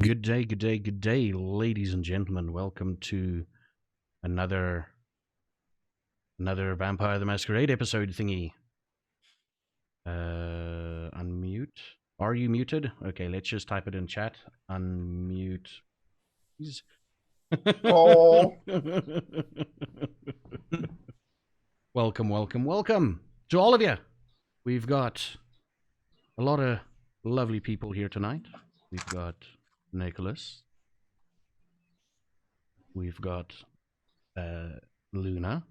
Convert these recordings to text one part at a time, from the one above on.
Good day, good day, good day, ladies and gentlemen. Welcome to another Vampire the Masquerade episode thingy. Unmute. Are you muted? Okay, let's just type it in chat. Unmute, please. Oh. Welcome, welcome, welcome to all of you. We've got a lot of lovely people here tonight. We've got Nicholas. We've got Luna.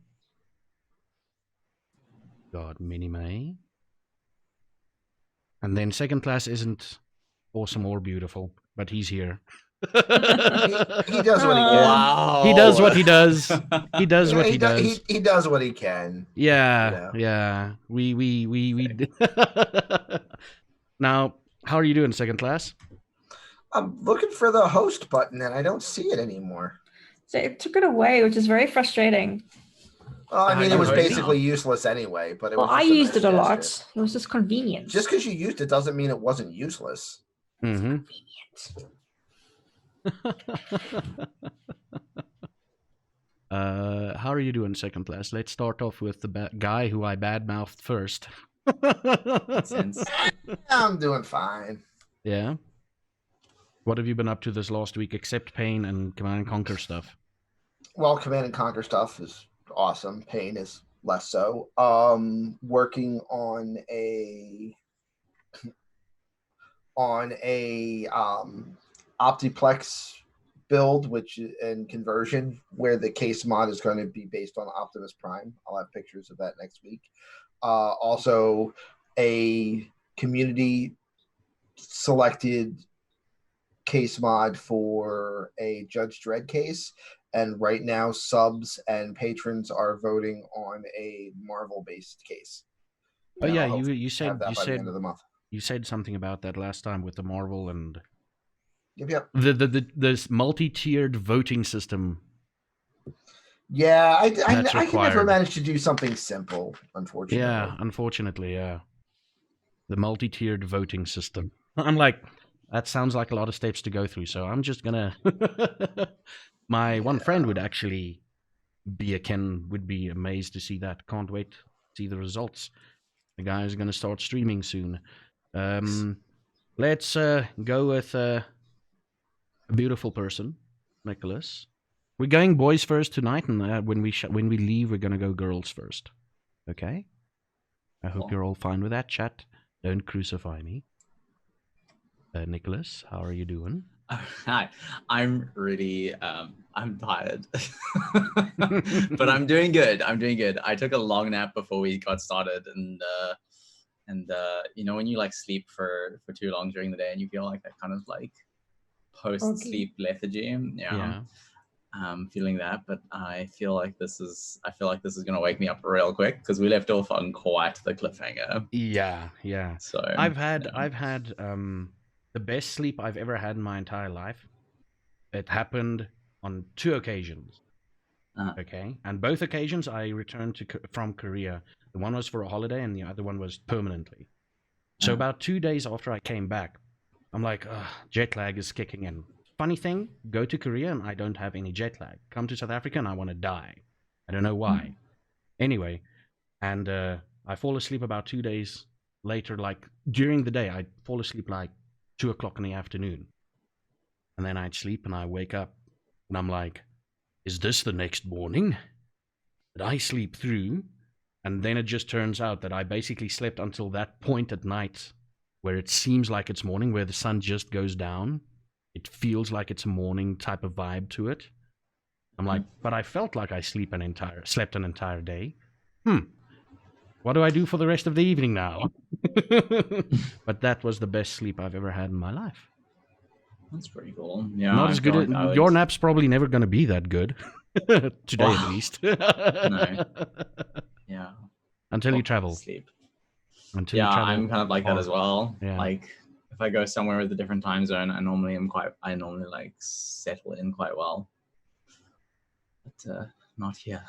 Got Minnie May. And then second class isn't awesome or beautiful, but he's here. He does what he can. Wow. He does what he does. He does Yeah, what he does. He does what he can. Yeah, yeah. We. Now, how are you doing, second class? I'm looking for the host button and I don't see it anymore. So it took it away, which is very frustrating. Well, I mean, it was Right now. basically useless anyway. But it Well, was I just used it a nice lot. gesture. It was just convenient. Just because you used it doesn't mean it wasn't useless. Mm-hmm. How are you doing, second class? Let's start off with the guy who I badmouthed first. Sense. I'm doing fine. Yeah. What have you been up to this last week, except Pain and Command and Conquer stuff? Well, Command and Conquer stuff is awesome. Pain is less so. Working on a Optiplex build, which and conversion, where the case mod is going to be based on Optimus Prime. I'll have pictures of that next week. Also, a community selected case mod for a Judge Dredd case, and right now subs and patrons are voting on a Marvel-based case. Oh And yeah, I'll you said have that you by the said end of the month. you said something about that last time with the Marvel and Yep. this multi-tiered voting system. Yeah, I can never required. manage to do something simple, unfortunately. Yeah, unfortunately, yeah. The multi-tiered voting system. I'm like, that sounds like a lot of steps to go through, so I'm just gonna my one friend would actually would be amazed to see that. Can't wait to see the results. The guy's gonna start streaming soon. Let's go with a beautiful person, Nicholas. We're going boys first tonight, and when we leave, we're gonna go girls first. Okay? I hope you're all fine with that, chat. Don't crucify me. Nicholas, how are you doing? Hi, I'm really, I'm tired, but I'm doing good. I took a long nap before we got started, and you know, when you like sleep for too long during the day, and you feel like that kind of like post-sleep lethargy. Yeah. Feeling that, but I feel like this is gonna wake me up real quick because we left off on quite the cliffhanger. Yeah. So I've had the best sleep I've ever had in my entire life. It happened on 2 occasions. Okay, and both occasions I returned from Korea. The one was for a holiday, and the other one was permanently. So about 2 days after I came back, I'm like, jet lag is kicking in. Funny thing, go to Korea and I don't have any jet lag. Come to South Africa and I want to die. I don't know why. Anyway, and I fall asleep about 2 days later, like during the day. I'd fall asleep like 2 o'clock in the afternoon. And then I'd sleep and I wake up and I'm like, is this the next morning? Did I sleep through? And then it just turns out that I basically slept until that point at night where it seems like it's morning, where the sun just goes down. It feels like it's a morning type of vibe to it. I'm like, but I felt like I slept an entire day. What do I do for the rest of the evening now? But that was the best sleep I've ever had in my life. That's pretty cool. Yeah, Not as good. Your nap's probably never going to be that good. Today, at least. No. Yeah. Until you travel. Sleep. Until you travel. I'm kind of like that as well. Yeah. Like if I go somewhere with a different time zone, I normally like settle in quite well. But not here.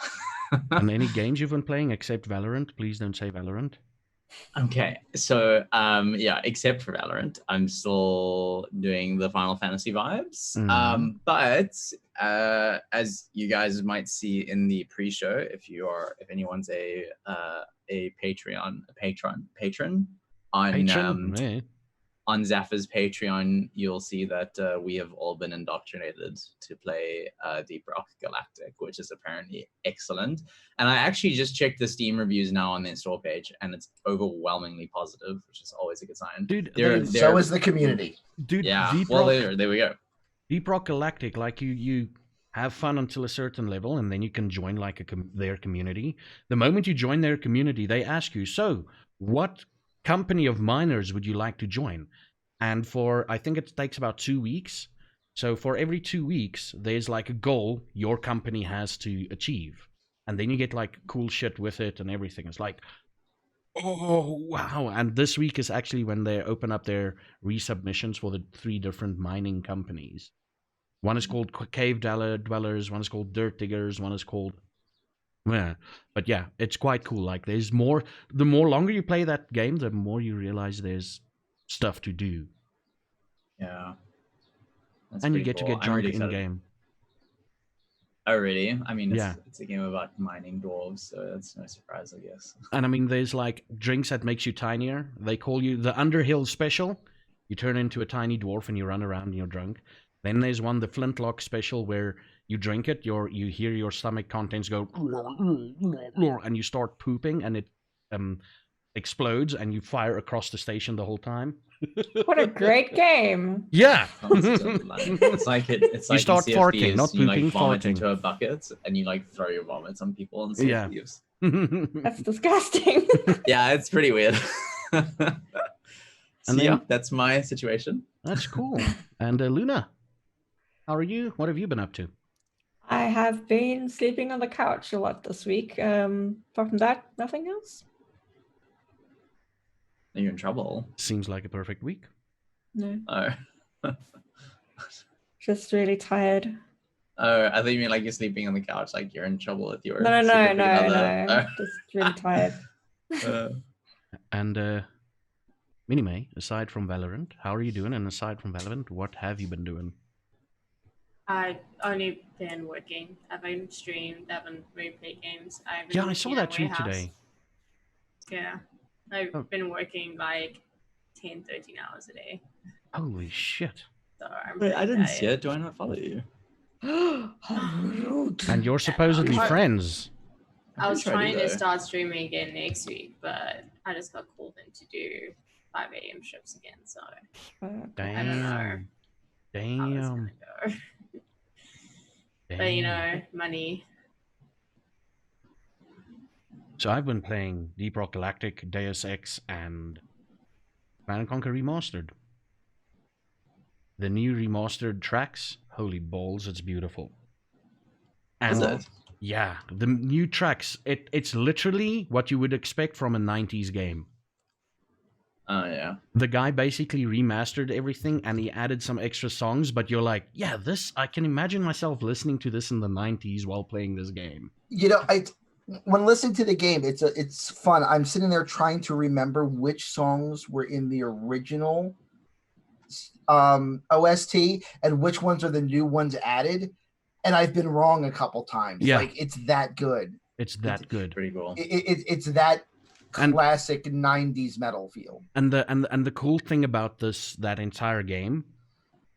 And any games you've been playing except Valorant? Please don't say Valorant. Okay, so yeah, except for Valorant, I'm still doing the Final Fantasy vibes. But as you guys might see in the pre-show, if anyone's a patron on Zaffa's Patreon, you'll see that we have all been indoctrinated to play Deep Rock Galactic, which is apparently excellent. And I actually just checked the Steam reviews now on the install page, and it's overwhelmingly positive, which is always a good sign. Dude, so is the community. Dude, yeah. Deep well, Rock, there we go. Deep Rock Galactic, like you have fun until a certain level, and then you can join like their community. The moment you join their community, they ask you, so what company of miners would you like to join? And I think it takes about 2 weeks. So for every 2 weeks, there's like a goal your company has to achieve. And then you get like cool shit with it and everything. It's like, oh, wow. And this week is actually when they open up their resubmissions for the 3 different mining companies. One is called Cave Dwellers, one is called Dirt Diggers, one is called... Yeah, but yeah, it's quite cool. Like, there's more. The more longer you play that game, the more you realize there's stuff to do. Yeah, and you get cool. to get drunk in game. Oh, really? I mean, it's a game about mining dwarves, so that's no surprise, I guess. And I mean, there's like drinks that makes you tinier. They call you the Underhill Special. You turn into a tiny dwarf and you run around and you're drunk. Then there's one, the Flintlock Special, where you drink it, you hear your stomach contents go, and you start pooping, and it explodes, and you fire across the station the whole time. What a great game! Yeah, it's like you start farting, not pooping, you like vomit farting into a bucket, and you like throw your vomits on people and stuff. That's disgusting. Yeah, it's pretty weird. And then, yeah, that's my situation. That's cool. And Luna, how are you? What have you been up to? I have been sleeping on the couch a lot this week. Apart from that, nothing else. Are you in trouble? Seems like a perfect week. No. Oh. Just really tired. Oh, I thought you mean like you're sleeping on the couch, like you're in trouble with your... No. Oh. Just really tired. And Minime, aside from Valorant, how are you doing? And aside from Valorant, what have you been doing? I've only been working. I haven't streamed, I haven't really played games. I saw that tweet today. Yeah. I've been working like 10, 13 hours a day. Holy shit. So Wait, I didn't see it. Do I not follow you? And you're supposedly friends. I was trying to start streaming again next week, but I just got called in to do 5 a.m. shifts again, so Damn. I don't know how it's gonna go. But you know, money. So I've been playing Deep Rock Galactic, Deus Ex, and Command & Conquer Remastered. The new remastered tracks, holy balls, it's beautiful. And is it? Yeah, the new tracks, it's literally what you would expect from a 90s game. Oh, yeah. The guy basically remastered everything and he added some extra songs, but you're like, yeah, I can imagine myself listening to this in the 90s while playing this game. You know, when listening to the game, it's fun. I'm sitting there trying to remember which songs were in the original OST and which ones are the new ones added. And I've been wrong a couple times. Yeah. Like, it's that good. It's that good. Pretty cool. It's that classic 90s metal feel. And the cool thing about that entire game,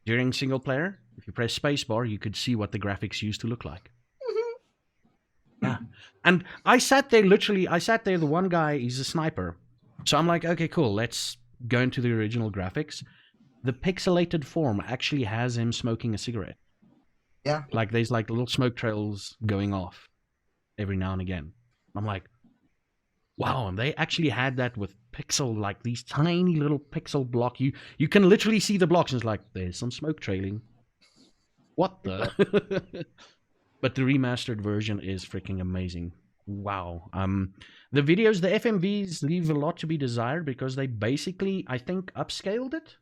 during single player, if you press spacebar, you could see what the graphics used to look like. Mm-hmm. Yeah. And I sat there, the one guy, he's a sniper. So I'm like, okay, cool, let's go into the original graphics. The pixelated form actually has him smoking a cigarette. Yeah. Like there's like little smoke trails going off every now and again. I'm like, wow, and they actually had that with pixel, like these tiny little pixel block. You can literally see the blocks and it's like, there's some smoke trailing. What the? But the remastered version is freaking amazing. Wow. The videos, the FMVs leave a lot to be desired because they basically, I think, upscaled it.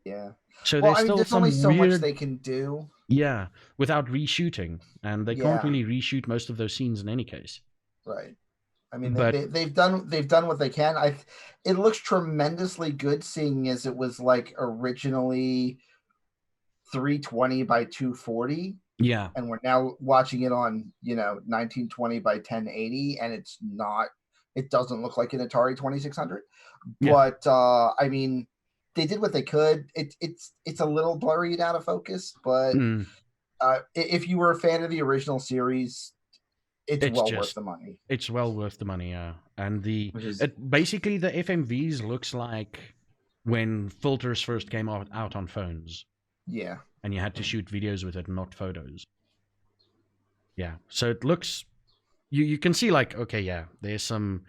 Yeah. So there's still there's some only so weird... much they can do. Yeah, without reshooting. And they can't really reshoot most of those scenes in any case. Right. I mean, But- they've done what they can. It looks tremendously good, seeing as it was like originally 320 by 240, Yeah. and we're now watching it on 1920 by 1080, and it's not. It doesn't look like an Atari 2600. Yeah. But I mean, they did what they could. It's a little blurry and out of focus, but if you were a fan of the original series, it's well worth the money. It's well worth the money, yeah. And Which basically the FMVs looks like when filters first came out on phones. Yeah. And you had to shoot videos with it, not photos. Yeah. So it looks, you can see like, okay, yeah, there's some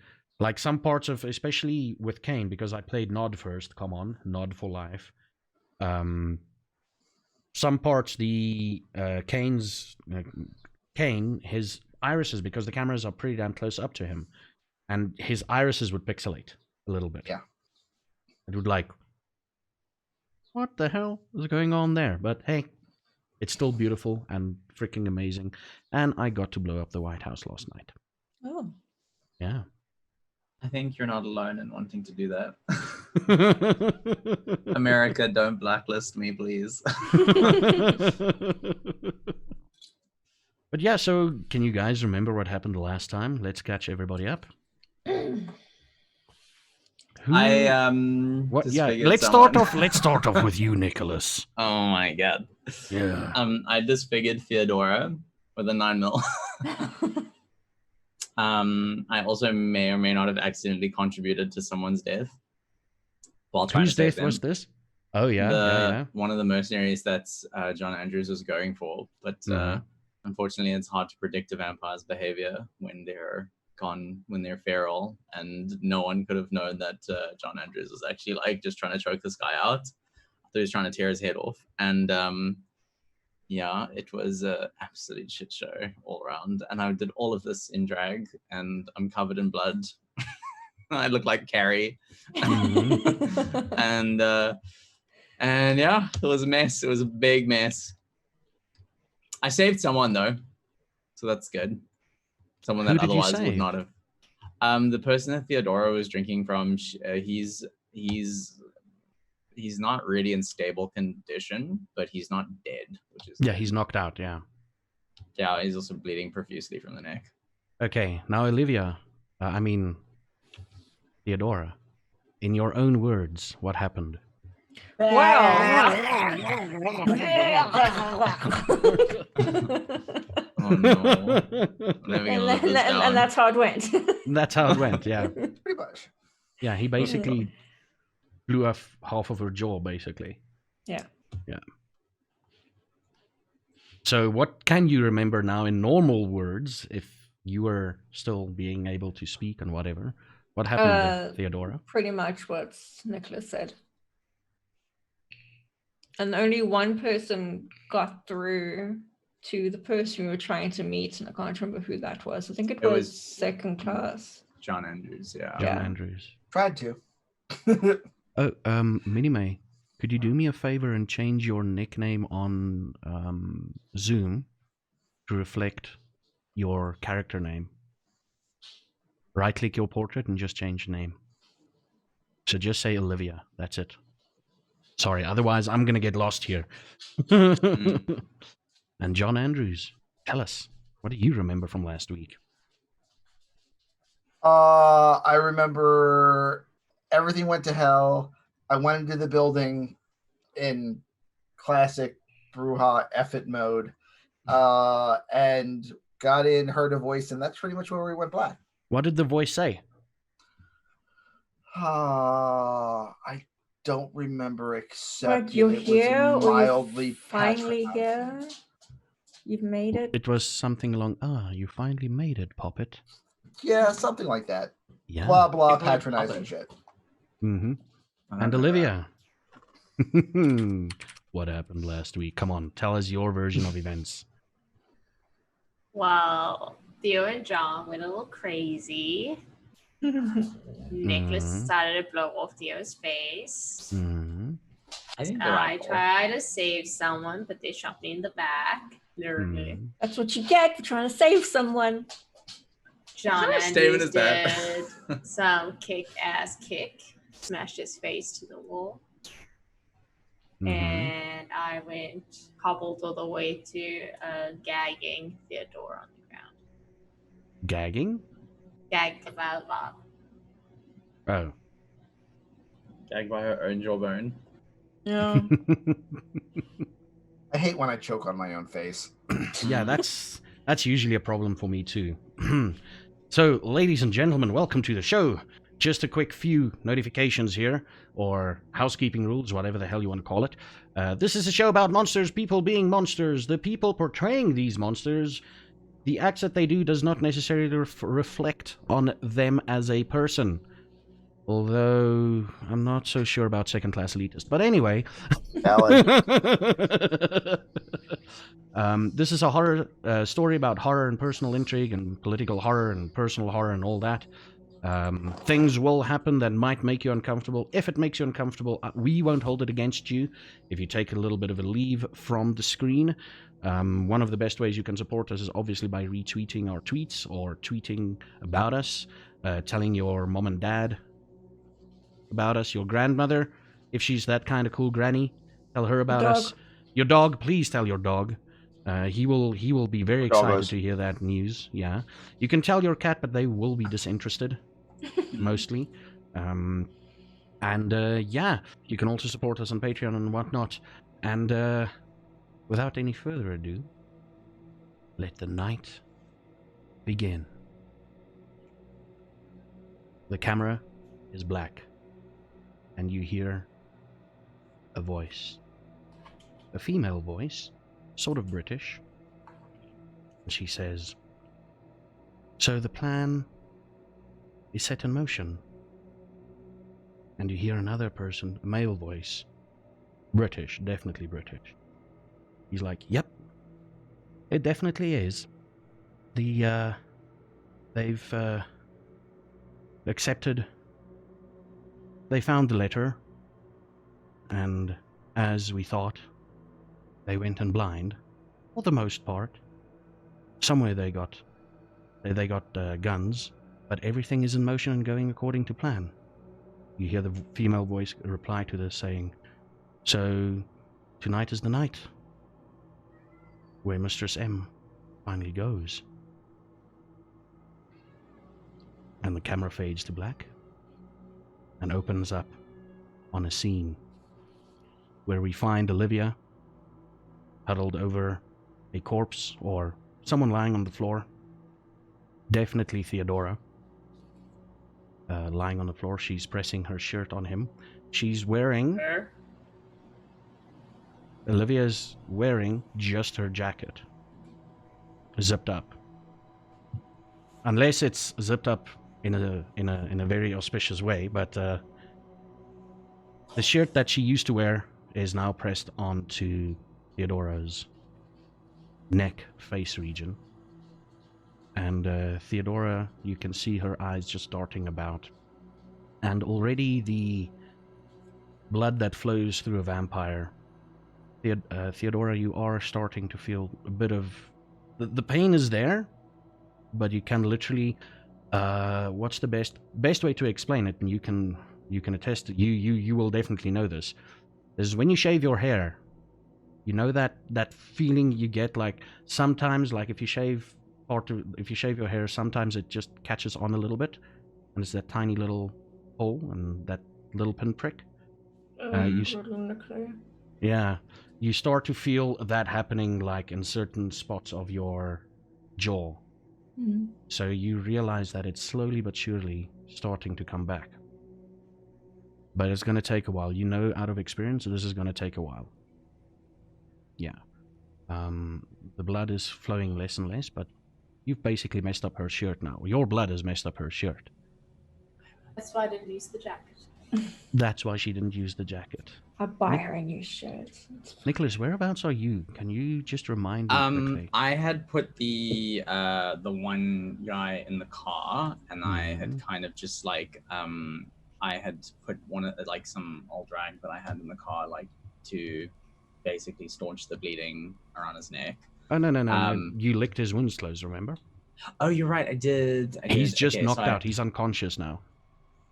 parts of, especially with Kane, because I played Nod first. Come on, Nod for life. Some parts, the Kane, his irises, because the cameras are pretty damn close up to him, and his irises would pixelate a little bit. Yeah. It would like, what the hell is going on there? But hey, it's still beautiful and freaking amazing. And I got to blow up the White House last night. Oh. Yeah. I think you're not alone in wanting to do that. America, don't blacklist me, please. But yeah, so can you guys remember what happened the last time? Let's catch everybody up. What? Yeah, let's start off with you, Nicholas. Oh my god. Yeah. I disfigured Theodora with a 9mm. I also may or may not have accidentally contributed to someone's death. While trying Whose to save death was them. this? Oh yeah, One of the mercenaries that's John Andrews was going for, but unfortunately, it's hard to predict a vampire's behavior when they're gone, when they're feral, and no one could have known that John Andrews was actually like just trying to choke this guy out. He was trying to tear his head off, and yeah, it was an absolute shit show all around. And I did all of this in drag, and I'm covered in blood. I look like Carrie, and yeah, it was a mess. It was a big mess. I saved someone though, so that's good. Someone that otherwise would not have. The person that Theodora was drinking from, he's not really in stable condition, but he's not dead, which is good. He's knocked out. Yeah, he's also bleeding profusely from the neck. Okay, now Olivia, Theodora, in your own words, what happened? Wow. Oh no. And that's how it went. That's how it went, yeah. Pretty much. Yeah, he basically blew off half of her jaw, basically. Yeah. Yeah. So what can you remember now in normal words, if you were still being able to speak and whatever? What happened with Theodora? Pretty much what Nicholas said. And only one person got through to the person we were trying to meet, and I can't remember who that was. I think it was second class. John Andrews, yeah. John Andrews. Tried to. Oh, Minimay, could you do me a favor and change your nickname on Zoom to reflect your character name? Right-click your portrait and just change the name. So just say Olivia. That's it. Sorry, otherwise I'm going to get lost here. And John Andrews, tell us, what do you remember from last week? I remember everything went to hell. I went into the building in classic Bruja effort mode and got in, heard a voice, and that's pretty much where we went black. What did the voice say? I don't remember, except but you're here, mildly or finally here. You've made it. It was something along. You finally made it, Poppet. Yeah, something like that. Yeah. Blah blah, patronizing shit. Mm-hmm. And Olivia, what happened last week? Come on, tell us your version of events. Well, Theo and John went a little crazy. Nicholas decided to blow off Theo's face. I tried to save someone, but they shot me in the back. Literally. That's what you get for trying to save someone. John What kind of statement Andrews is that? did some kick-ass kick, smashed his face to the wall. And I went hobbled all the way to gagging Theodore on the ground. Gagging? Gagged the Valva. Oh. Gagged by her own jawbone. Yeah. I hate when I choke on my own face. Yeah, that's usually a problem for me too. So, ladies and gentlemen, welcome to the show. Just a quick few notifications here, or housekeeping rules, whatever the hell you want to call it. This is a show about monsters, people being monsters, the people portraying these monsters. The acts that they do does not necessarily reflect on them as a person. Although, I'm not so sure about second-class elitist. But anyway. Valid. This is a horror story about horror and personal intrigue and political horror and personal horror and all that. Things will happen that might make you uncomfortable. If it makes you uncomfortable, we won't hold it against you if you take a little bit of a leave from the screen. One of the best ways you can support us is obviously by retweeting our tweets or tweeting about us, telling your mom and dad about us, your grandmother, if she's that kind of cool granny, tell her about us. Your dog, please tell your dog. He will be very excited to hear that news. Yeah, you can tell your cat, but they will be disinterested, mostly. Yeah, you can also support us on Patreon and whatnot. And without any further ado, let the night begin. The camera is black, and you hear a voice, a female voice. Sort of British. And she says, "So the plan is set in motion." And you hear another person, a male voice, British, definitely British. He's like, "Yep, it definitely is. They've accepted. They found the letter, and as we thought, they went in blind, for the most part. Somewhere they got guns, but everything is in motion and going according to plan." You hear the female voice reply to this saying, "So tonight is the night where Mistress M finally goes." And the camera fades to black and opens up on a scene where we find Olivia huddled over a corpse or someone lying on the floor. Definitely Theodora. Lying on the floor, she's pressing her shirt on him. She's wearing... Olivia's wearing just her jacket. Zipped up. Unless it's zipped up in a very auspicious way, but the shirt that she used to wear is now pressed onto Theodora's neck, face region. And Theodora, you can see her eyes just darting about. And already the blood that flows through a vampire. Theodora, you are starting to feel a bit of... The pain is there, but you can literally... what's the best way to explain it, and you can attest to, you will definitely know this, is when you shave your hair. You know that feeling you get, like sometimes, like if you shave your hair, sometimes it just catches on a little bit, and it's that tiny little hole and that little pinprick. Yeah, you start to feel that happening, like in certain spots of your jaw. Mm. So you realize that it's slowly but surely starting to come back. But it's going to take a while. You know, out of experience, this is going to take a while. Yeah. The blood is flowing less and less, but you've basically messed up her shirt now. Your blood has messed up her shirt. That's why I didn't use the jacket. That's why she didn't use the jacket. I'll buy her a new shirt. Nicholas, whereabouts are you? Can you just remind me quickly? I had put the one guy in the car, and I had kind of just like I had put one of like some old rag that I had in the car, like to basically staunch the bleeding around his neck. Oh no! You licked his wounds closed, remember? Oh, you're right. I did. He's just Okay, knocked so out. He's unconscious now.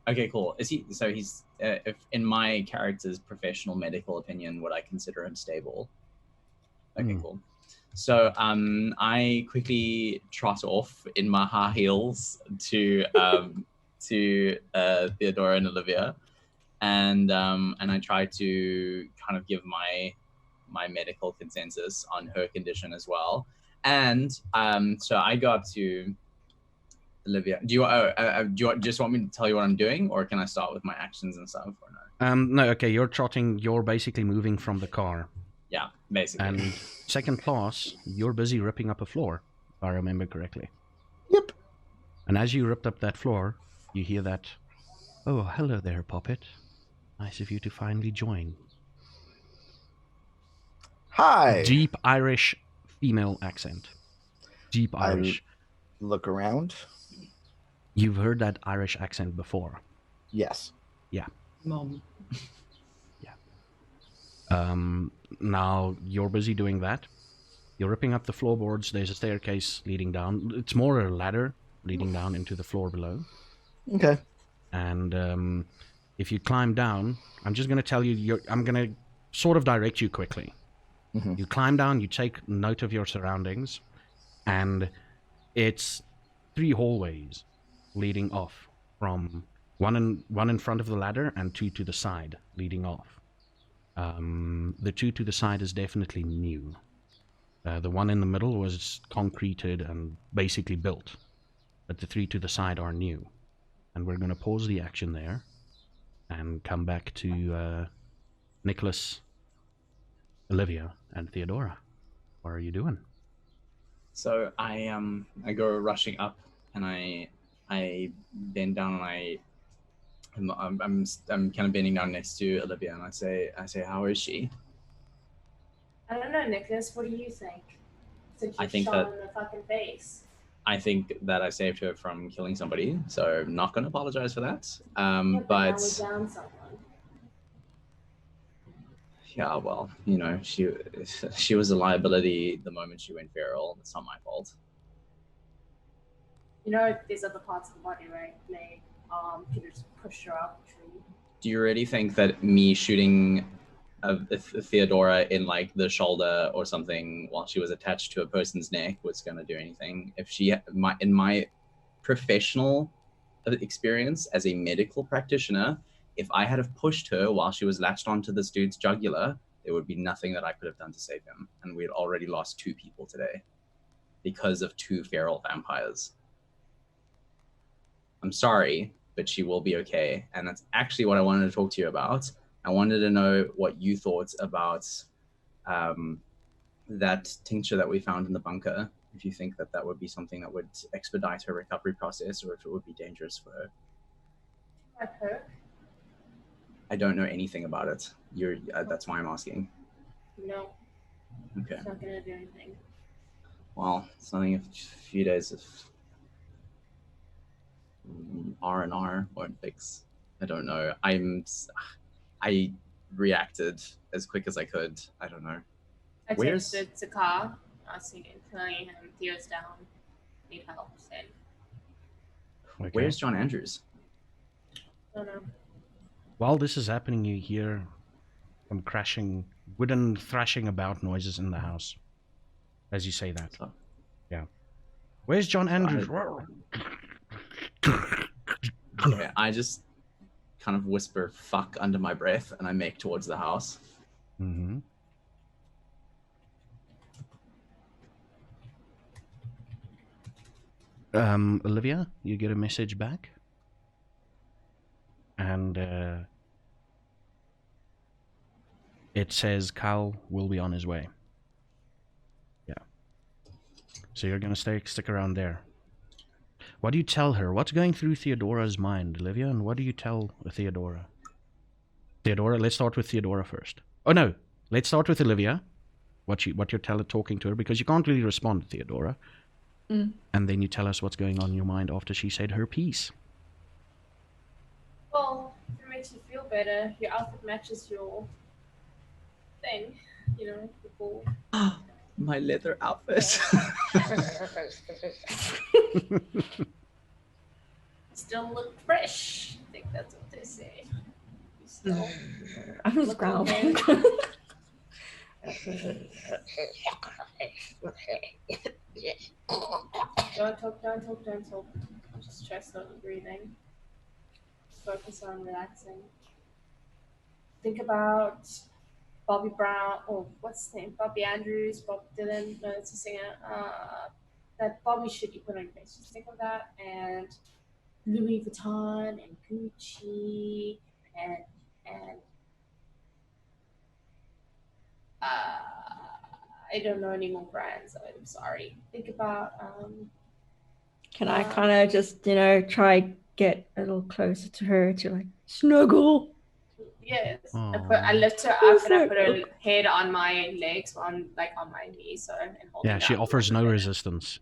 Okay, cool. Is he? So he's. If in my character's professional medical opinion, would I consider him stable? Okay, cool. So I quickly trot off in my high heels to Theodora and Olivia, and I try to kind of give my medical consensus on her condition as well. And so I go up to Olivia. Do you just want me to tell you what I'm doing, or can I start with my actions and stuff, or no? No, okay, you're trotting, you're basically moving from the car. Yeah, basically. And second class, you're busy ripping up a floor, if I remember correctly. Yep. And as you ripped up that floor, you hear that, "Oh, hello there, Poppet. Nice of you to finally join." Hi. Deep Irish female accent. Deep Irish. Look around. You've heard that Irish accent before. Yes. Yeah. Mom. Yeah. Now you're busy doing that. You're ripping up the floorboards. There's a staircase leading down. It's more a ladder leading down into the floor below. Okay. And if you climb down, I'm just going to tell you, I'm going to sort of direct you quickly. Mm-hmm. You climb down, you take note of your surroundings, and it's 3 hallways leading off from one in front of the ladder and 2 to the side leading off. The 2 to the side is definitely new. The one in the middle was concreted and basically built, but the 3 to the side are new. And we're going to pause the action there and come back to Nicholas, Olivia, and Theodora. What are you doing? So I go rushing up, and I bend down, and I'm kind of bending down next to Olivia, and I say, how is she? I don't know, Nicholas. What do you think? Since I you think shot that- him in the fucking face. I think that I saved her from killing somebody, so I'm not going to apologize for that. Yeah, But now we down someone. yeah, well, you know, she was a liability the moment she went feral. It's not my fault. You know, there's other parts of the body, right? Leg, arm, could have just pushed her out the tree. Do you really think that me shooting a Theodora in like the shoulder or something while she was attached to a person's neck was going to do anything? If she, in my professional experience as a medical practitioner, if I had have pushed her while she was latched onto this dude's jugular, there would be nothing that I could have done to save him. And we had already lost 2 people today because of 2 feral vampires. I'm sorry, but she will be okay. And that's actually what I wanted to talk to you about. I wanted to know what you thought about that tincture that we found in the bunker. If you think that would be something that would expedite her recovery process, or if it would be dangerous for her. Like her? I don't know anything about it. That's why I'm asking. No. Okay. It's not gonna do anything. Well, something a few days of R&R won't fix. I don't know. I reacted as quick as I could. I don't know. I texted to Car, telling him Theo's down, need help. Said. Okay. Where's John Andrews? I don't know. While this is happening, you hear some crashing, wooden thrashing about noises in the house. As you say that. So, yeah. Where's John Andrews? okay, I just kind of whisper "fuck" under my breath, and I make towards the house. Mm-hmm. Olivia, you get a message back, and it says Kyle will be on his way. Yeah. So you're gonna stick around there. What do you tell her? What's going through Theodora's mind, Olivia, and what do you tell Theodora? Theodora, let's start with Theodora first. Oh no, let's start with Olivia. What you're talking to her, because you can't really respond to Theodora. Mm. And then you tell us what's going on in your mind after she said her piece. Well, if it makes you feel better, your outfit matches your thing, you know, the ball. my leather outfit. Still look fresh. I think that's what they say. Still I'm just look growling. okay. Don't talk. Just try slowly breathing. Focus on relaxing. Think about Bobby Brown, or what's his name? Bobby Andrews, Bob Dylan, no, it's a singer. That Bobby shit you put on your face. Just think of that, and Louis Vuitton and Gucci and I don't know any more brands. I'm sorry. Think about Can I kind of just, try get a little closer to her to like snuggle? yes. Aww. I lift her up and I put her head on my legs, on my knees, so and holding Yeah, she her up offers a little no bit. resistance.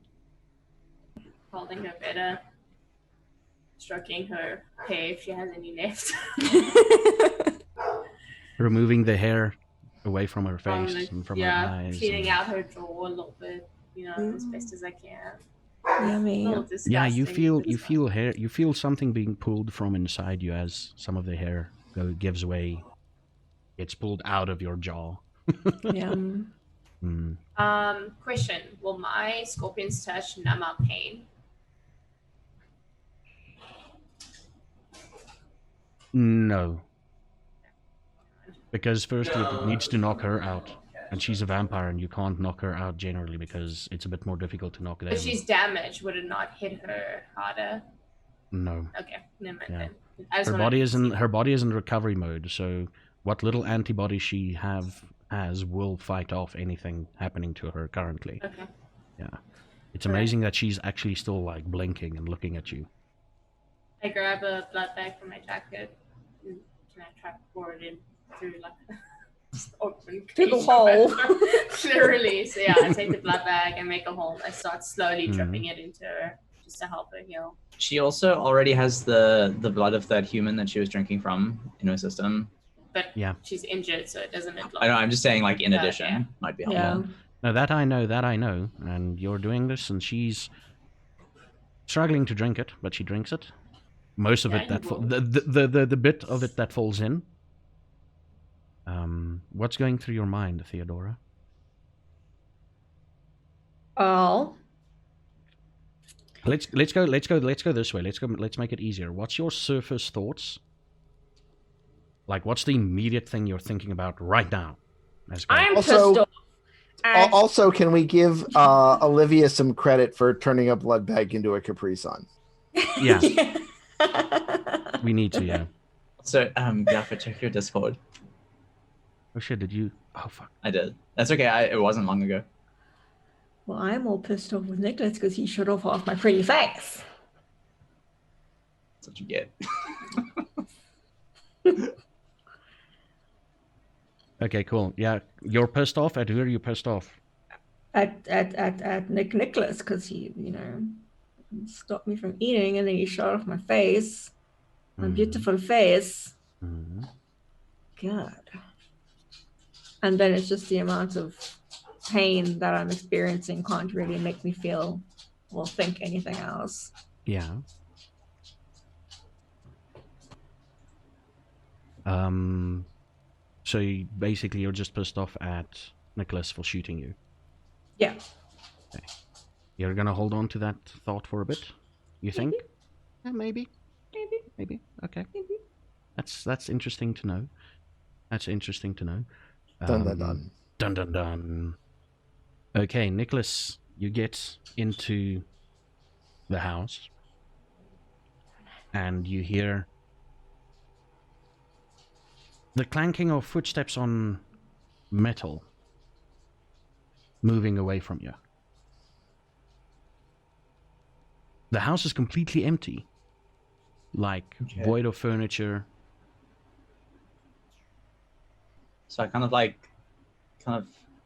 Holding her better, stroking her hair if she has any left. Removing the hair away from her face and from her eyes. Cleaning out her jaw a little bit, as best as I can. Yummy. A little disgusting. Yeah, you but it's feel hair. You feel something being pulled from inside you as some of the hair gives way. It's pulled out of your jaw. Yum. Question: will my scorpion's touch numb out pain? No. Because firstly, it needs to knock her out. And she's a vampire, and you can't knock her out generally because it's a bit more difficult to knock them. If she's damaged, would it not hit her harder? No. Okay, never mind Yeah. then. Her body is in recovery mode, so what little antibodies she has will fight off anything happening to her currently. Okay. Yeah. It's amazing that she's actually still like blinking and looking at you. I grab a blood bag from my jacket. And can I try to pour it in through like open Through the hole. Literally. So yeah, I take the blood bag and make a hole. I start slowly dripping it into her just to help her heal. She also already has the blood of that human that she was drinking from in her system. But yeah, she's injured, so it doesn't look like. I know. I'm just saying, like in addition, might be helpful. Yeah. No, that I know, and you're doing this, and she's struggling to drink it, but she drinks it. Most of it the bit of it that falls in. What's going through your mind, Theodora? Oh. Let's go this way. Let's make it easier. What's your surface thoughts? Like, what's the immediate thing you're thinking about right now? I'm pissed off. Also, can we give Olivia some credit for turning a blood bag into a Capri Sun? Yeah. We need to, yeah. So, Gaffer, check your Discord. Oh shit, did you? Oh fuck. I did. That's okay, it wasn't long ago. Well, I'm all pissed off with Nicholas because he showed off half my pretty face. That's what you get. Okay, cool. Yeah, you're pissed off. At who are you pissed off? At Nicholas, because he, stopped me from eating, and then he shot off my face, my beautiful face. God. And then it's just the amount of pain that I'm experiencing can't really make me feel or think anything else. Yeah. So basically you're just pissed off at Nicholas for shooting you. Yeah. Okay. You're gonna hold on to that thought for a bit, you think? Yeah, maybe. Okay. Maybe. That's interesting to know. Dun dun dun. Dun dun dun. Okay, Nicholas, you get into the house and you hear the clanking of footsteps on metal moving away from you. The house is completely empty, like void of furniture. So I kind of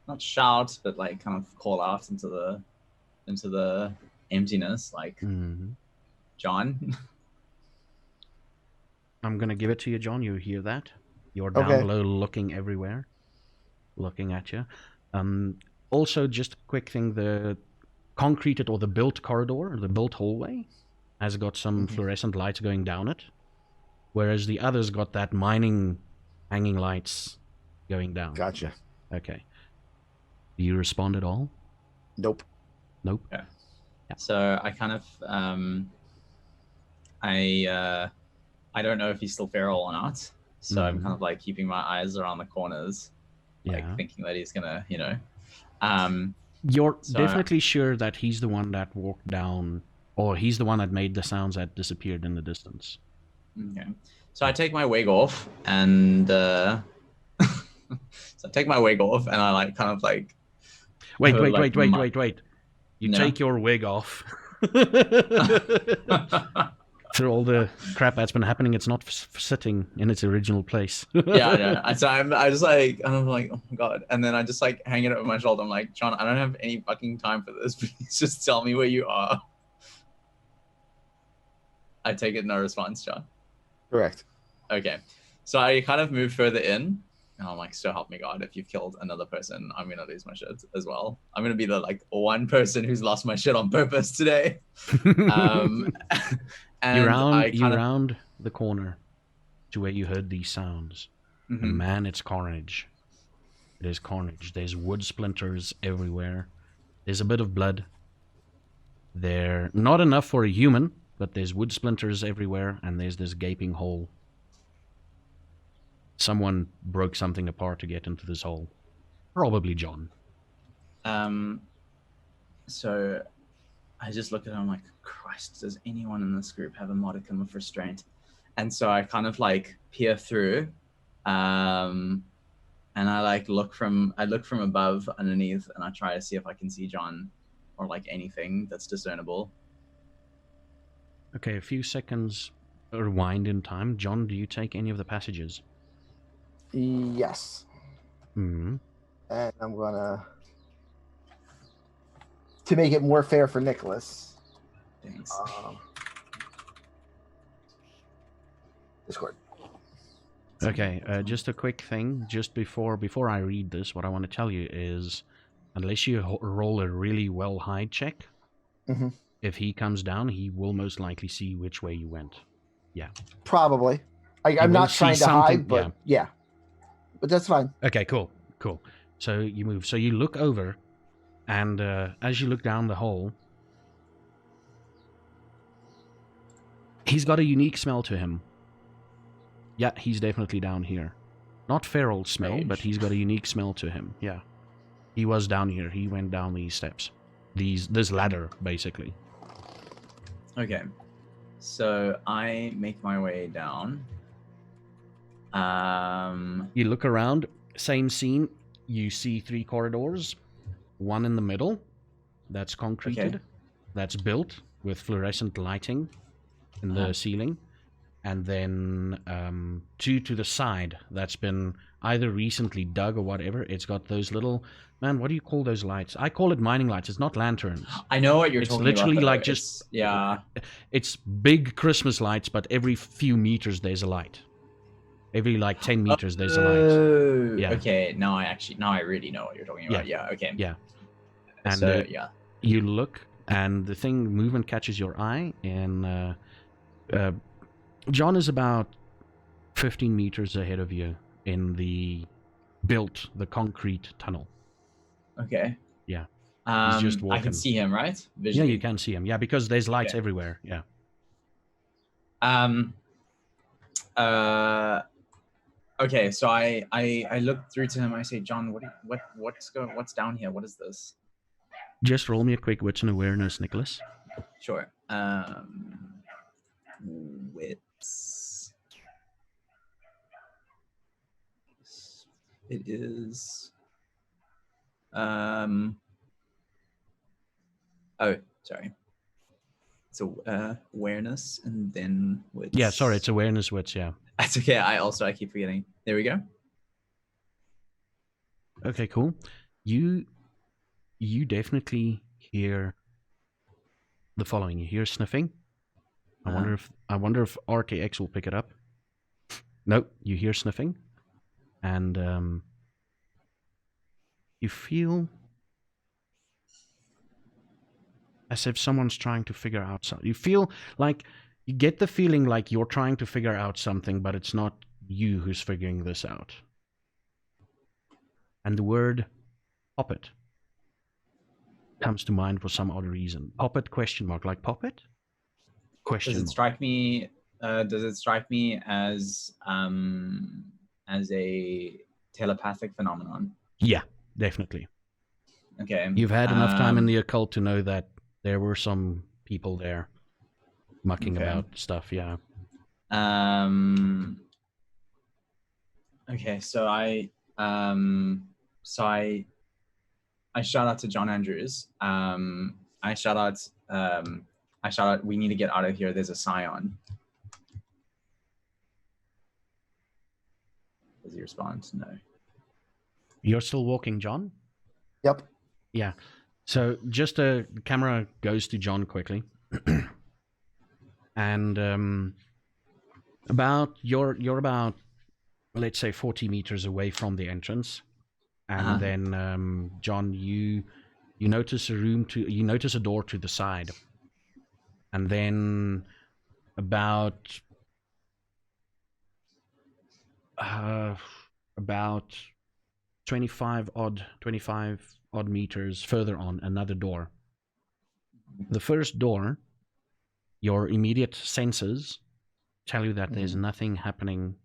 not shout, but like kind of call out into the emptiness, like John. I'm gonna give it to you, John. You hear that? You're down below, looking everywhere, looking at you. Also, just a quick thing: the concreted or the built corridor, the built hallway, has got some fluorescent lights going down it, whereas the others got that mining hanging lights going down. Gotcha. Okay. Do you respond at all? Nope. Nope. Yeah. So I kind of I don't know if he's still feral or not. So I'm kind of like keeping my eyes around the corners, like thinking that he's gonna, you know. You're definitely sure that he's the one that walked down, or he's the one that made the sounds that disappeared in the distance. Okay. So I take my wig off and so I take my wig off and I like kind of like wait. You take your wig off. Through all the crap that's been happening, it's not sitting in its original place. Yeah, I know. So I'm just like, and I'm like, oh my god. And then I just like hang it over my shoulder. I'm like, John, I don't have any fucking time for this. Please just tell me where you are. I take it no response, John. Correct. Okay. So I kind of move further in. And I'm like, so help me God, if you've killed another person, I'm going to lose my shit as well. I'm going to be the like one person who's lost my shit on purpose today. And you round the corner to where you heard these sounds. And man, it's carnage. It is carnage. There's wood splinters everywhere. There's a bit of blood. They're not enough for a human, but there's wood splinters everywhere, and there's this gaping hole. Someone broke something apart to get into this hole. Probably John. So I just look at him like, Christ, does anyone in this group have a modicum of restraint? And so I kind of like peer through, and I like look from above, underneath, and I try to see if I can see John or like anything that's discernible. Okay, a few seconds rewind in time. John, do you take any of the passages? Yes. Mm-hmm. And I'm gonna, to make it more fair for Nicholas. Thanks. Discord. Okay, just a quick thing. Just before I read this, what I want to tell you is, unless you roll a really well hide check, if he comes down, he will most likely see which way you went. Yeah. Probably. I'm not trying to hide, but yeah. But that's fine. Okay, cool. So you move. So you look over, and as you look down the hole, he's got a unique smell to him. Yeah, he's definitely down here. Not feral smell, but he's got a unique smell to him. Yeah. He was down here. He went down these steps. This ladder, basically. Okay. So I make my way down. You look around, same scene. You see 3 corridors. One in the middle, that's concreted. Okay. That's built with fluorescent lighting in the ceiling. And then 2 to the side that's been either recently dug or whatever. It's got those little, man, what do you call those lights? I call it mining lights. It's not lanterns. I know what you're talking about. It's literally like just, it's big Christmas lights, but every few meters there's a light. Every like 10 meters there's a light. Oh, yeah. Okay. Now I really know what you're talking about. Yeah. Okay. Yeah. And so, you look, and the movement catches your eye, and John is about 15 meters ahead of you in the concrete tunnel. Okay. Yeah. He's just walking. I can see him, right? Visually. Yeah, you can see him. Yeah, because there's lights everywhere. Yeah. Okay, so I look through to him. I say, John, what's down here? What is this? Just roll me a quick wits and awareness, Nicholas. Sure. Wits. It is. Oh, sorry. It's awareness and then wits. Yeah, sorry, it's awareness wits. Yeah. That's okay. I keep forgetting. There we go. Okay, cool. You definitely hear the following. You hear sniffing. I wonder if RKX will pick it up. Nope, you hear sniffing, and you feel as if someone's trying to figure out something. You feel like, you get the feeling like you're trying to figure out something, but it's not you who's figuring this out. And the word poppet comes to mind for some odd reason. Poppet ? Like poppet? Does it strike me? Does it strike me as a telepathic phenomenon? Yeah, definitely. Okay. You've had enough time in the occult to know that there were some people there mucking about stuff. Yeah. Okay, so I shout out to John Andrews. I shout out, we need to get out of here. There's a scion. Does he respond? No. You're still walking, John? Yep. Yeah. So just the camera goes to John quickly. And you're about, let's say, 40 meters away from the entrance. And then John, you notice you notice a door to the side. And then about 25 odd meters further on, another door. The first door, your immediate senses tell you that there's nothing happening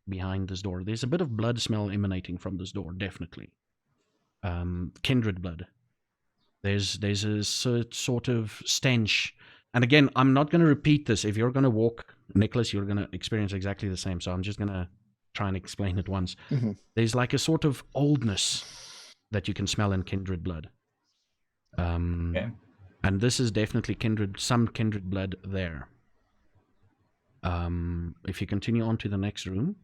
behind this door. There's a bit of blood smell emanating from this door, definitely. Kindred blood. There's a sort of stench. And again, I'm not going to repeat this. If you're going to walk, Nicholas, you're going to experience exactly the same. So I'm just going to try and explain it once. There's like a sort of oldness that you can smell in kindred blood. And this is definitely some kindred blood there. If you continue on to the next room.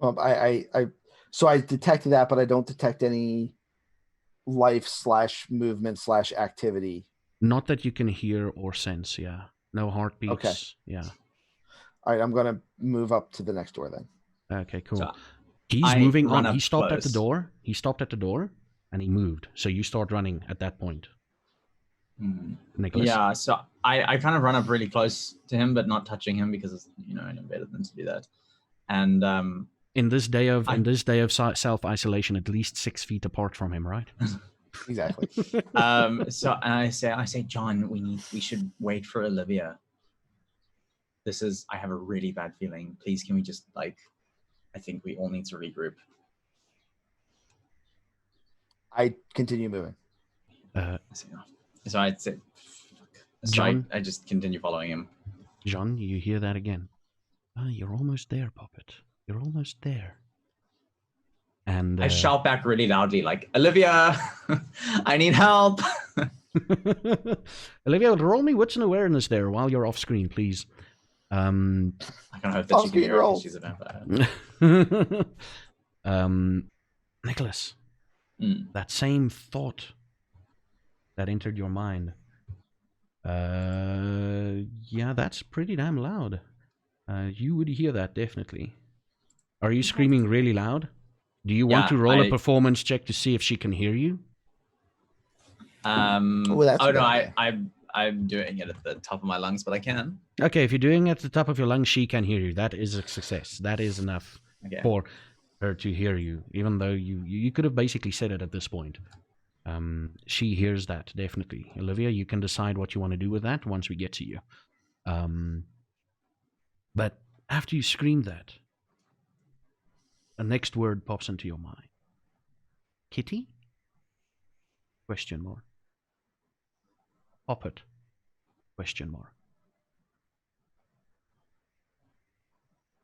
So I detected that, but I don't detect any life/movement/activity. Not that you can hear or sense, yeah. No heartbeats. Okay. Yeah. All right, I'm going to move up to the next door then. Okay, cool. So He's moving on. He stopped close. at the door. He stopped at the door and he moved. So you start running at that point. Nicholas? Yeah, so I kind of run up really close to him, but not touching him because it's, I know better than to do that. And in this day of self-isolation, at least 6 feet apart from him, right? Exactly. So I say, John, we should wait for Olivia. I have a really bad feeling. Please, can we just I think we all need to regroup. I continue moving. So I'd say, John, I just continue following him. John, you hear that again? You're almost there, Puppet. You're almost there. And I shout back really loudly, like, Olivia, I need help. Olivia, roll me wits and awareness there while you're off screen, please. I can hope that she can hear it. She's a vampire. Nicholas, that same thought that entered your mind. Yeah, that's pretty damn loud. You would hear that, definitely. Are you screaming really loud? Do you want to roll a performance check to see if she can hear you? I'm doing it at the top of my lungs, but I can. Okay, if you're doing it at the top of your lungs, she can hear you. That is a success. That is enough for her to hear you, even though you could have basically said it at this point. She hears that, definitely. Olivia, you can decide what you want to do with that once we get to you. But after you scream that, a next word pops into your mind. Kitty? ? Poppet? ?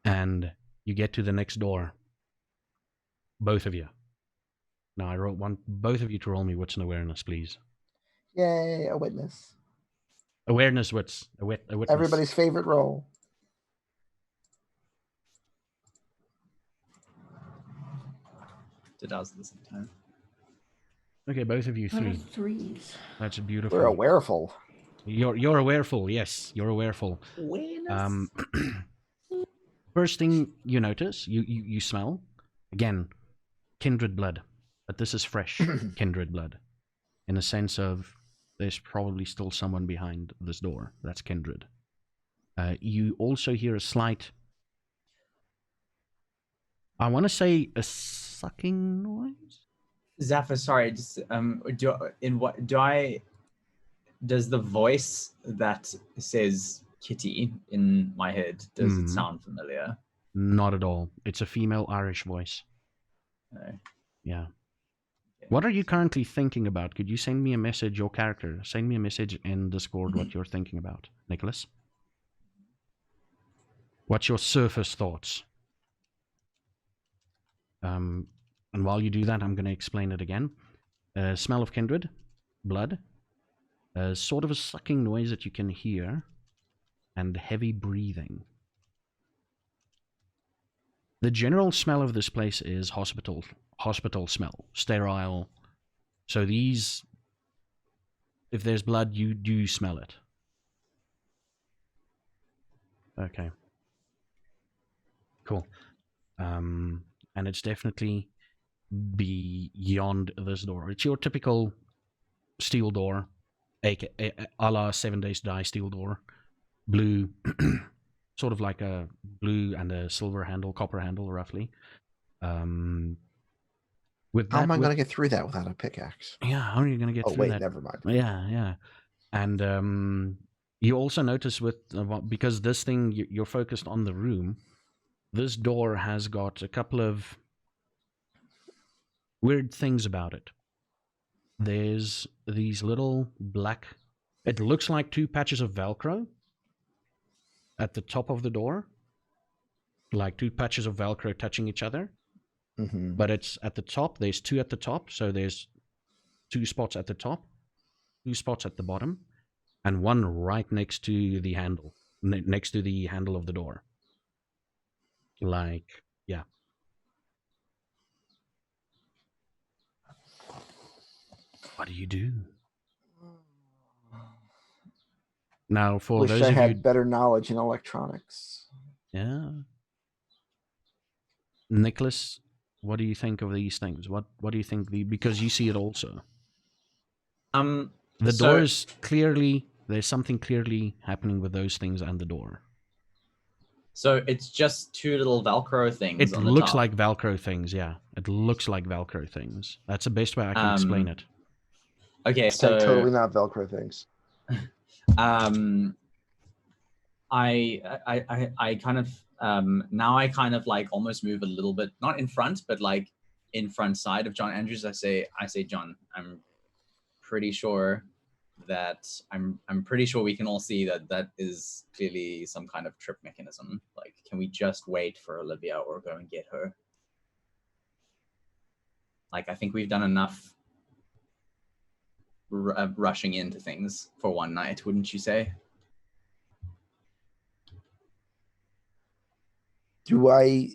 And you get to the next door. Both of you. Now I wrote both of you to roll me wits and awareness, please. Yay, a witness. Awareness wits. A witness. Everybody's favorite roll. Did ours at the same time. Okay, both of you 3. Threes. That's beautiful. We're awareful. You're awareful, yes. You're awareful. Awareness. First thing you notice, you smell, again, kindred blood. But this is fresh kindred blood. In the sense of there's probably still someone behind this door. That's Kindred. You also hear a slight, I want to say a sucking noise. Zephyr, sorry, just does the voice that says Kitty in my head, does it sound familiar? Not at all. It's a female Irish voice. No. Yeah. Okay. What are you currently thinking about? Could you send me a message, your character? Send me a message in Discord what you're thinking about, Nicholas. What's your surface thoughts? And while you do that, I'm going to explain it again. Smell of kindred, blood, sort of a sucking noise that you can hear, and heavy breathing. The general smell of this place is hospital smell, sterile. So these, if there's blood, you do smell it. Okay. Cool. And it's definitely beyond this door. It's your typical steel door, a la 7 Days to Die steel door. Blue, sort of like a blue and a silver handle, copper handle, roughly. With that, how am I going to get through that without a pickaxe? Yeah, how are you going to get through that? Never mind. Yeah. And you also notice with, because this thing, you're focused on the room, this door has got a couple of weird things about it. There's these little black, it looks like 2 patches of Velcro at the top of the door, like 2 patches of Velcro touching each other. Mm-hmm. But it's at the top. There's 2 at the top, so there's 2 spots at the top, 2 spots at the bottom, and 1 right next to the handle, next to the handle of the door. Like, yeah. What do you do? Now, for Wish those I of had you, better knowledge in electronics. yeah, Nicholas, what do you think of these things? What do you think? Because you see it also. The door is clearly, there's something clearly happening with those things and the door. So it's just 2 little Velcro things It on the looks top. like Velcro things, yeah. It looks like Velcro things. That's the best way I can explain it. Okay, so totally not Velcro things. I kind of now I kind of like almost move a little bit, not in front, but like in front side of John Andrews. I say, John, I'm pretty sure we can all see that is clearly some kind of trip mechanism. Like, can we just wait for Olivia or go and get her? Like, I think we've done enough rushing into things for one night, wouldn't you say? Do I...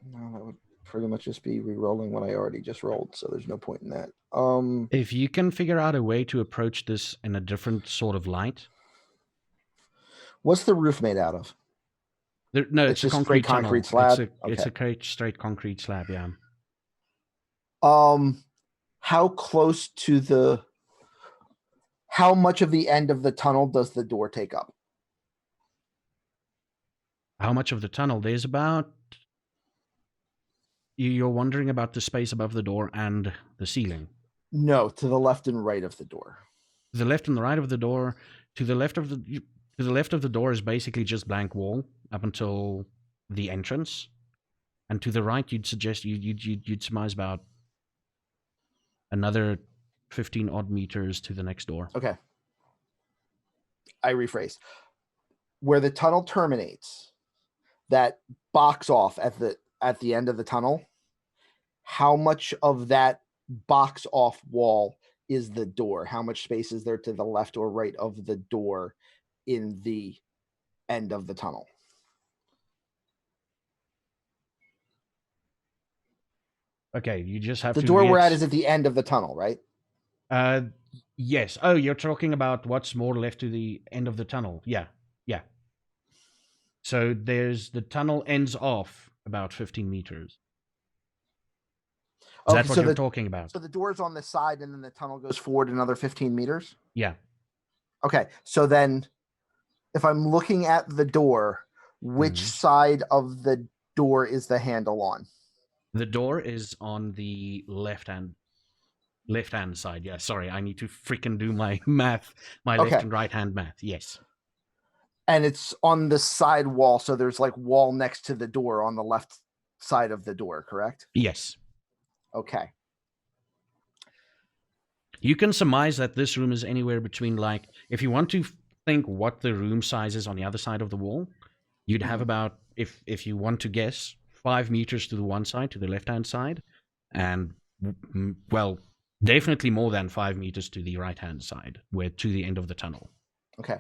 No, that would pretty much just be re-rolling what I already just rolled, so there's no point in that. If you can figure out a way to approach this in a different sort of light. What's the roof made out of? No, it's a just concrete straight concrete tunnel. slab? It's a straight concrete slab, yeah. How close to the... How much of the end of the tunnel does the door take up? How much of the tunnel? There's about... You're wondering about the space above the door and the ceiling? No, to the left and right of the door. The left and the right of the door. To the left of the door is basically just blank wall up until the entrance, and to the right, you'd suggest you'd surmise about another 15 odd meters to the next door. Okay. I rephrase. Where the tunnel terminates, that box off at the end of the tunnel, how much of that box off wall is the door? How much space is there to the left or right of the door in the end of the tunnel? Okay, you just have the to... door we're at is at the end of the tunnel, right? Yes. Oh, you're talking about what's more left to the end of the tunnel. Yeah. Yeah. So the tunnel ends off about 15 meters. Is that what you're talking about? So the door's on the side and then the tunnel goes forward another 15 meters? Yeah. Okay. So then if I'm looking at the door, which side of the door is the handle on? The door is on the left hand side. Yeah, sorry, I need to freaking do my math, my left and right hand math. Yes. And it's on the side wall, so there's like wall next to the door on the left side of the door, correct? Yes. Okay. You can surmise that this room is anywhere between, like, if you want to think what the room size is on the other side of the wall, you'd have about, if you want to guess, 5 meters to the one side, to the left-hand side, and, well, definitely more than 5 meters to the right-hand side, to the end of the tunnel. Okay.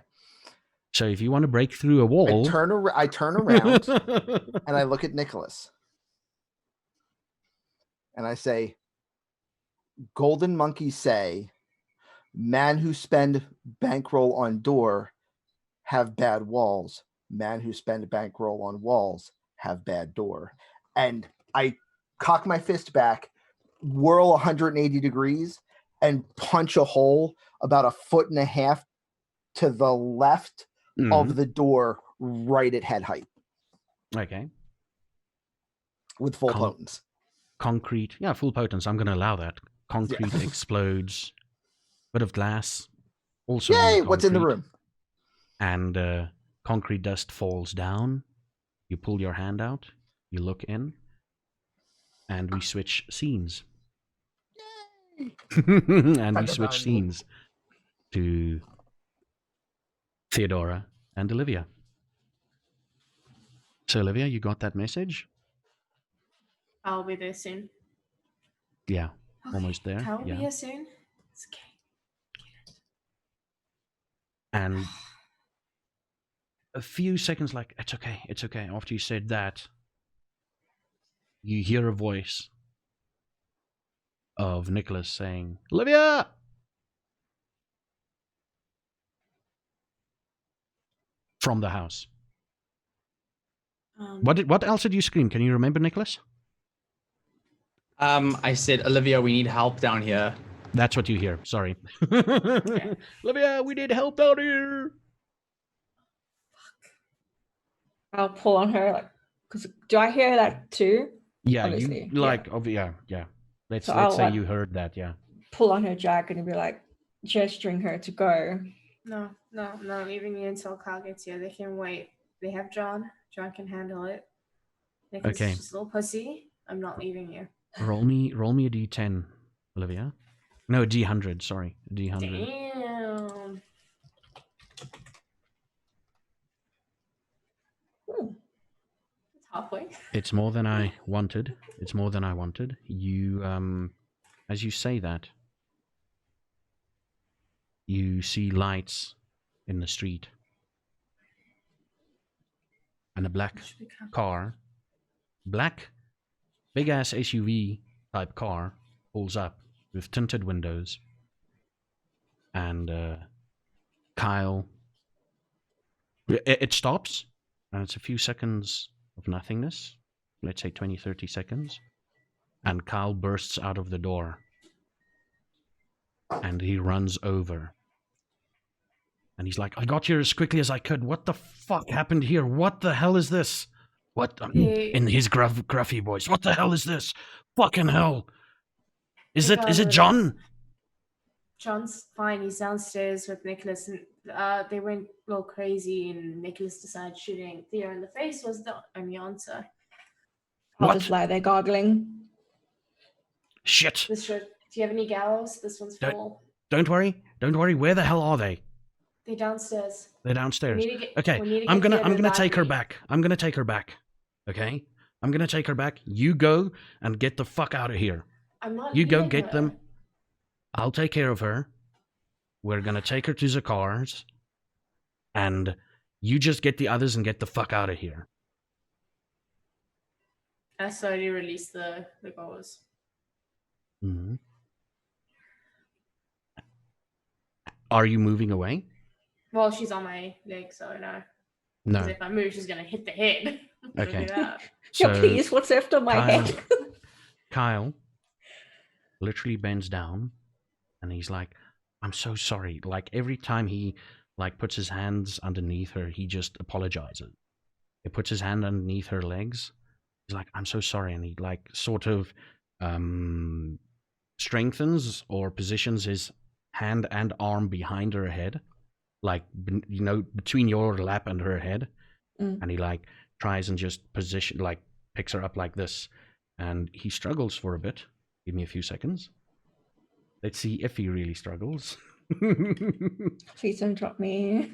So if you want to break through a wall... I turn around, and I look at Nicholas. And I say, Golden monkeys say, man who spend bankroll on door have bad walls. Man who spend bankroll on walls have bad door. And I cock my fist back, whirl 180 degrees, and punch a hole about 1.5 feet to the left of the door, right at head height. Okay. With full potence. Concrete. Yeah, full potence. I'm going to allow that. Concrete explodes. Bit of glass. Also, yay! What's in the room? And concrete dust falls down. You pull your hand out. You look in. And we switch scenes. Yay! And we switch scenes to Theodora and Olivia. So, Olivia, you got that message? I'll be there soon. Yeah, almost there. Can we be here soon? It's okay. And a few seconds, like, it's okay. After you said that, you hear a voice of Nicholas saying, Olivia! From the house. What else did you scream? Can you remember, Nicholas? I said, Olivia, we need help down here. That's what you hear. Sorry. Olivia, we need help down here. I'll pull on her, like, because do I hear that too? Yeah, obviously. Yeah. Let's So say you heard that. Yeah. Pull on her jacket and be like gesturing her to go. No, not leaving you until Kyle gets here. They can wait. They have John. John can handle it. Nicholas is just a little pussy. I'm not leaving you. Roll me a D10, Olivia. No, a D100. Sorry, a D100. Damn. It's halfway. It's more than I wanted. You, as you say that, you see lights in the street. And a black car, big ass SUV type car, pulls up with tinted windows. And Kyle, it stops, and it's a few seconds of nothingness. Let's say 20, 30 seconds. And Kyle bursts out of the door. And he runs over. And he's like, I got here as quickly as I could. What the fuck happened here? What the hell is this? What? In his gruffy voice. What the hell is this? Fucking hell. Is it John? John's fine. He's downstairs with Nicholas. And they went a little crazy, and Nicholas decided shooting Theo in the face was the only answer. I'll just lie there gargling. Shit. Do you have any gallows? This one's full. Don't worry. Where the hell are they? They're downstairs. Okay, I'm gonna take her back. Okay? I'm gonna take her back. You go and get the fuck out of here. I'm not. You go get them. I'll take care of her. We're gonna take her to the cars. And you just get the others and get the fuck out of here. I slowly release the gauze. Mm-hmm. Are you moving away? Well, she's on my leg, so no. No. Because if I move, she's gonna hit the head. Okay. Do that. So Yeah, please, what's after my head? Kyle literally bends down and he's like, I'm so sorry. Like every time he like puts his hands underneath her, he just apologizes. He puts his hand underneath her legs. He's like, I'm so sorry. And he like sort of strengthens or positions his hand and arm behind her head, like, you know, between your lap and her head. And he like tries and just position, like picks her up like this. And he struggles for a bit. Give me a few seconds. Let's see if he really struggles. Please don't drop me.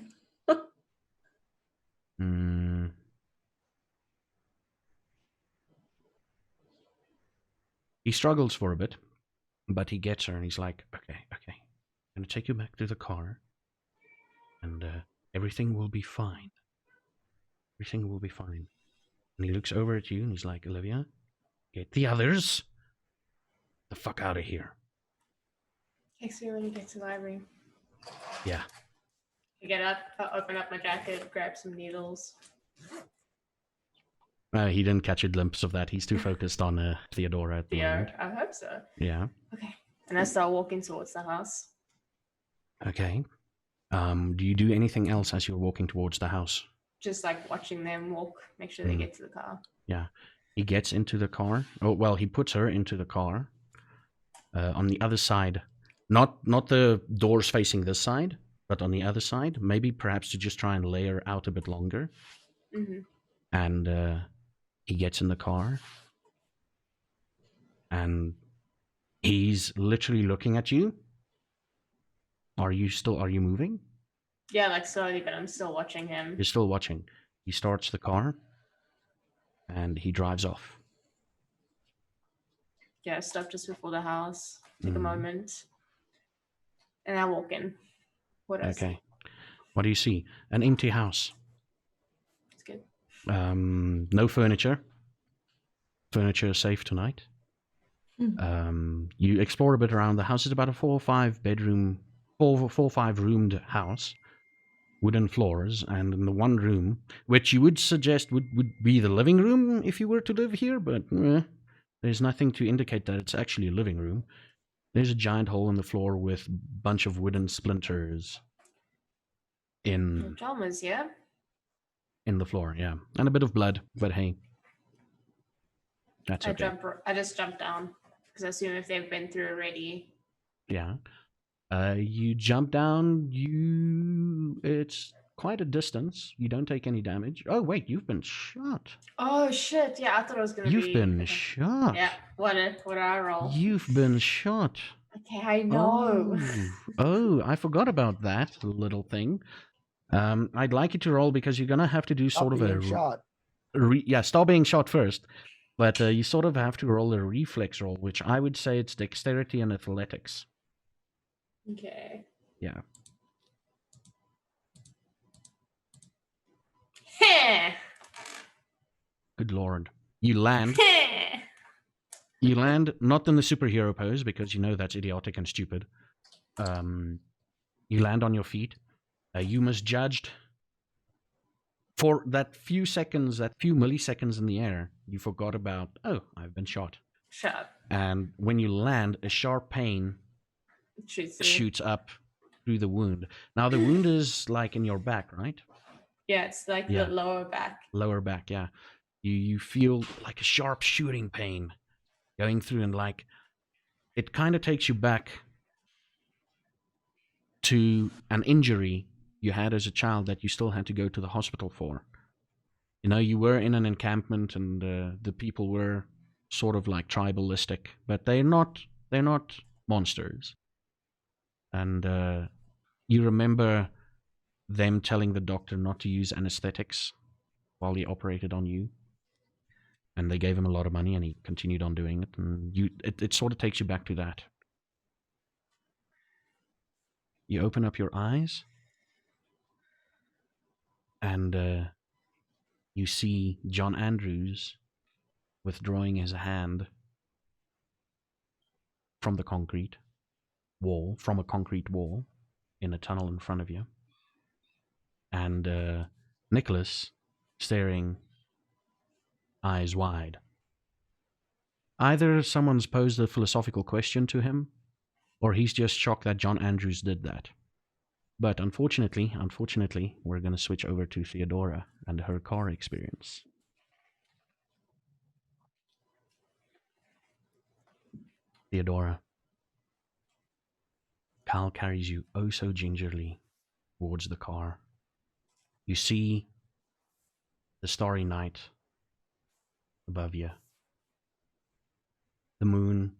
He struggles for a bit, but he gets her and he's like, okay, I'm going to take you back to the car and everything will be fine. Everything will be fine. And he looks over at you and he's like, Olivia, get the others the fuck out of here. Takes me when you get to the library. Yeah. I get up, I open up my jacket, grab some needles. He didn't catch a glimpse of that. He's too focused on Theodora at the moment. I hope so. Yeah. Okay. And I start walking towards the house. Okay. Do you do anything else as you're walking towards the house? Just like watching them walk, make sure they get to the car. Yeah. He gets into the car. Oh, well, he puts her into the car. On the other side, not the doors facing this side, but on the other side, maybe perhaps to just try and lay her out a bit longer. Mm-hmm. And he gets in the car and he's literally looking at you. Are you moving? Yeah, like slowly, but I'm still watching him. You're still watching. He starts the car and he drives off. Yeah, I stop just before the house, take a moment, and I walk in. What else? Okay. What do you see? An empty house. It's good. No furniture. Furniture is safe tonight. You explore a bit around the house. It's about a 4 or 5 roomed house. Wooden floors, and in the one room, which you would suggest would be the living room if you were to live here, but there's nothing to indicate that it's actually a living room. There's a giant hole in the floor with a bunch of wooden splinters in Pajamas, yeah? In the floor, yeah. And a bit of blood, but hey. That's okay. I just jump down, because I assume if they've been through already. Yeah. You jump down, it's quite a distance. You don't take any damage. Oh, wait, you've been shot. Oh, shit. Yeah, I thought it was going to be... You've been shot. Yeah, what did I roll? You've been shot. Okay, I know. Oh, I forgot about that little thing. I'd like you to roll because you're going to have to do sort of a... shot. Stop being shot first. But you sort of have to roll a reflex roll, which I would say it's dexterity and athletics. Okay. Yeah. Good lord. You land. You land not in the superhero pose because you know that's idiotic and stupid. You land on your feet. You misjudged. For that few seconds, that few milliseconds in the air, you forgot about, oh, I've been shot. Shot. And when you land, a sharp pain shoots up through the wound. Now, the wound is like in your back, right? Yeah, it's like the lower back. Lower back, yeah. You feel like a sharp shooting pain going through, and like it kind of takes you back to an injury you had as a child that you still had to go to the hospital for. You know, you were in an encampment and the people were sort of like tribalistic, but they're not monsters. And you remember them telling the doctor not to use anesthetics while he operated on you. And they gave him a lot of money and he continued on doing it. And it sort of takes you back to that. You open up your eyes and you see John Andrews withdrawing his hand from a concrete wall in a tunnel in front of you. And Nicholas staring eyes wide. Either someone's posed a philosophical question to him, or he's just shocked that John Andrews did that. But unfortunately, we're going to switch over to Theodora and her car experience. Theodora, Cal carries you oh so gingerly towards the car. You see the starry night above you. The moon,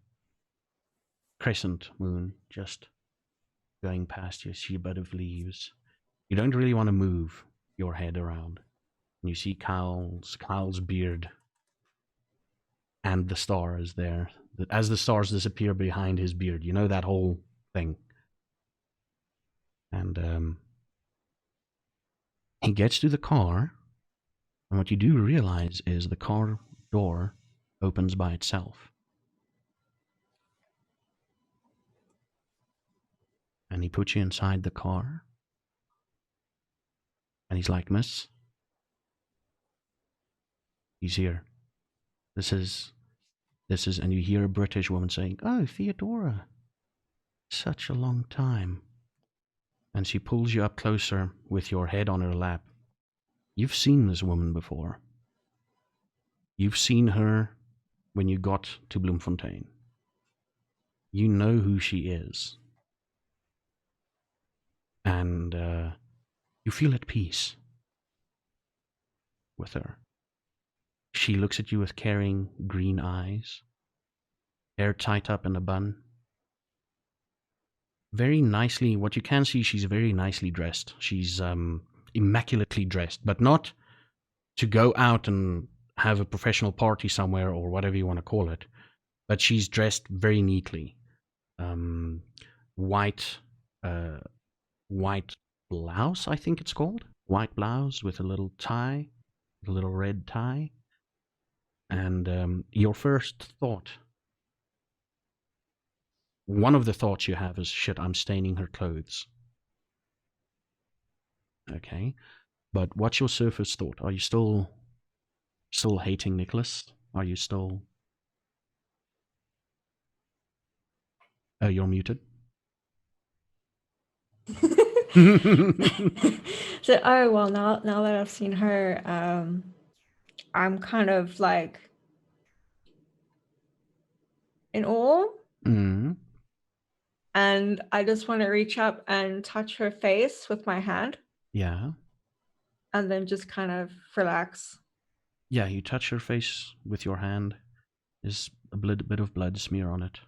crescent moon, just going past you. You see a bed of leaves. You don't really want to move your head around. And you see Cal's beard and the stars there. As the stars disappear behind his beard, you know that whole thing. And he gets to the car, and what you do realize is the car door opens by itself. And he puts you inside the car, and he's like, "Miss, he's here. This is," and you hear a British woman saying, "Oh, Theodora, such a long time." And she pulls you up closer with your head on her lap. You've seen this woman before. You've seen her when you got to Bloemfontein. You know who she is. And you feel at peace with her. She looks at you with caring green eyes, hair tied up in a bun. Very nicely, what you can see, she's very nicely dressed. She's immaculately dressed, but not to go out and have a professional party somewhere or whatever you want to call it. But she's dressed very neatly. White blouse, I think it's called. White blouse with a little tie, a little red tie. And your first thought, one of the thoughts you have is, shit, I'm staining her clothes. Okay. But what's your surface thought? Are you still hating Nicholas? Are you still... Oh, you're muted. So, oh well, now that I've seen her, I'm kind of like in awe. Mm. And I just want to reach up and touch her face with my hand. Yeah. And then just kind of relax. Yeah, you touch her face with your hand. There's a bit of blood smear on it.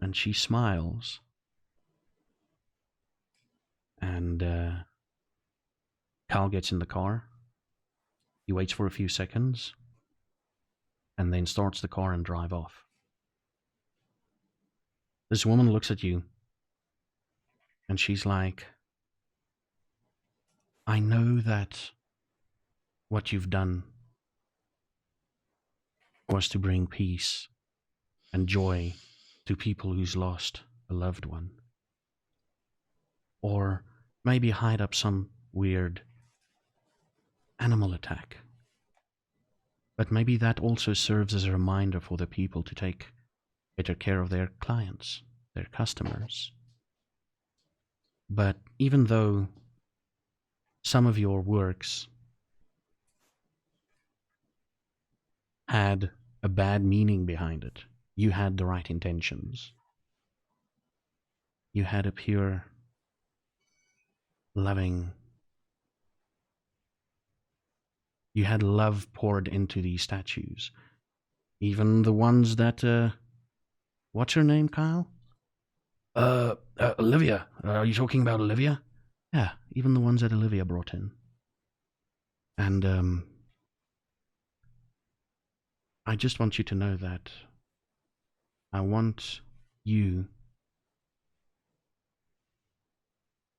And she smiles. And Cal gets in the car. He waits for a few seconds. And then starts the car and drive off. This woman looks at you. And she's like, I know that what you've done was to bring peace and joy to people who's lost a loved one. Or maybe hide up some weird animal attack. But maybe that also serves as a reminder for the people to take better care of their clients, their customers. But even though some of your works had a bad meaning behind it, you had the right intentions. You had a pure, loving... You had love poured into these statues. Even the ones that... what's her name, Kyle? Olivia. Are you talking about Olivia? Yeah, even the ones that Olivia brought in. And, I just want you to know that I want you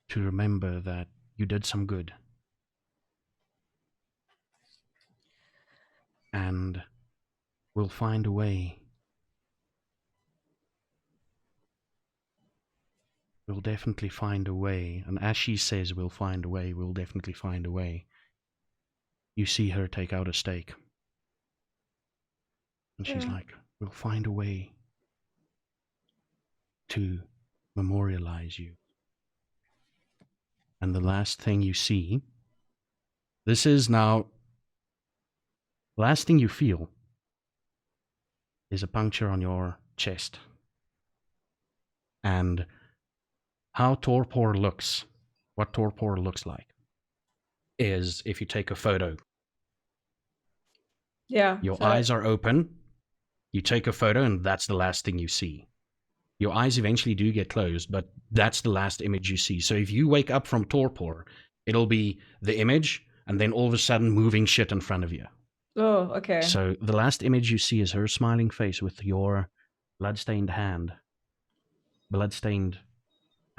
to remember that you did some good. And we'll find a way we'll definitely find a way. And as she says, we'll find a way, we'll definitely find a way, you see her take out a stake. And she's like, we'll find a way to memorialize you. And the last thing you see, this is now, the last thing you feel is a puncture on your chest. And how torpor looks, what torpor looks like, is if you take a photo. Yeah. Your eyes are open, you take a photo, and that's the last thing you see. Your eyes eventually do get closed, but that's the last image you see. So if you wake up from torpor, it'll be the image, and then all of a sudden moving shit in front of you. Oh, okay. So the last image you see is her smiling face with your bloodstained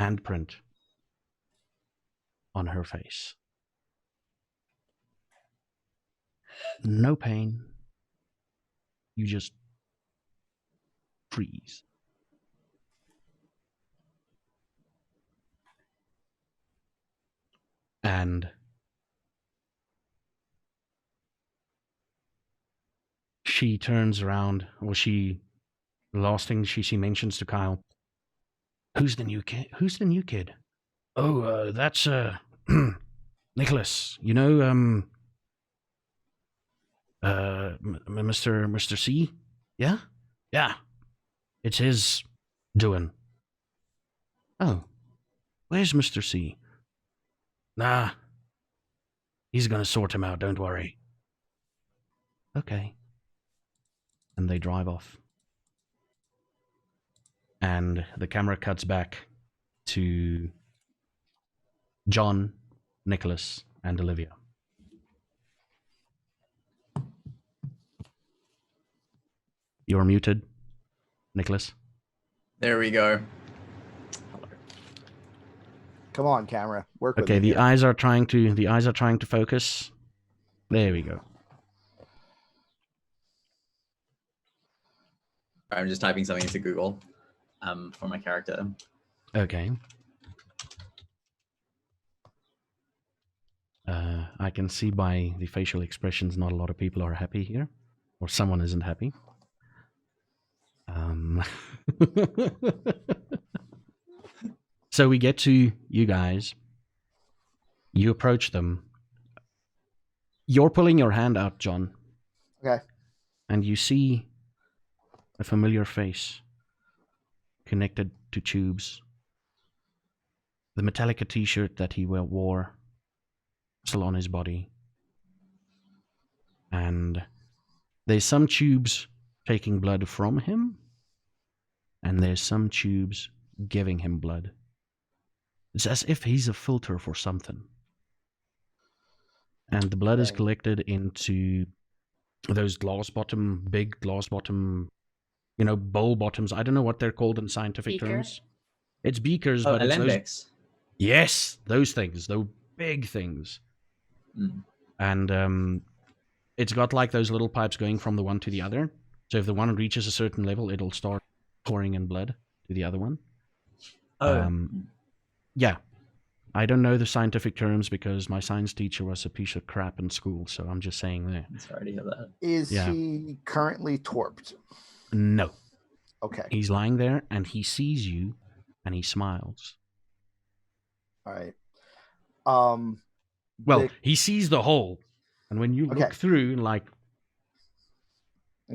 handprint. On her face. No pain. You just freeze. And she turns around, or the last thing she mentions to Kyle, who's the new kid? Oh, that's Nicholas. You know, Mr. C? Yeah? Yeah. It's his doing. Oh. Where's Mr. C? Nah. He's gonna sort him out, don't worry. Okay. And they drive off. And the camera cuts back to John, Nicholas, and Olivia. You're muted, Nicholas. There we go. Come on, camera. Work with Okay, me the here. eyes are trying to focus. There we go. I'm just typing something into Google for my character. Okay. I can see by the facial expressions not a lot of people are happy here. Or someone isn't happy. So we get to you guys. You approach them. You're pulling your hand out, John. Okay. And you see a familiar face connected to tubes. The Metallica t-shirt that he wore still on his body. And there's some tubes taking blood from him, and there's some tubes giving him blood. It's as if he's a filter for something. And the blood is collected into those big glass bottom, bowl bottoms. I don't know what they're called in scientific terms. It's beakers, but it's alembics. Yes, those things, those big things. Mm. And it's got like those little pipes going from the one to the other. So if the one reaches a certain level, it'll start pouring in blood to the other one. Yeah. I don't know the scientific terms because my science teacher was a piece of crap in school, so I'm just saying there. I'm sorry to hear that. Is he currently torped? No. Okay. He's lying there and he sees you and he smiles. All right. Well, he sees the hole. And when you look through,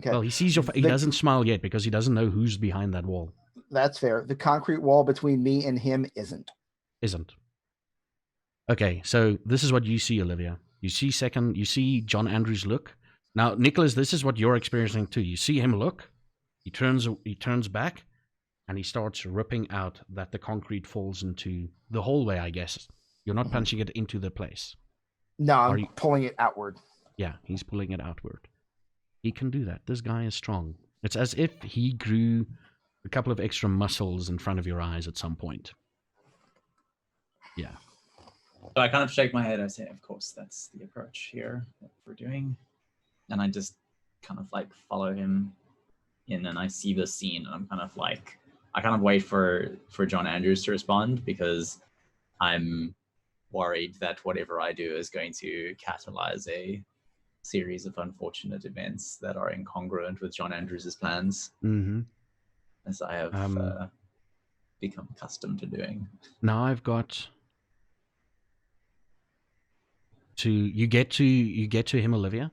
well, he sees your face. He doesn't smile yet because he doesn't know who's behind that wall. That's fair. The concrete wall between me and him isn't. Okay, so this is what you see, Olivia. You see John Andrews look. Now, Nicholas, this is what you're experiencing too. You see him look, he turns back, and he starts ripping out that the concrete falls into the hallway, I guess. You're not punching it into the place. No, I'm pulling it outward. Yeah, he's pulling it outward. He can do that. This guy is strong. It's as if he grew a couple of extra muscles in front of your eyes at some point. Yeah. So I kind of shake my head. I say, of course, that's the approach here that we're doing. And I just kind of like follow him in, and I see the scene, and I'm kind of like, I kind of wait for John Andrews to respond because I'm worried that whatever I do is going to catalyze a series of unfortunate events that are incongruent with John Andrews' plans, as I have become accustomed to doing. Now I've got to you get to him, Olivia.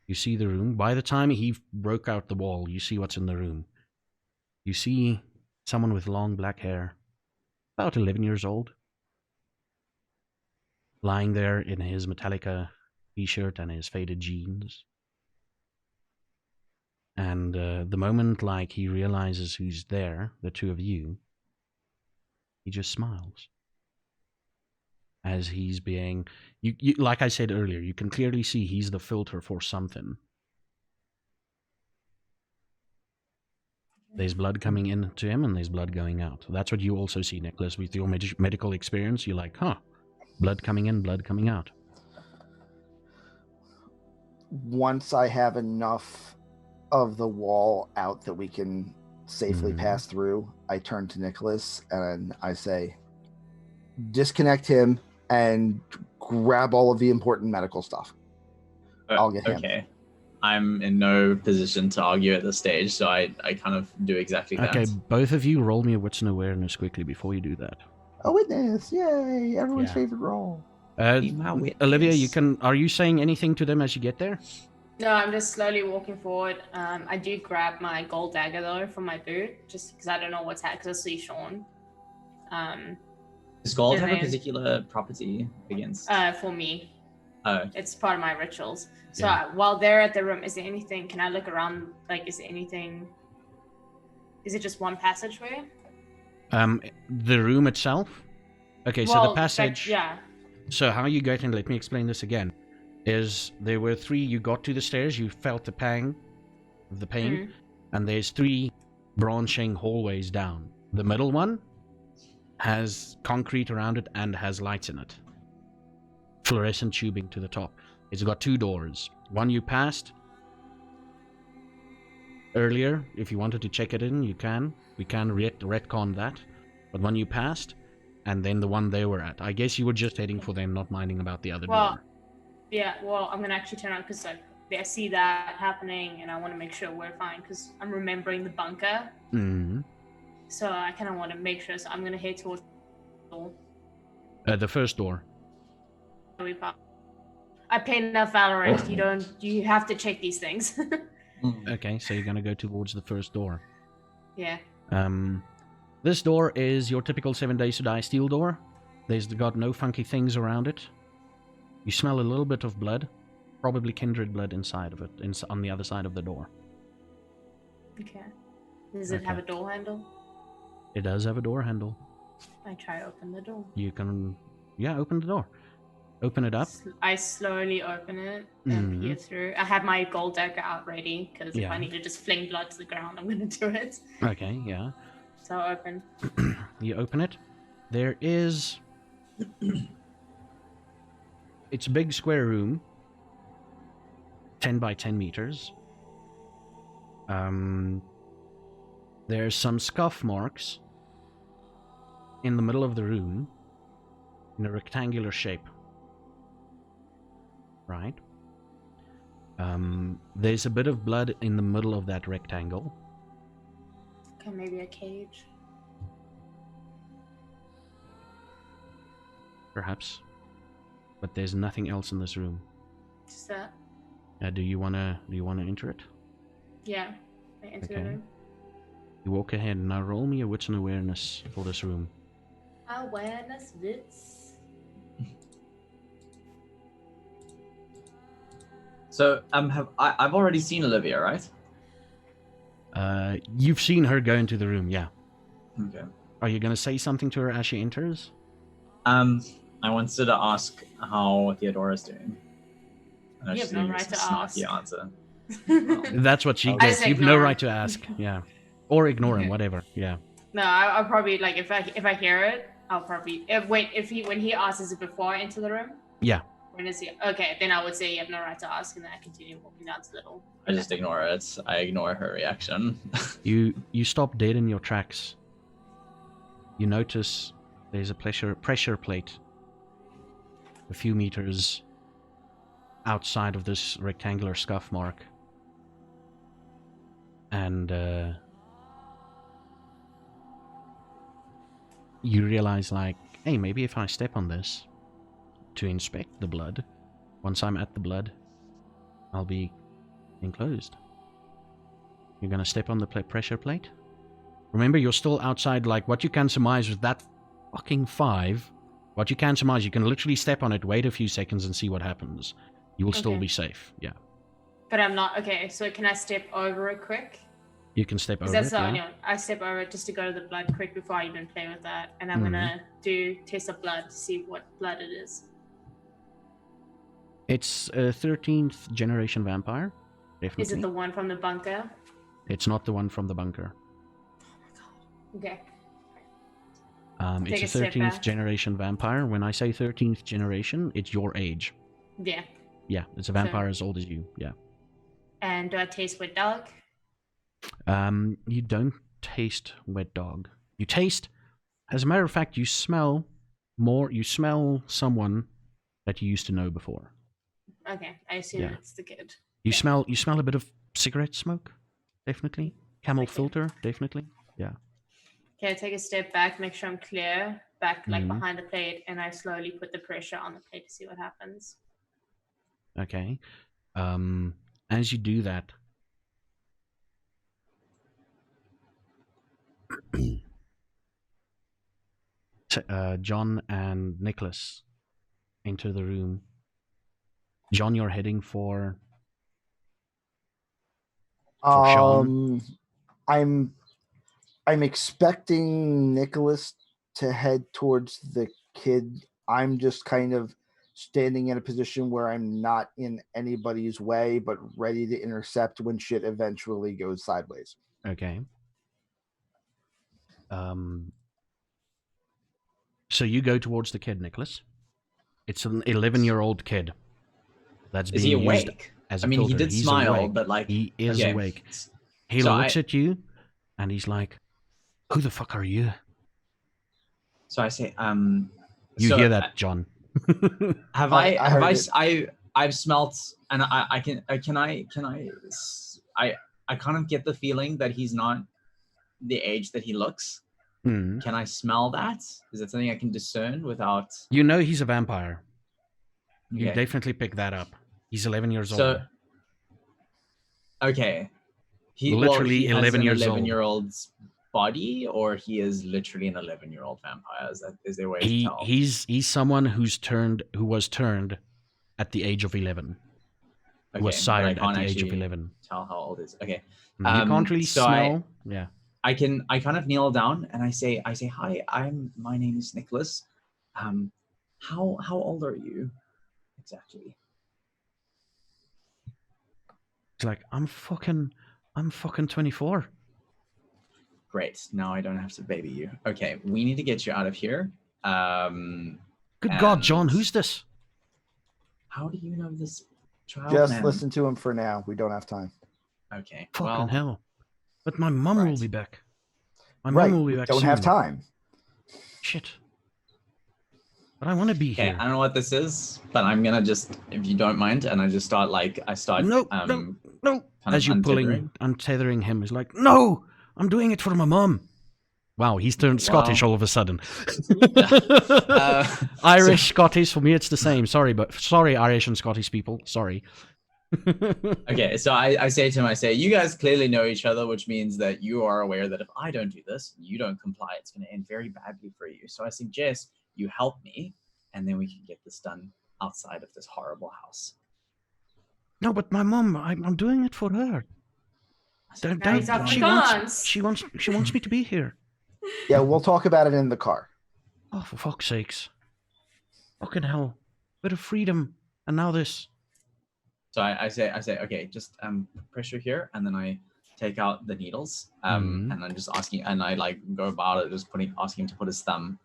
You see the room. By the time he broke out the wall, you see what's in the room. You see someone with long black hair, about 11 years old, lying there in his Metallica t-shirt and his faded jeans. And the moment like he realizes who's there, the two of you, he just smiles. As he's being, you like I said earlier, you can clearly see he's the filter for something. There's blood coming into him and there's blood going out. That's what you also see, Nicholas, with your medical experience. You're like, huh, blood coming in, blood coming out. Once I have enough of the wall out that we can safely pass through, I turn to Nicholas and I say, disconnect him and grab all of the important medical stuff. I'll get him. Okay. I'm in no position to argue at this stage, so I kind of do exactly that. Okay, both of you roll me a wits and awareness quickly before you do that. A witness! Yay! Everyone's favorite roll. Olivia, are you saying anything to them as you get there? No, I'm just slowly walking forward. I do grab my gold dagger though from my boot, just because I don't know what's happening, because I see Sean. Does gold have a particular property against? For me. Oh. It's part of my rituals. So while they're at the room, is there anything, can I look around, like, is there anything, is it just one passageway? The room itself? Okay, so the passage... yeah. So how you got in, let me explain this again, is there were three, you got to the stairs, you felt the pang of the pain, and there's three branching hallways down. The middle one has concrete around it and has lights in it. Fluorescent tubing to the top. It's got two doors. One you passed earlier. If you wanted to check it in, you can. We can retcon that. But one you passed, and then the one they were at. I guess you were just heading for them, not minding about the other door. Yeah, well, I'm going to actually turn around because I see that happening, and I want to make sure we're fine because I'm remembering the bunker. So I kind of want to make sure, so I'm going to head towards the door. The first door. I played enough Valorant. You have to check these things. Okay, so you're gonna go towards the first door. Yeah. This door is your typical 7 Days to Die steel door. There's got no funky things around it. You smell a little bit of blood, probably kindred blood inside of it, on the other side of the door. Okay. Does it have a door handle? It does have a door handle. I try to open the door. You can, open the door. Open it up. I slowly open it and peer through. I have my gold dagger out ready because if I need to just fling blood to the ground, I'm going to do it. Okay, yeah. So I open. You open it. There is... It's a big square room. 10 by 10 meters. There's some scuff marks in the middle of the room in a rectangular shape. Right. There's a bit of blood in the middle of that rectangle. Okay, maybe a cage. Perhaps. But there's nothing else in this room. Just that. Do you wanna enter it? Yeah, I enter the room. You walk ahead. Now roll me a wits and awareness for this room. Awareness wits. So I've already seen Olivia, right? You've seen her go into the room, yeah. Okay. Are you gonna say something to her as she enters? I wanted to ask how Theodora's doing. You have no right to ask. Answer. That's what she gets. You've no right to ask, yeah. Or ignore him, whatever, yeah. No, I'll probably, like, if I hear it, I'll probably... when he asks, is it before I enter the room? Yeah. When is he? Okay, then I would say you have no right to ask, and then I continue walking down to Little. I just ignore it. I ignore her reaction. You stop dead in your tracks. You notice there's a pressure plate a few meters outside of this rectangular scuff mark. And you realize, like, hey, maybe if I step on this to inspect the blood, once I'm at the blood, I'll be enclosed. You're gonna step on the pressure plate? Remember, you're still outside. Like, what you can surmise with that fucking 5, what you can surmise, you can literally step on it, wait a few seconds, and see what happens. You will still be safe, yeah. But I'm not, okay, so can I step over it quick? You can step over that's it, the only one. I step over it just to go to the blood quick before I even play with that. And I'm gonna do test of blood to see what blood it is. It's a 13th generation vampire, definitely. Is it the one from the bunker? It's not the one from the bunker. Okay. It's a 13th generation vampire. When I say 13th generation, it's your age. Yeah. Yeah, it's a vampire as old as you, yeah. And do I taste wet dog? You don't taste wet dog. You taste, as a matter of fact, you smell someone that you used to know before. Okay, I assume it's the kid. You smell a bit of cigarette smoke, definitely. Camel filter, definitely. Yeah. Okay, I take a step back, make sure I'm clear, back like behind the plate, and I slowly put the pressure on the plate to see what happens. Okay. As you do that, John and Nicholas enter the room. John, you're heading for Sean. I'm expecting Nicholas to head towards the kid. I'm just kind of standing in a position where I'm not in anybody's way, but ready to intercept when shit eventually goes sideways. Okay. So you go towards the kid, Nicholas. It's an 11-year-old kid that's being used awake? as a I mean, filter. he did He's smile, awake. but like he is awake. He looks at you, and he's like, "Who the fuck are you?" So I say, You hear that, John? I've smelt, and I kind of get the feeling that he's not the age that he looks. Can I smell that? Is that something I can discern without? You know he's a vampire. Okay. You definitely pick that up. He's 11 years old. Okay. He 11 years old. 11-year-old's body, or he is literally an 11-year-old vampire? Is there a way to tell? He's someone who was turned at the age of 11. Okay, was sired at the age of 11. Tell how old is okay. You can't really smell. I kind of kneel down and I say, hi, my name is Nicholas. How old are you exactly? It's like, I'm fucking 24. Great. Now I don't have to baby you. Okay, we need to get you out of here. Good God, John, who's this? How do you know this child? Just listen to him for now. We don't have time. Okay. Fucking hell. But my mum will be back. My mum will be back soon. Don't have time. Shit. But I want to be here. I don't know what this is, but I'm gonna just, if you don't mind, and I just start No. As you're untethering him, he's like, no, I'm doing it for my mum. Wow, he's turned Scottish all of a sudden. Irish, Scottish, for me it's the same. Sorry, Irish and Scottish people. Sorry. Okay, so I say to him, you guys clearly know each other, which means that you are aware that if I don't do this, you don't comply, it's going to end very badly for you. So I suggest you help me, and then we can get this done outside of this horrible house. No, but my mum, I'm doing it for her. She wants me to be here. Yeah, we'll talk about it in the car. Oh, for fuck's sakes. Fucking hell. Bit of freedom, and now this. So I say, okay, just pressure here, and then I take out the needles, and I'm just asking, and I go about it, just asking him to put his thumb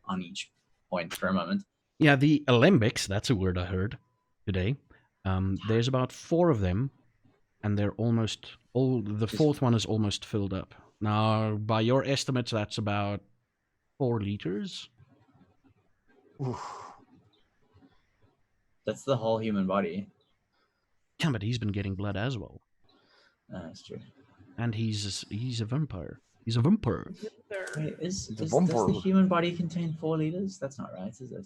on each point for a moment. Yeah, the alembics, that's a word I heard today. There's about 4 of them, and they're almost all. The 4th one is almost filled up. Now, by your estimates, that's about 4 liters. Oof. That's the whole human body. Yeah, but he's been getting blood as well. That's true. And he's a vampire. He's a vampire. Wait, does the vampire. human body contain 4 liters? That's not right, is it?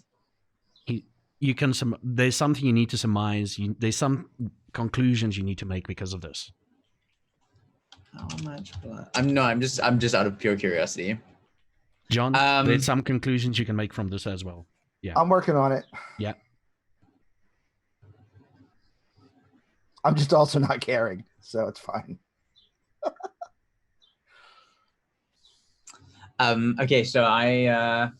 You can there's something you need to surmise. There's some conclusions you need to make because of this. How much blood? I'm just out of pure curiosity. John, there's some conclusions you can make from this as well. Yeah. I'm working on it. Yeah. I'm just also not caring, so it's fine. Okay, so I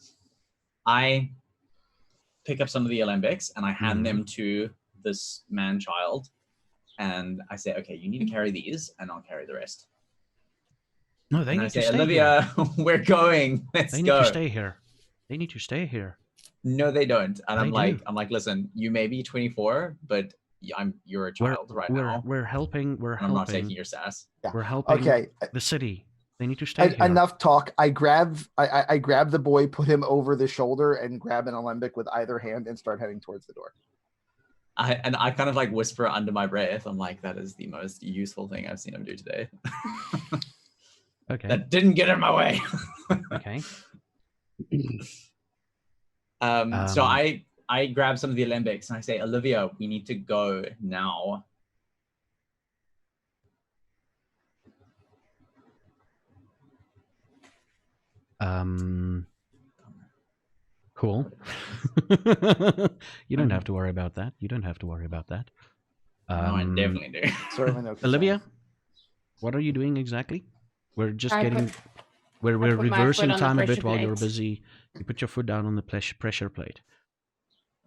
pick up some of the alembics and I hand them to this man-child, and I say, okay, you need to carry these, and I'll carry the rest. No, they and need I to say, stay Olivia, here. we're going. Let's They need go. to stay here. They need to stay here. No, they don't. And I'm They do. like, listen, you may be 24, but you're a child now. We're helping. I'm not taking your sass. Yeah. We're helping Okay. the city. They need to stay here. Enough talk. I grab the boy, put him over the shoulder, and grab an alembic with either hand and start heading towards the door. I kind of like whisper under my breath. I'm like, that is the most useful thing I've seen him do today. Okay. That didn't get in my way. Okay. So I grab some of the alembics and I say, Olivia, we need to go now. Cool. You don't have to worry about that. You don't have to worry about that. No, I definitely do. Certainly no concern. Olivia, what are you doing exactly? We're just we're put my reversing foot on the time a bit pressure while you're plate. busy. You put your foot down on the pressure plate.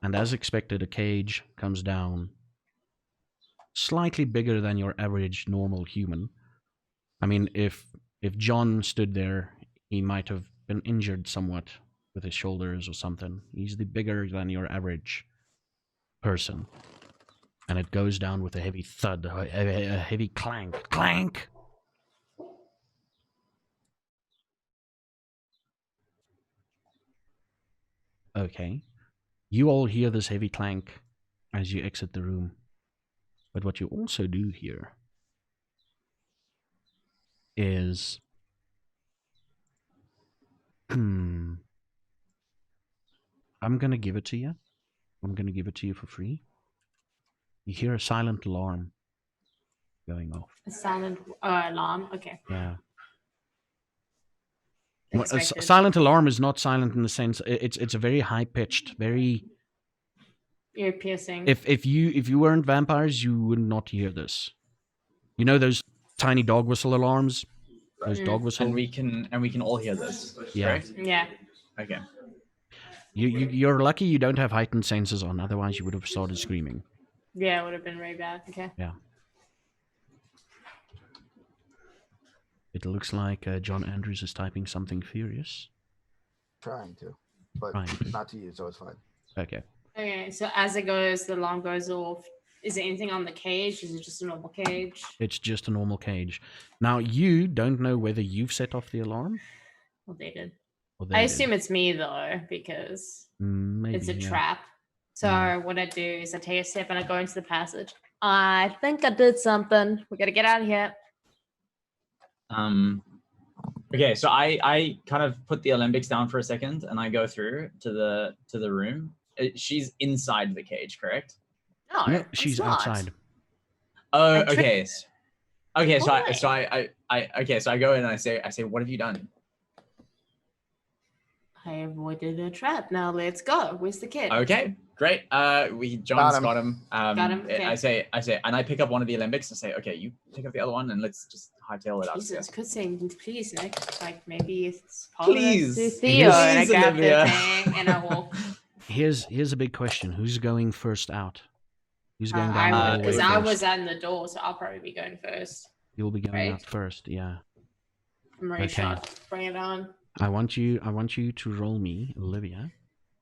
And as expected, a cage comes down, slightly bigger than your average normal human. I mean, if John stood there, he might have been injured somewhat with his shoulders or something. He's bigger than your average person. And it goes down with a heavy thud, a heavy clank. Clank! Okay. You all hear this heavy clank as you exit the room. But what you also do hear is... I'm going to give it to you. I'm going to give it to you for free. You hear a silent alarm going off. A silent alarm. Okay. Yeah. Expected. Silent alarm is not silent in the sense it's a very high pitched, very Ear piercing. if you weren't vampires, you would not hear this. You know those tiny dog whistle alarms? Those dog whistle. And we can all hear this. Yeah. Correct? Yeah. Okay. You're lucky you don't have heightened senses on, otherwise you would have started screaming. Yeah, it would have been very bad. Okay. Yeah. It looks like John Andrews is typing something furious. Trying to, but Right. not to you, so it's fine. Okay. Okay, so as it goes, the alarm goes off. Is there anything on the cage? Is it just a normal cage? It's just a normal cage. Now, you don't know whether you've set off the alarm. Well, they did. Or they I did. assume it's me, though, because Maybe, it's a yeah. trap. So Mm. what I do is I take a step and I go into the passage. I think I did something. We got to get out of here. Okay, so I kind of put the alembics down for a second and I go through to the room. She's inside the cage, correct? No, No, it's she's not. outside. Oh, I okay. Okay, so Why? I go in and I say, what have you done? I avoided a trap. Now let's go. Where's the kid? Okay, great. John's got him. Got him, okay. I say, and I pick up one of the alembics and say, okay, you pick up the other one and let's just hightail it out. Jesus, could say please, Nick. Like maybe it's Please. to Theo, and I Please, grab Olivia. the thing and I walk. Here's a big question: who's going first out? Who's going down the hallway Because first? I was at the door, so I'll probably be going first. You'll be going right. out first. Yeah. I'm ready Okay. shot. Bring it on. I want you to roll me, Olivia,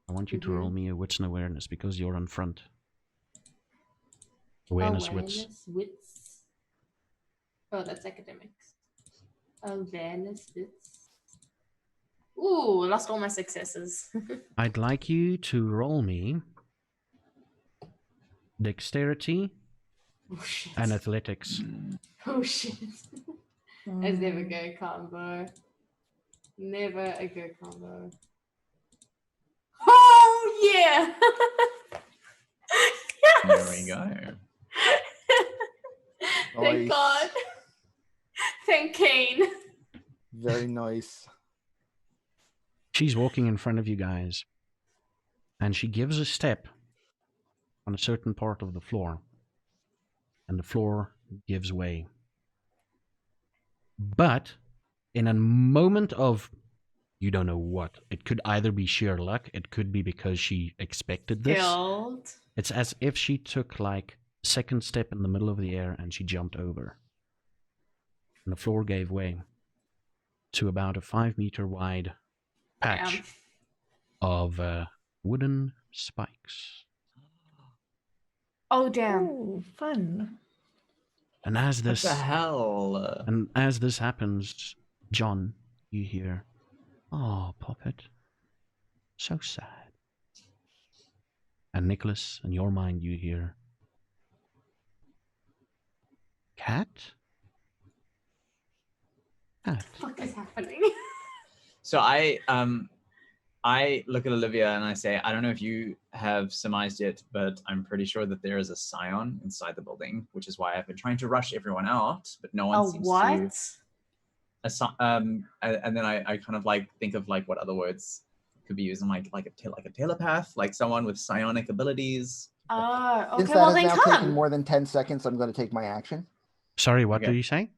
I want you to roll me a wits and awareness because you're on front. Awareness, wits. Wits. Oh, that's academics. Awareness, wits. Ooh, lost all my successes. I'd like you to roll me dexterity Oh shit. and athletics. Oh shit. It's never a good combo. Never a good combo. Oh yeah! There Yes! we go. Thank Nice. God. Thank Kane. Very nice. She's walking in front of you guys, and she gives a step on a certain part of the floor, and the floor gives way. But in a moment of, you don't know what, it could either be sheer luck, it could be because she expected this. Killed. It's as if she took like a second step in the middle of the air and she jumped over. And the floor gave way to about a 5-meter wide patch Damn. of wooden spikes. Oh damn. Oh, fun. And as What this the hell? and as this happens, John, you hear, "Oh, Poppet, so sad." And Nicholas, in your mind, you hear, "Cat? Cat." What the fuck is happening? So I look at Olivia and I say, I don't know if you have surmised it, but I'm pretty sure that there is a scion inside the building, which is why I've been trying to rush everyone out, but no one Oh seems what? to. And then I kind of like think of like what other words could be used. I'm like a telepath, like someone with psionic abilities. Oh, Since okay, that well has then now taken come. more than 10 seconds, I'm going to take my action. Sorry, what Okay. did you say?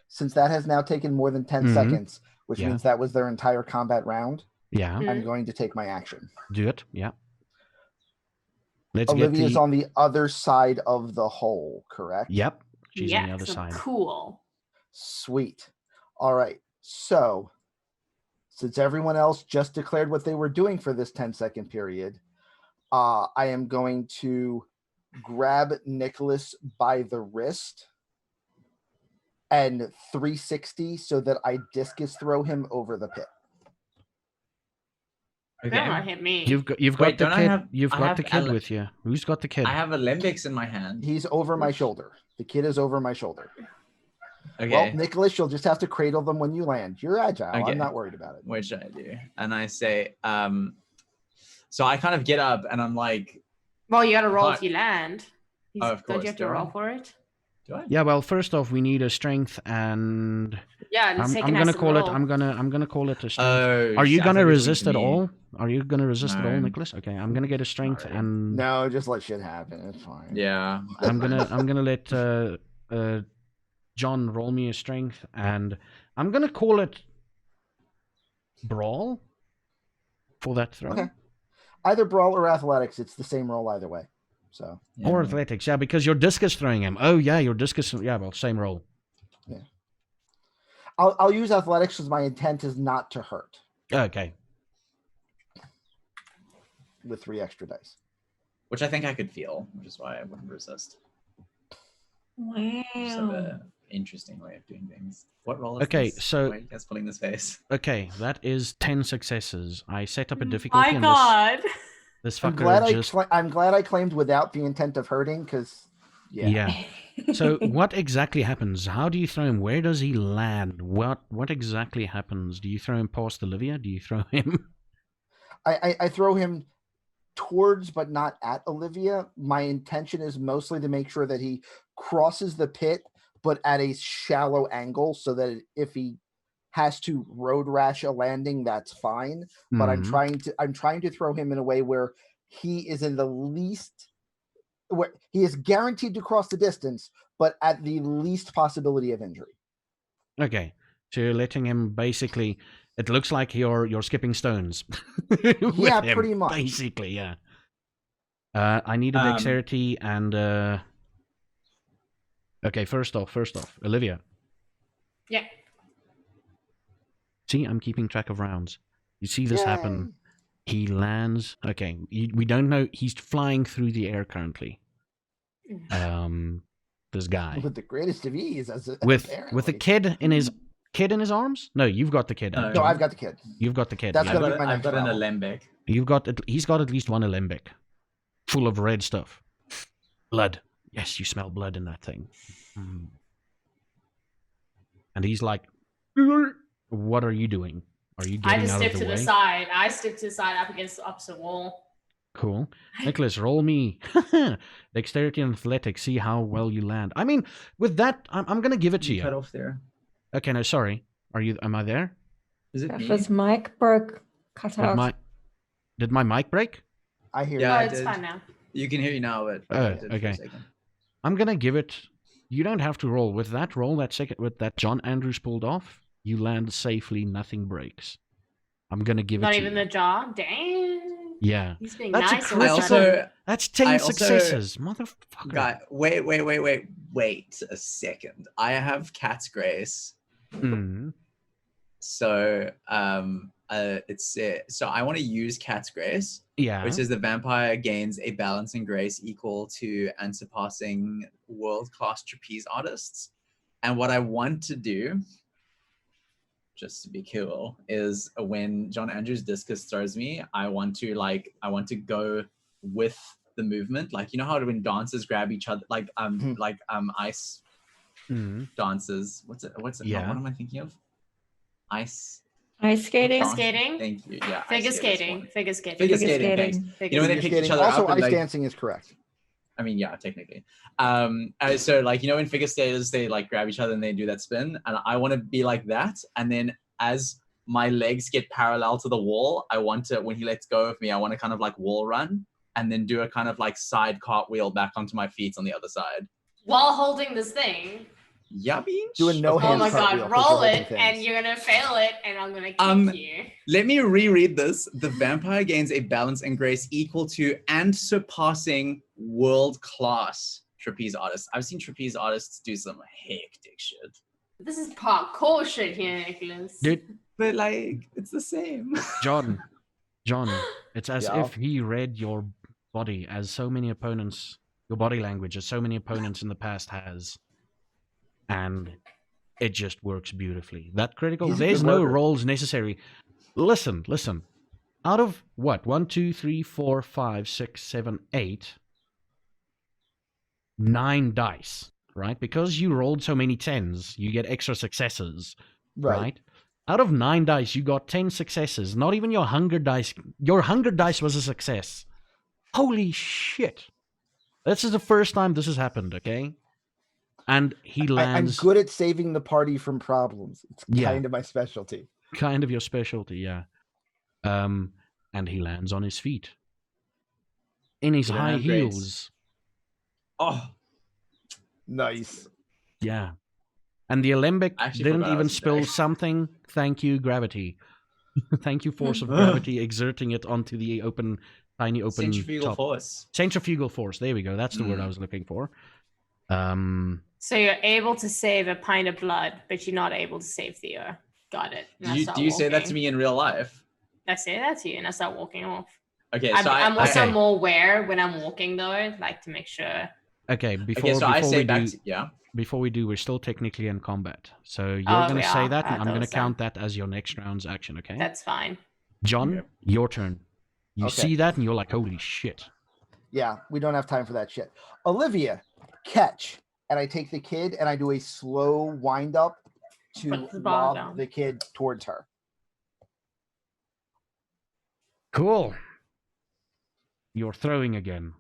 Since that has now taken more than 10 Mhm. seconds, which Yeah. means that was their entire combat round, Yeah, Mhm. I'm going to take my action. do it. Yeah. Let's Olivia's get the... on the other side of the hole, correct? Yep, she's on the Yeah, other so side. cool. Sweet. All right. So, since everyone else just declared what they were doing for this 10-second period, I am going to grab Nicholas by the wrist and 360 so that I discus throw him over the pit. Okay. That might hit me. You've got Wait, the don't I kid. have- You've I got have the kid Ale- with you. Who's got the kid? I have a Limbix in my hand. He's over my Which- shoulder. The kid is over my shoulder. Okay. Well, Nicholas, you'll just have to cradle them when you land. You're agile. Okay. I'm not worried about it. Which I do. And I say, so I kind of get up and I'm like, Well, you gotta roll But- if you land. Oh, of Don't course, you have to do I? roll for it? do I? Yeah. Well, first off, we need a strength, and Yeah, the I'm second gonna has to call it. roll. I'm gonna call it a strength. Oh, Are you shit, I gonna thought you were resist talking at to me. all? Are you gonna resist at all, No. Nicholas? Okay, I'm gonna get a strength, really. and No, just let shit happen. It's fine. Yeah. I'm gonna let John roll me a strength, and I'm gonna call it brawl for that throw. Okay. Either brawl or athletics, it's the same roll either way. So Yeah. Or athletics, yeah, because you're discus throwing him. Oh yeah, you're discus. Yeah, well, same roll. I'll use athletics because my intent is not to hurt Okay. with 3 extra dice. Which I think I could feel, which is why I wouldn't resist. Just have Wow. a interesting way of doing things. What role is Okay, this? so- Why are you guys pulling this face? Okay, that is 10 successes. I set up a difficulty, My and God. this I'm fucker glad just... I'm glad I claimed without the intent of hurting because Yeah. So what exactly happens? How do you throw him? Where does he land? What exactly happens? Do you throw him past Olivia? Do you throw him? I throw him towards but not at Olivia. My intention is mostly to make sure that he crosses the pit but at a shallow angle so that if he has to road rash a landing, that's fine. But I'm Mhm. trying to throw him in a way where he is in the least where he is guaranteed to cross the distance, but at the least possibility of injury. Okay. So you're letting him basically... It looks like you're skipping stones. with Yeah, him, pretty much. Basically, yeah. I need a dexterity and... Okay, first off, Olivia. Yeah. See, I'm keeping track of rounds. You see this happen. He lands. Okay, we don't know. He's flying through the air currently. This guy With the greatest of ease, with a apparently. kid in his arms. No, you've got the kid. No, No, I've got the kid. You've got the kid. That's yeah. gonna be my I've next got an level. alembic. He's got at least one alembic, full of red stuff, blood. Yes, you smell blood in that thing. And he's like, "What are you doing? Are you I getting just out step of to the way?" the side. I step to the side up against the opposite wall. Cool. Nicholas, roll me dexterity and athletics. See how well you land. I mean, with that, I'm gonna give it to you. Cut off there. Okay, no, sorry. Am I there? Is it me? His mic broke. Cut out. Did my mic break? I hear Yeah, Oh, you. it's fine now. You can hear you now, but Oh, I did for a okay. second. I'm gonna give it. You don't have to roll with that. Roll that second with that John Andrews pulled off. You land safely. Nothing breaks. I'm gonna give Not it to even you. the jaw. Dang. Yeah. He's being That's a nice. critical- That's 10 I also- successes, motherfucker. Guy, wait a second. I have Cat's Grace. Mm. So so I want to use Cat's Grace, Yeah. which is the vampire gains a balance and grace equal to and surpassing world-class trapeze artists. And what I want to do, just to be cool, is when John Andrews discus throws me, I want to go with the movement. Like, you know how when dancers grab each other, like ice dancers. What's it? Yeah. What am I thinking of? Ice skating. Figure skating. Thank you. Yeah. Figure ice skating. Figure skating. Figure skating. Thanks. Figure You know when they skating. pick each other Also, up and ice like, dancing is correct. I mean, yeah, technically. So like, you know, in figure skaters, they like grab each other and they do that spin, and I want to be like that. And then as my legs get parallel to the wall, I want to, when he lets go of me, I want to kind of like wall run and then do a kind of like side cartwheel back onto my feet on the other side. While holding this thing. Yeah, beach. Doing no Oh hands my god, cartwheel 'cause roll you're it holding and things. you're gonna fail it and I'm gonna kick you. Let me reread this. The vampire gains a balance and grace equal to and surpassing world-class trapeze artists. I've seen trapeze artists do some hectic shit. This is parkour shit here, Nicholas. Dude, But like, it's the same. John, it's as Yeah. if he read your body as so many opponents, your body language as so many opponents in the past has. And it just works beautifully. That critical, He's a there's good no worker. rolls necessary. Listen. Out of what? 1, 2, 3, 4, 5, 6, 7, 8, 9 dice, right? Because you rolled so many 10s, you get extra successes, right? Out of 9 dice, you got 10 successes. Not even your hunger dice. Your hunger dice was a success. Holy shit. This is the first time this has happened, okay? And he I'm lands... good at saving the party from problems. It's Yeah. kind of my specialty. Kind of your specialty, yeah. And he lands on his feet. In his You don't high have grades. heels. Oh, Nice. Yeah. And the alembic I actually didn't forgot I even was spill there. something. Thank you, gravity. Thank you, force of gravity, exerting it onto the tiny open centrifugal top. force. Centrifugal force. There we go. That's the word I was looking for. So you're able to save a pint of blood, but you're not able to save Theo. Got it. And I start Do you say that to walking. me in real life? I say that to you and I start walking off. Okay, so I'm also Okay. more aware when I'm walking though, like to make sure. Okay, before, okay, so I before say we back do, to, yeah. before we do, we're still technically in combat. So you're Oh, going we to say are. that, and I I'm going to thought so. count that as your next round's action, okay? That's fine. John, Okay. your turn. You Okay. see that, and you're like, holy shit. Yeah, we don't have time for that shit. Olivia, catch. And I take the kid and I do a slow wind up to Put the ball lob down. the kid towards her. Cool. You're throwing again.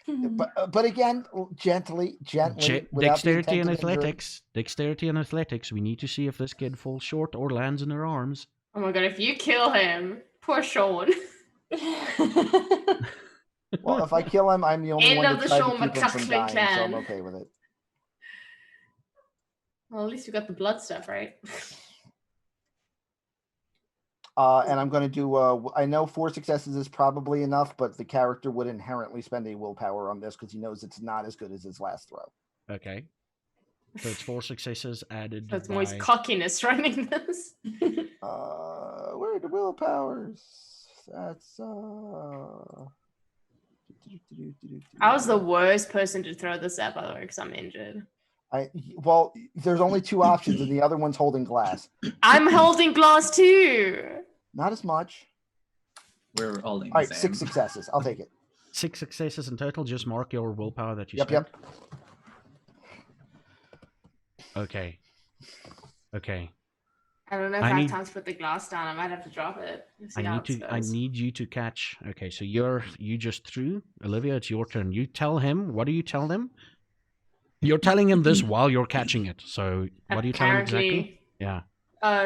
But again, gently. without the Dexterity and intent of injury. athletics. Dexterity and athletics. We need to see if this kid falls short or lands in her arms. Oh my god, if you kill him, poor Sean. Well, if I kill him, I'm the only End one of to the try to Sean keep him from McLachlan dying, so I'm clan. okay with it. Well, at least we got the blood stuff, right? And I'm going to do, I know 4 successes is probably enough, but the character would inherently spend a willpower on this because he knows it's not as good as his last throw. Okay. So it's 4 successes added That's by... more his cockiness running this. Where are the willpowers? That's I was the worst person to throw this at, by the way, because I'm injured. Well, there's only 2 options, and the other one's holding glass. I'm holding glass too. Not as much. We're holding All right, the 6 same. successes. I'll take it. 6 successes in total. Just mark your willpower that you Yep, spent. yep. Okay. Okay. I don't know if I I have need- time to put the glass down. I might have to drop it. and see I how need to. it I goes. need you to catch. Okay, so you just threw. Olivia, it's your turn. You tell him. What do you tell him? You're telling him this while you're catching it. So what do you tell him exactly? Yeah.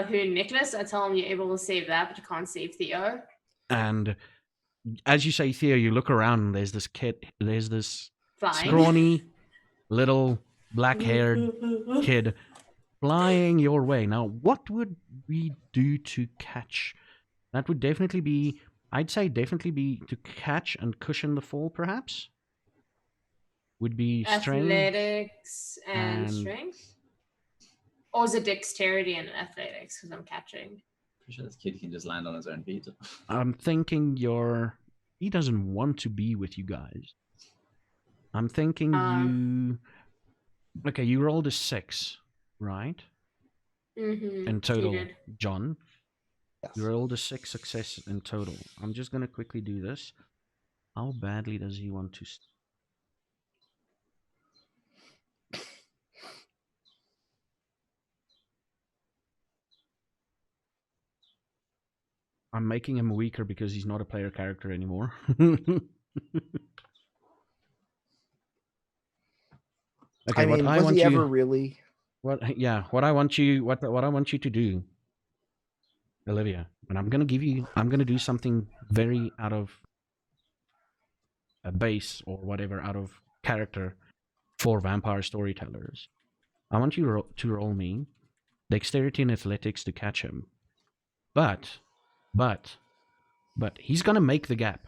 Who Nicholas? I tell him you're able to save that, but you can't save Theo. And as you say, Theo, you look around. And there's this kid. There's this Flying. scrawny, little black-haired kid flying your way. Now, what would we do to catch? That would definitely be, I'd say definitely be to catch and cushion the fall, perhaps? Would be strength. Athletics and and- strength? Or is it dexterity and athletics? Because I'm catching. Pretty sure this kid can just land on his own feet. I'm thinking he doesn't want to be with you guys. I'm thinking okay, you rolled a 6, right? Mm-hmm. In total, did. John. Yes. You rolled a 6 success in total. I'm just going to quickly do this. How badly does he want to... I'm making him weaker because he's not a player character anymore. Okay, I mean, what I was want he you... ever really? What I want you to do, Olivia, and I'm gonna do something very out of a base or whatever, out of character for vampire storytellers. I want you to roll me dexterity and athletics to catch him. But he's gonna make the gap.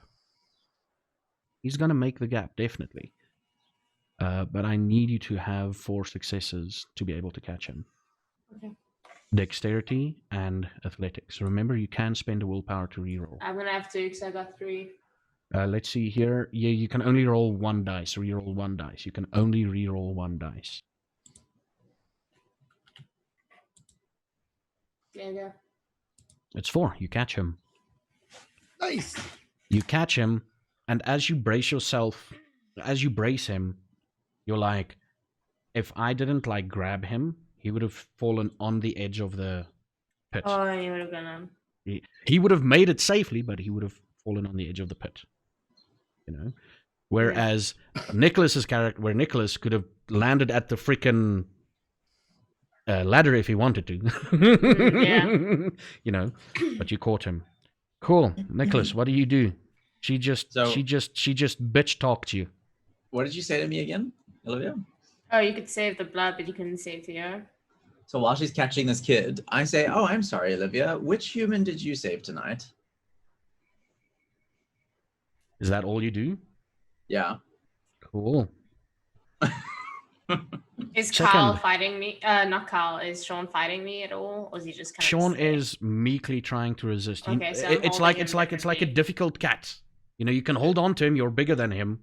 He's gonna make the gap, definitely. But I need you to have 4 successes to be able to catch him. Okay. Dexterity and athletics. Remember, you can spend a willpower to reroll. I'm going to have to because I got 3. Let's see here. Yeah, you can only roll 1 dice. Reroll 1 dice. You can only reroll 1 dice. There you go. It's 4. You catch him. Nice. You catch him, and as you brace him, you're like, if I didn't like grab him, he would have fallen on the edge of the pit. Oh, you would have gone He would have made it safely, but he would have fallen on the edge of the pit. You know? Whereas Nicholas's character, where Nicholas could have landed at the freaking ladder if he wanted to. Yeah. You know, but you caught him. Cool. Nicholas, what do you do? She just bitch talked you. What did you say to me again, Olivia? Oh, you could save the blood, but you couldn't save Theo. So while she's catching this kid, I say, "Oh, I'm sorry, Olivia. Which human did you save tonight?" Is that all you do? Yeah. Cool. Is Second. Kyle fighting me? Not Kyle. Is Sean fighting me at all, or is he just kind of? Sean is meekly trying to resist. Okay, so I'm it's like holding it's him like a differently. difficult cat. You know, you can hold on to him. You're bigger than him,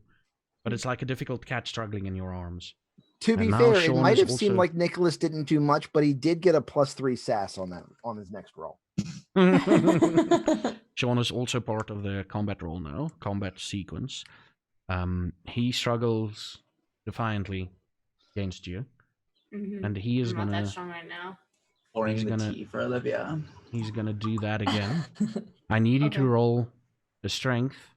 but it's like a difficult cat struggling in your arms. To be And now fair, it Sean might is have seemed also- like Nicholas didn't do much, but he did get a +3 sass on his next roll. Sean is also part of the combat roll now, combat sequence. He struggles defiantly against you, Mhm. and he is I'm not gonna that strong right now. Pouring He's the gonna- tea for Olivia. he's gonna do that again. I need you to Okay. roll a strength,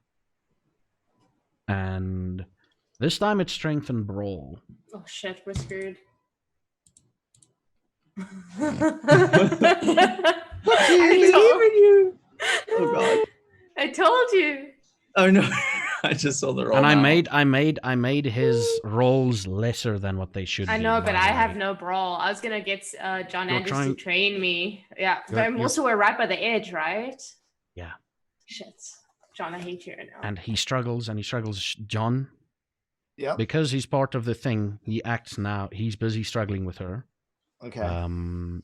and this time it's strength and brawl. Oh shit, we're screwed. I I told you. Oh god. I told you. Oh no. I just saw the roll. And now. I made his rolls lesser than what they should be. I know, by but the I have way. no brawl. I was gonna get John You're Anders trying- to train me. Yeah, You're- but also we're right by the edge, right? Yeah. Shit, John, I hate you right now. And he struggles. John, Yep. because he's part of the thing, he acts now. He's busy struggling with her. Okay. And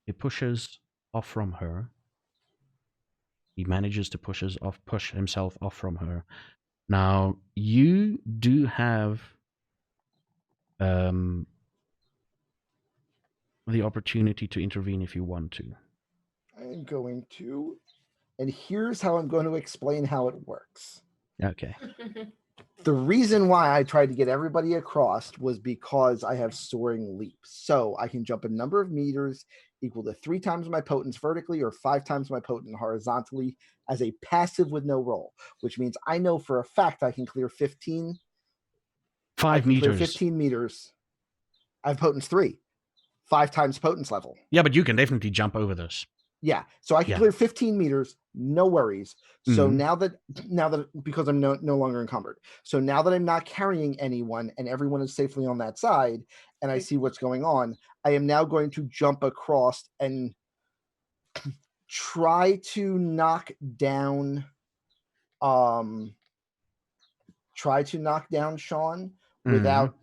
He pushes off from her. He manages to push himself off from her. Now, you do have the opportunity to intervene if you want to. I'm going to, and here's how I'm going to explain how it works. Okay. The reason why I tried to get everybody across was because I have soaring leaps. So I can jump a number of meters equal to 3 times my potence vertically or 5 times my potence horizontally as a passive with no roll, which means I know for a fact I can clear 15. 5 meters. Clear 15 meters. I have potence 3, 5 times potence level. Yeah, but you can definitely jump over this. Yeah, so I can clear 15 meters, no worries. So now that because I'm no longer encumbered, so now that I'm not carrying anyone and everyone is safely on that side, and I see what's going on, I am now going to jump across and try to knock down Sean without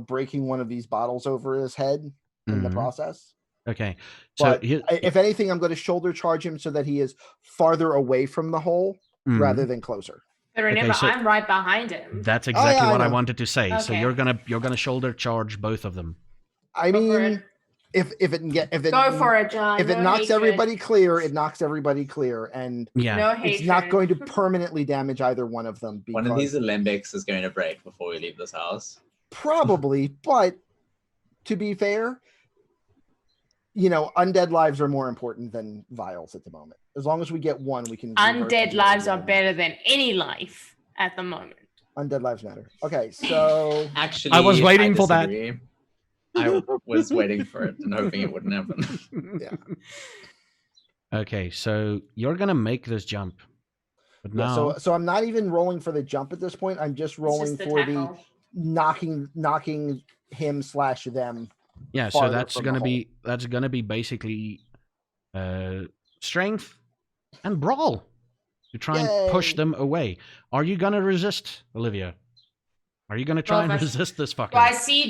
breaking one of these bottles over his head in the process. Okay. So but if anything, I'm going to shoulder charge him so that he is farther away from the hole rather than closer. But remember, I'm right behind him. That's exactly what I wanted to say. Okay. So you're gonna shoulder charge both of them. I mean, if it go for it, John. If it knocks everybody clear, it knocks everybody clear, and it's not going to permanently damage either one of them. One of these alembics is going to break before we leave this house. Probably, but to be fair, undead lives are more important than vials at the moment. As long as we get one, we can. Undead lives are better than any life at the moment. Undead lives matter. Okay, so actually, I was waiting for that. I was waiting for it and hoping it wouldn't happen. Yeah. Okay, so you're gonna make this jump, but now. So I'm not even rolling for the jump at this point. I'm just rolling for the knocking him/them. Yeah, so that's gonna be basically strength and brawl to try and push them away. Are you gonna resist, Olivia? Are you gonna try and resist this fucker?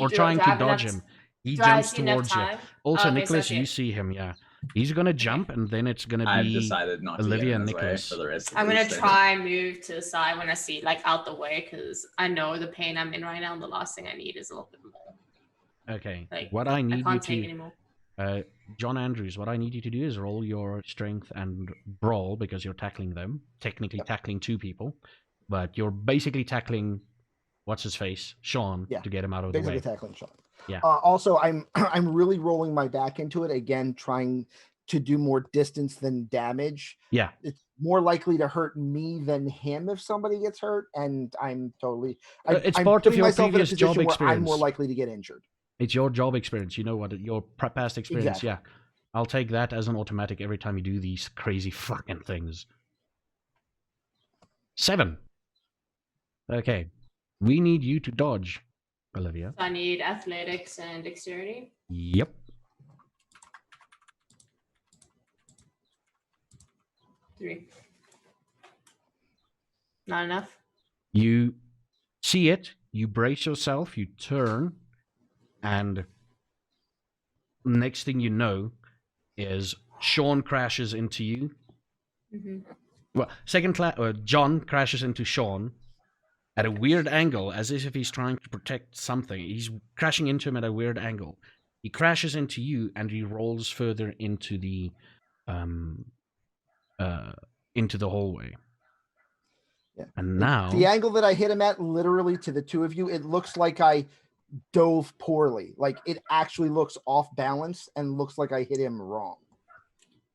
Or trying to dodge him? He jumps towards you. Also, Nicholas, you see him, He's gonna jump, and then it's gonna be I've decided not Olivia to and Nicholas. For the rest of I'm gonna try and move to the side when I see out the way, because I know the pain I'm in right now, and the last thing I need is a little bit more. Okay. What I need can't take anymore. John Andrews, what I need you to do is roll your strength and brawl, because you're tackling them. Technically tackling 2 people, but you're basically tackling what's his face, Sean, to get him out of the way. Basically tackling Sean. Yeah. Also, I'm really rolling my back into it again, trying to do more distance than damage. Yeah. It's more likely to hurt me than him if somebody gets hurt, and I'm totally. It's part of your previous job experience. I'm more likely to get injured. It's your job experience. You know what? Your past experience. Exactly. Yeah. I'll take that as an automatic every time you do these crazy fucking things. 7. Okay. We need you to dodge, Olivia. So I need athletics and dexterity. Yep. Three. Not enough. You see it, you brace yourself, you turn, and next thing you know is Sean crashes into you. Well, John crashes into Sean at a weird angle, as if he's trying to protect something. He's crashing into him at a weird angle. He crashes into you, and he rolls further into the hallway. Yeah. And now the angle that I hit him at, literally to the 2 of you, it looks like I dove poorly. Like it actually looks off balance and looks like I hit him wrong.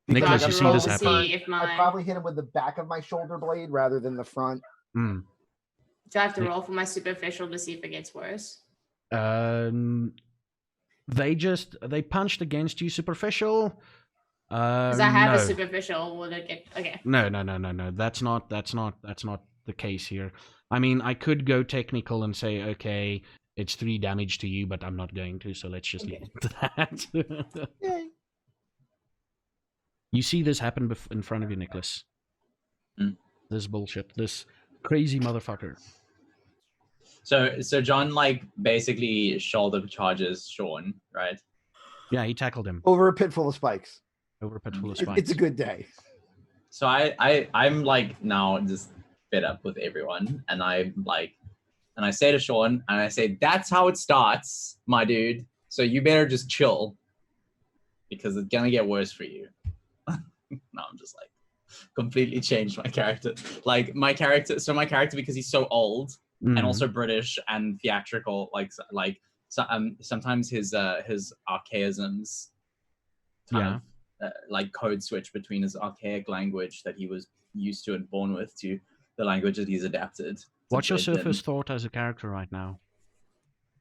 Nicholas, you see this happen? I probably hit him with the back of my shoulder blade rather than the front. Do I have to roll for my superficial to see if it gets worse? They punched against you superficial. Because I have a superficial. Will it get okay? No. That's not the case here. I mean, I could go technical and say, okay, it's 3 damage to you, but I'm not going to. So let's just leave it at that. Yay. You see this happen in front of you, Nicholas. This bullshit. This crazy motherfucker. So John basically shoulder charges Sean, right? Yeah, he tackled him over a pit full of spikes. over a pit full of It's spikes. a good day. So I'm like now just fed up with everyone, and I say to Sean, and I say, that's how it starts, my dude. So you better just chill, because it's gonna get worse for you. No, I'm just like completely changed my character. Like my character, because he's so old and also British and theatrical, sometimes his archaisms kind of like code switch between his archaic language that he was used to and born with to the language that he's adapted. What's your surface thought as a character right now?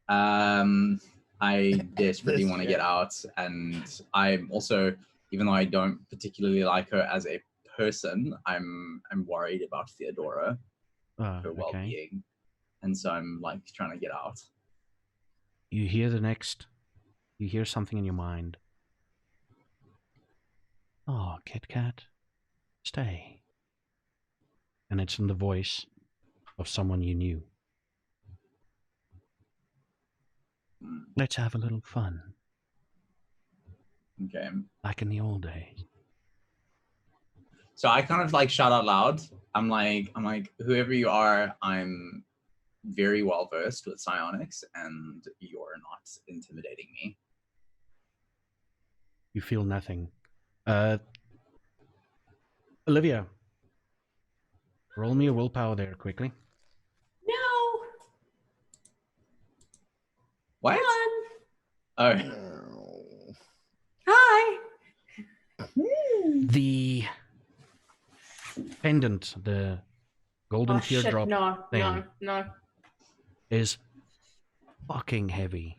I desperately want to get out, and I'm also, even though I don't particularly like her as a person, I'm worried about Theodora, her well-being, and so I'm like trying to get out. You hear something in your mind. Oh, Kit Kat, stay. And it's in the voice of someone you knew. Let's have a little fun. Okay. Like in the old days. So I kind of like shout out loud. I'm like, whoever you are, I'm very well versed with psionics, and you're not intimidating me. You feel nothing. Olivia, roll me a willpower there quickly. No. What? Oh. No. Hi. The pendant, the golden teardrop thing No. is fucking heavy.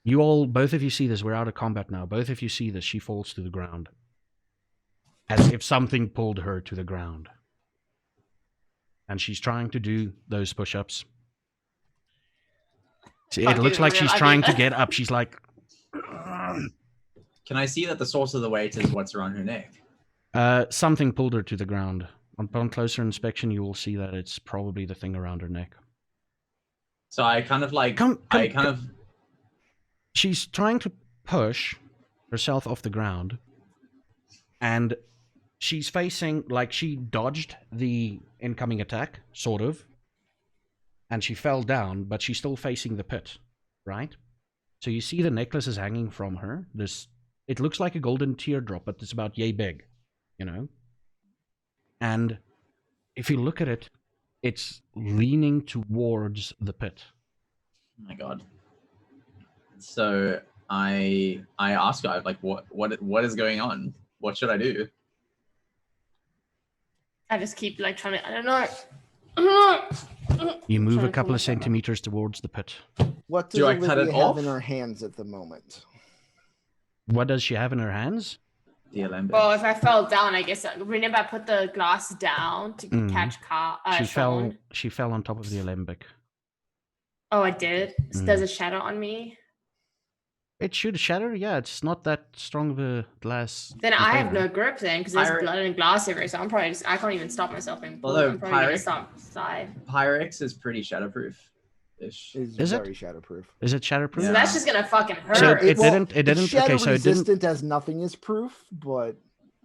You all, both of you see this. We're out of combat now. Both of you see this. She falls to the ground. As if something pulled her to the ground. And she's trying to do those push-ups. It looks like she's trying to get up. She's like... Can I see that the source of the weight is what's around her neck? Something pulled her to the ground. Upon closer inspection, you will see that it's probably the thing around her neck. So I kind of like... She's trying to push herself off the ground, and she's facing, like, she dodged the incoming attack, sort of, and she fell down, but she's still facing the pit, right? So you see the necklace is hanging from her. It looks like a golden teardrop, but it's about yay big, you know? And if you look at it, it's leaning towards the pit. Oh my god. So I ask her, like, what is going on? What should I do? I just keep like trying to. I don't know. You move a couple of centimeters towards the pit. What does Olivia have in her hands at the moment? What does she have in her hands? The alembic. Well, if I fell down, I guess. Remember, I put the glass down to catch Sean. She fell on top of the alembic. Oh, I did. Does it shatter on me? It should shatter. Yeah, it's not that strong of a glass. Then I have no grip then, because there's blood and glass everywhere. So I'm probably I can't even stop myself. Although I'm probably gonna stop side. Pyrex is pretty shatterproof. Is it shatterproof? Is it shatterproof? So that's just gonna fucking hurt. So it didn't. Okay, so it didn't. Resistant as nothing is proof, but.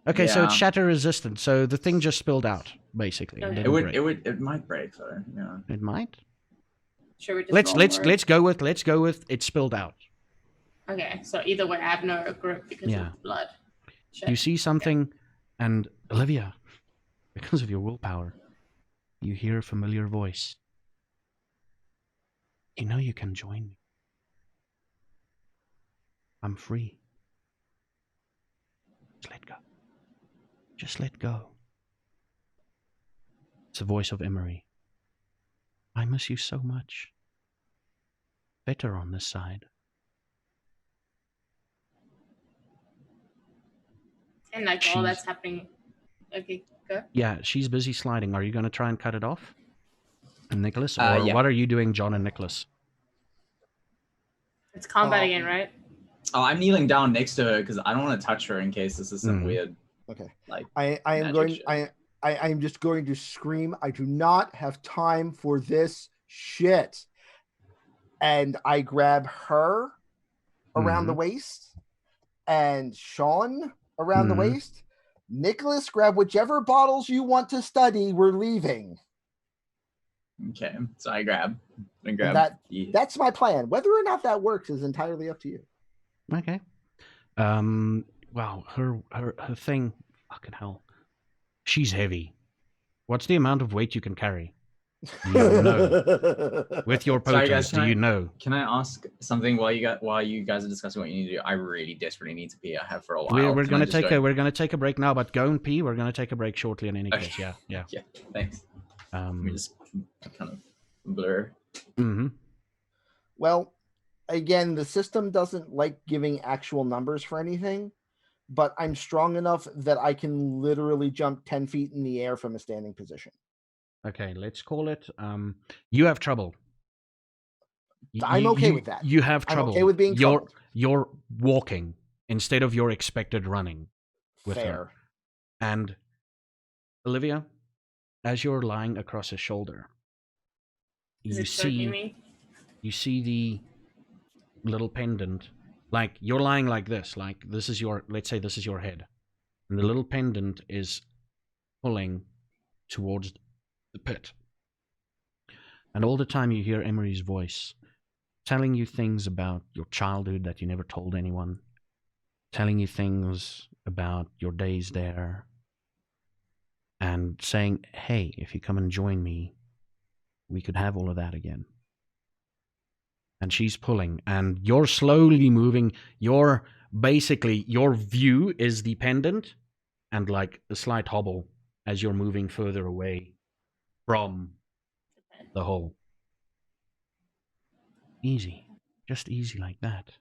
Okay, so it's shatter resistant. So the thing just spilled out, basically. Okay. It might break though. Yeah. It might. Sure, we just let's go with it spilled out. Okay, so either way, I have no grip because of blood. Shit. You see something, and Olivia, because of your willpower, you hear a familiar voice. You know you can join me. I'm free. Just let go. Just let go. It's the voice of Emery. I miss you so much. Better on this side. And like all that's happening. Okay, go. Yeah, she's busy sliding. Are you going to try and cut it off? And Nicholas? Or what are you doing, John and Nicholas? It's combat again, right? Oh, I'm kneeling down next to her because I don't want to touch her in case this is some weird. Okay. Like I'm just going to scream. I do not have time for this shit. And I grab her around the waist, and Sean around the waist. Nicholas, grab whichever bottles you want to study. We're leaving. Okay, so I grab. That's my plan. Whether or not that works is entirely up to you. Okay. Wow, her thing, fucking hell. She's heavy. What's the amount of weight you can carry? You know. With your potence, Sorry, guys, you know? Can I ask something while you guys are discussing what you need to do? I really desperately need to pee. I have for a while. We're gonna take a break now, but go and pee. We're gonna take a break shortly in any case. Yeah. Yeah, thanks. Let me just kind of blur. Well, again, the system doesn't like giving actual numbers for anything, but I'm strong enough that I can literally jump 10 feet in the air from a standing position. Okay, let's call it. You have trouble. I'm okay with that. You have trouble. I'm okay with being troubled. You're walking instead of your expected running with her. And Olivia, as you're lying across his shoulder, you see the little pendant. Like you're lying like this. Like this is your. Let's say this is your head, and the little pendant is pulling towards the pit. And all the time you hear Emery's voice telling you things about your childhood that you never told anyone, telling you things about your days there, and saying, hey, if you come and join me, we could have all of that again. And she's pulling, and you're slowly moving. Your view is the pendant and like a slight hobble as you're moving further away from the hole. Easy. Just easy like that.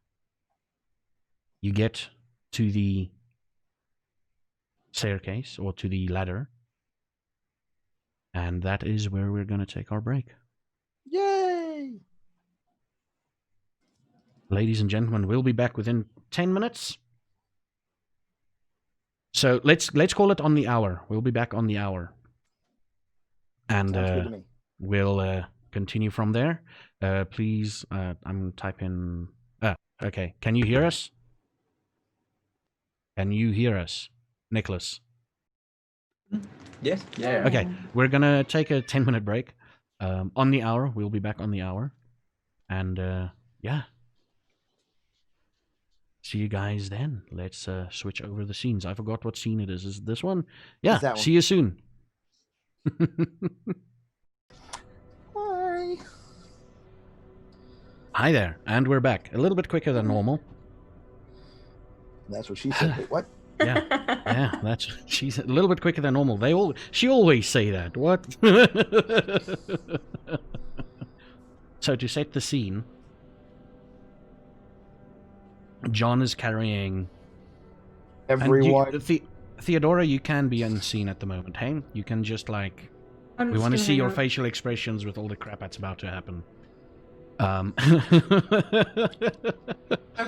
You get to the staircase or to the ladder. And that is where we're going to take our break. Yay! Ladies and gentlemen, we'll be back within 10 minutes. So let's call it on the hour. We'll be back on the hour. And we'll continue from there. Please, I'm typing. Okay. Can you hear us? Can you hear us, Nicholas? Yes. Yeah. Okay. We're gonna take a 10-minute break. On the hour, we'll be back on the hour, and yeah. See you guys then. Let's switch over the scenes. I forgot what scene it is. Is it this one? Yeah. See you soon. Bye. Hi there, and we're back. A little bit quicker than normal. That's what she said. Wait, what? Yeah. She's a little bit quicker than normal. She always say that. What? So to set the scene, John is carrying everyone. Theodora, you can be unseen at the moment. Hey, you can just like. We want to see your facial expressions with all the crap that's about to happen. That's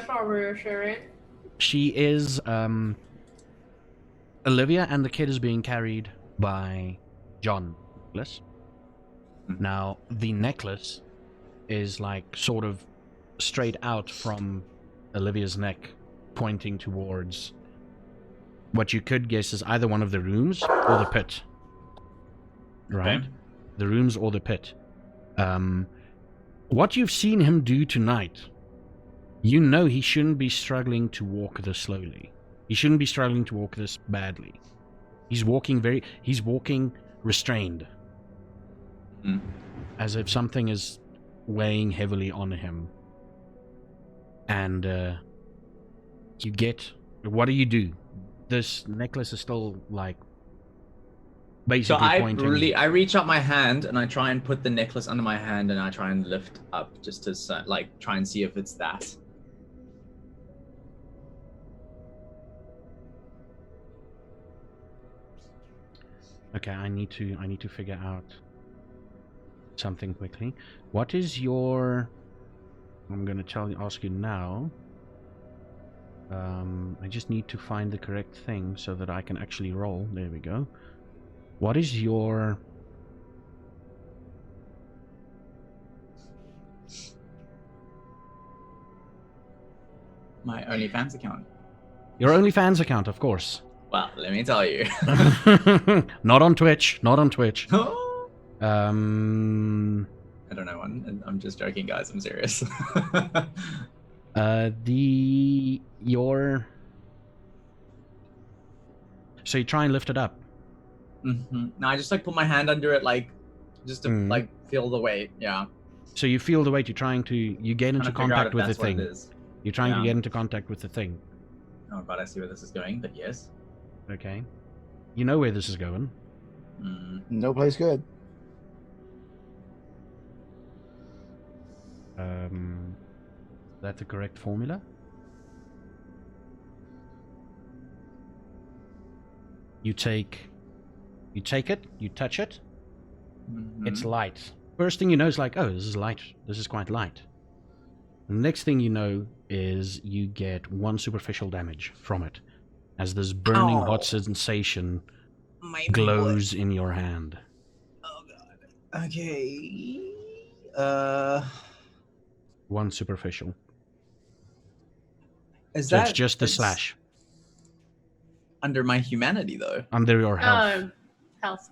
not reassuring. She is Olivia, and the kid is being carried by John. Now the necklace is like sort of straight out from Olivia's neck, pointing towards what you could guess is either one of the rooms or the pit. Right? Okay. The rooms or the pit. What you've seen him do tonight, you know he shouldn't be struggling to walk this slowly. He shouldn't be struggling to walk this badly. He's walking restrained. As if something is weighing heavily on him. And what do you do? This necklace is still like basically pointing. So I reach up my hand and I try and put the necklace under my hand and I try and lift up just to like try and see if it's that. Okay, I need to figure out something quickly. What is your? I'm gonna ask you now. I just need to find the correct thing so that I can actually roll. There we go. What is your? My OnlyFans account. Your OnlyFans account, of course. Well, let me tell you. Not on Twitch. Not on Twitch. I Um, don't know. I'm just joking, guys. I'm serious. So you try and lift it up. No, I just like put my hand under it, like, just to like feel the weight. Yeah. So you feel the weight. You get into contact with the thing. You're trying to get into contact with the thing. Oh god, I see where this is going. But yes. Okay. You know where this is going. No place good. Is that the correct formula? You take it, you touch it, it's light. First thing you know is like, oh, this is light, this is quite light. The next thing you know is you get 1 superficial damage from it, as this burning hot sensation glows in your hand. Oh god. Okay. 1 superficial. Is So that it's just the slash. Under my humanity, though? Under your health. Health.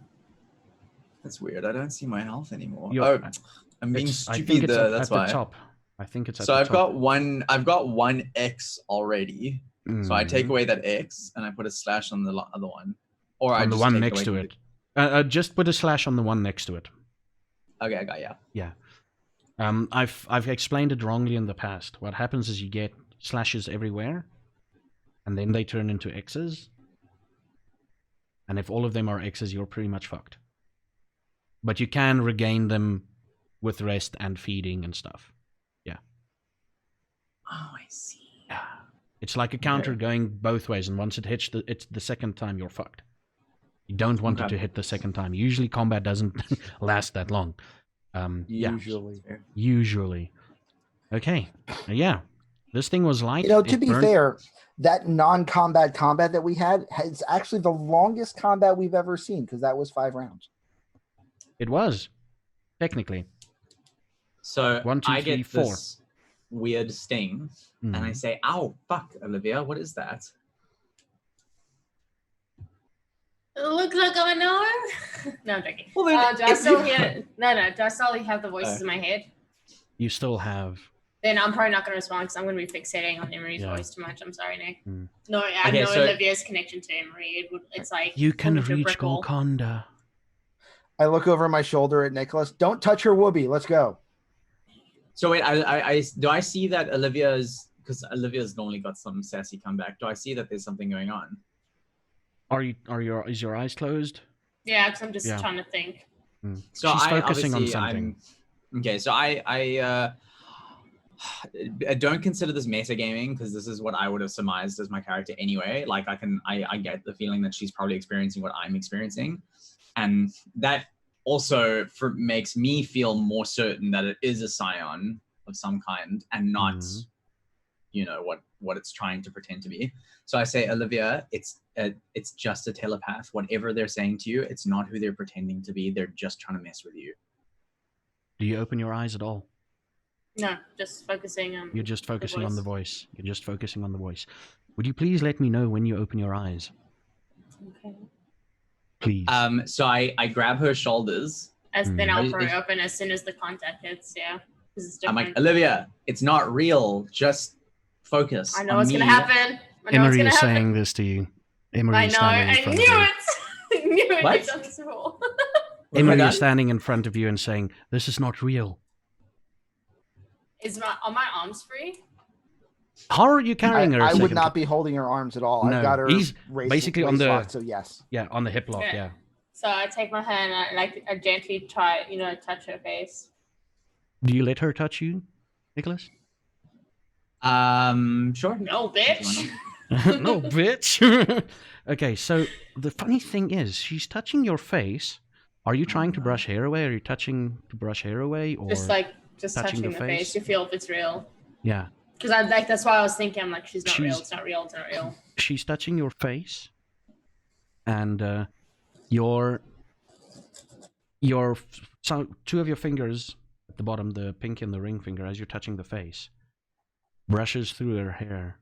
That's weird. I don't see my health anymore. I'm being I stupid. think it's That's at why. the top. I think it's at So the I've top. got one X already. So I take away that X and I put a slash on the other one, or I on the just one take next away to it. Just put a slash on the one next to it. Okay, I got ya. Yeah. I've explained it wrongly in the past. What happens is you get slashes everywhere, and then they turn into X's. And if all of them are X's, you're pretty much fucked. But you can regain them with rest and feeding and stuff. Yeah. Oh, I see. Yeah. It's like a counter going both ways, and once it hits the second time, you're fucked. You don't want it to hit the second time. Usually combat doesn't last that long. Usually. Okay. Yeah. This thing was light. You know, to be fair, that non-combat combat that we had is actually the longest combat we've ever seen, because that was 5 rounds. It was, technically. So 1, 2, 3, I get 4. this weird sting, and I say, "Ow, fuck, Olivia, what is that?" It looks like I'm annoying. No, I'm joking. Well, then, do I still hear? No. Do I still have the voices in my head? You still have. Then I'm probably not going to respond because I'm going to be fixating on Emery's voice too much. I'm sorry, Nick. No, I know Olivia's connection to Emery. It's like you can reach Golconda. I look over my shoulder at Nicholas. Don't touch her whoopee. Let's go. So wait, I do I see that Olivia's, because Olivia's normally got some sassy comeback. Do I see that there's something going on? Is your eyes closed? Yeah, because I'm just trying to think. So she's focusing on something. Okay, so I don't consider this metagaming, because this is what I would have surmised as my character anyway. Like I get the feeling that she's probably experiencing what I'm experiencing, and that also makes me feel more certain that it is a scion of some kind and not, what it's trying to pretend to be. So I say, Olivia, it's just a telepath. Whatever they're saying to you, it's not who they're pretending to be. They're just trying to mess with you. Do you open your eyes at all? No, just focusing on. You're just focusing on the voice. You're just focusing on the voice. Would you please let me know when you open your eyes? Okay. Please. So I grab her shoulders. Then I'll probably open as soon as the contact hits. Yeah. I'm like, Olivia, it's not real. Just focus. I know what's gonna happen. Emery is saying this to you. Emery is standing in front of you. I knew it. What? It's on this wall. Emery is standing in front of you and saying, "This is not real." Are my arms free? How are you carrying her? I would not be holding her arms at all. No, I've got her he's basically on the lock, so yes. Yeah, on the hip lock. Yeah. So I take my hand and I gently try, touch her face. Do you let her touch you, Nicholas? Sure. No, bitch. No, bitch. Okay, so the funny thing is, she's touching your face. Are you trying to brush hair away? Are you touching to brush hair away, or just touching the face to feel if it's real? Yeah. Because that's why I was thinking. I'm like, she's not real. It's not real. It's not real. She's touching your face, and so 2 of your fingers at the bottom, the pinky and the ring finger, as you're touching the face, brushes through her hair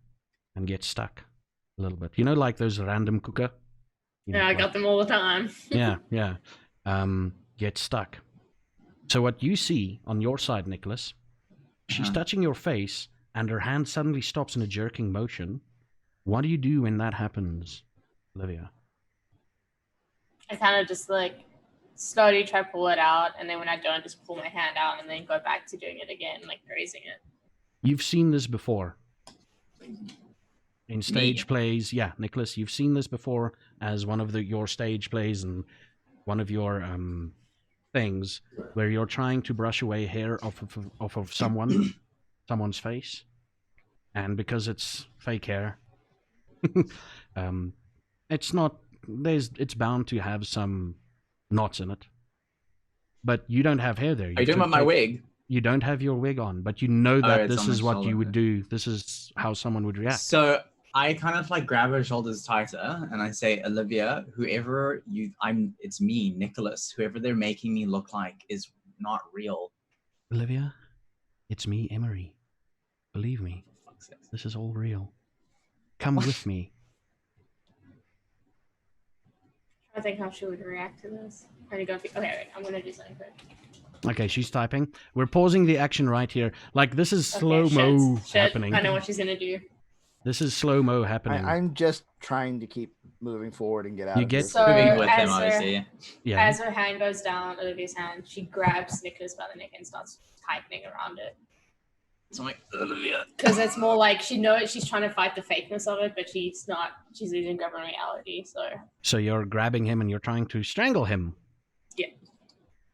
and gets stuck a little bit. You know, like those random cooker? You know, Yeah, I like- got them all the time. yeah. Gets stuck. So what you see on your side, Nicholas, she's touching your face and her hand suddenly stops in a jerking motion. What do you do when that happens, Olivia? I kind of just like slowly try to pull it out, and then when I don't, just pull my hand out and then go back to doing it again, like raising it. You've seen this before. In stage Me? plays, yeah, Nicholas, you've seen this before as one of your stage plays and one of your things where you're trying to brush away hair off of someone's face, and because it's fake hair, it's not. It's bound to have some knots in it. But you don't have hair there. Are you talking about my wig? You don't have your wig on, but you know that it's this on my is what shoulder. you would do. This is how someone would react. So I kind of like grab her shoulders tighter and I say, Olivia, it's me, Nicholas. Whoever they're making me look like is not real. Olivia, it's me, Emery. Believe me, For fuck's sake. this is all real. Come with me. I think how she would react to this. Okay, wait, I'm gonna do something quick. Okay, she's typing. We're pausing the action right here. Like, this is slow-mo Shit, happening. I know what she's gonna do. This is slow-mo happening. I'm just trying to keep moving forward and get out You of get- this. So Moving with him, as obviously. Yeah. as her hand goes down, Olivia's hand, she grabs Nicholas by the neck and starts tightening around it. So I'm like, Olivia. Because it's more like she knows she's trying to fight the fakeness of it, but she's not. She's losing grip on reality. So you're grabbing him and you're trying to strangle him. Yeah.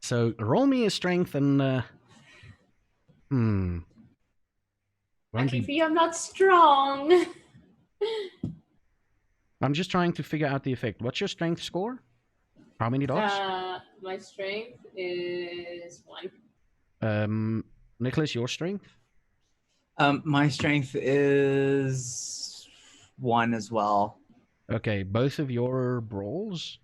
So roll me a strength and I Won't keep be- you. I'm not strong. I'm just trying to figure out the effect. What's your strength score? How many dots? My strength is 1. Nicholas, your strength? My strength is 1 as well. Okay, both of your brawls?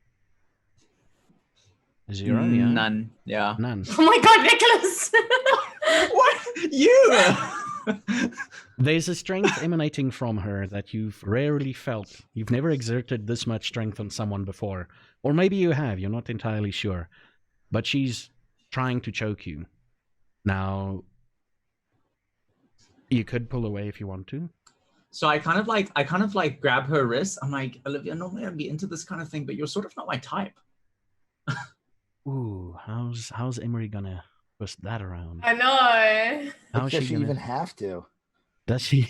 0, yeah? None. Yeah. None. Oh my god, Nicholas! What? You? There's a strength emanating from her that you've rarely felt. You've never exerted this much strength on someone before. Or maybe you have, you're not entirely sure. But she's trying to choke you. Now, you could pull away if you want to. So I kind of like grab her wrist. I'm like, Olivia, normally I'd be into this kind of thing, but you're sort of not my type. Ooh, how's Emery gonna twist that around? I know. How's Does she she gonna... even have to? Does she?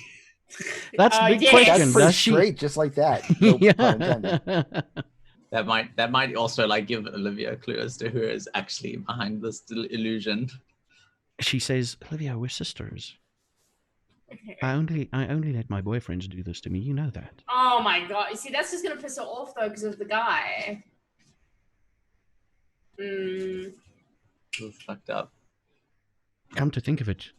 That's the big yes. question. That's pretty Does she? straight, just like that. No pun intended. That might also like give Olivia a clue as to who is actually behind this illusion. She says, Olivia, we're sisters. Okay. I only let my boyfriends do this to me. You know that. Oh my god. You see, that's just gonna piss her off though because of the guy. It was fucked up. Come to think of it,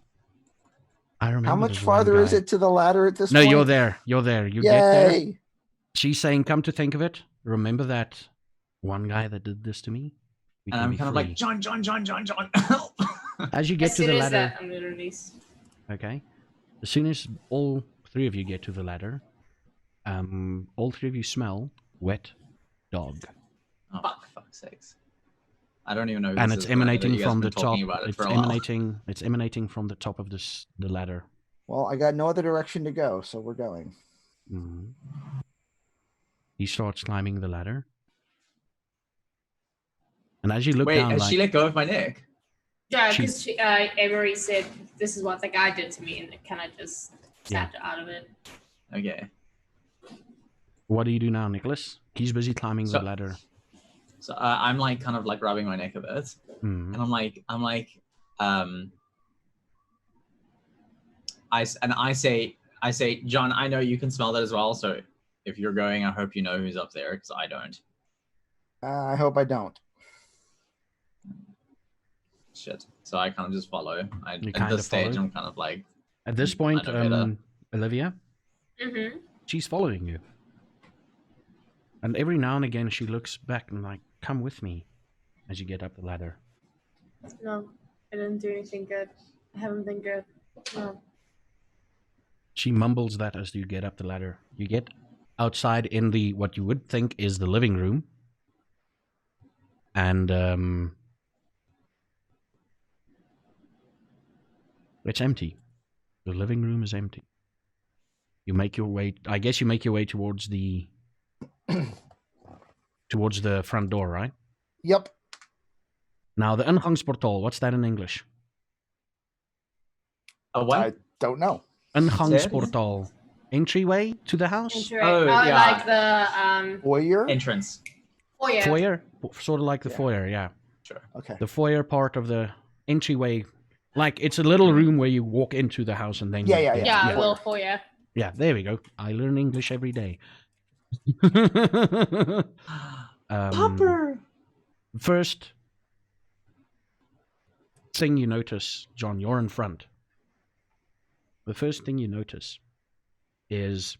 I remember. How much this one farther is guy. it to the ladder at this No, point? you're there. You're there. You get there. Yay! She's saying, come to think of it, remember that one guy that did this to me? We And can I'm be kind of free." like, John, help. As you get As to soon the as ladder, that, I'm gonna release. okay. As soon as all three of you get to the ladder, all three of you smell wet dog, Oh, for fuck's sakes. I don't even know who and this it's is, but I know that emanating you guys from have the been top. talking about it It's for a while. emanating. It's emanating from the top of the ladder. Well, I got no other direction to go, so we're going. Mhm. He starts climbing the ladder, and as you look Wait, down, has like, she let go of my neck? Yeah, She- because Avery said this is what the guy did to me, and it kind of just snapped her out of it. Okay. what do you do now, Nicholas? He's busy climbing the So- ladder. So I'm like kind of like rubbing my neck a bit. Mhm. And I'm like, I say, John, I know you can smell that as well. So if you're going, I hope you know who's up there because I don't. I hope I don't. Shit. So I kind of just follow. You At kinda this stage, follow? I'm kind of like, At this I point, know better. Olivia, Mm-hmm. she's following you. And every now and again, she looks back and like, come with me as you get up the ladder. No, I didn't do anything good. I haven't been good. No. She mumbles that as you get up the ladder. You get outside in the what you would think is the living room, and it's empty. The living room is empty. You make your way. I guess you make your way towards the front door, right? Yep. Now the ingangsportaal. What's that in English? A what? I don't know. Ingangsportaal. Entryway to the house. Entryway. Oh, yeah. Like the Foyer? Entrance. foyer. Foyer, sort of like the Yeah. foyer. Yeah, Sure. Okay. the foyer part of the entryway. Like it's a little room where you walk into the house and then Yeah, you yeah, get- Yeah, yeah. a little foyer. Yeah, there we go. I learn English every day. Popper. First thing you notice, John, you're in front. The first thing you notice is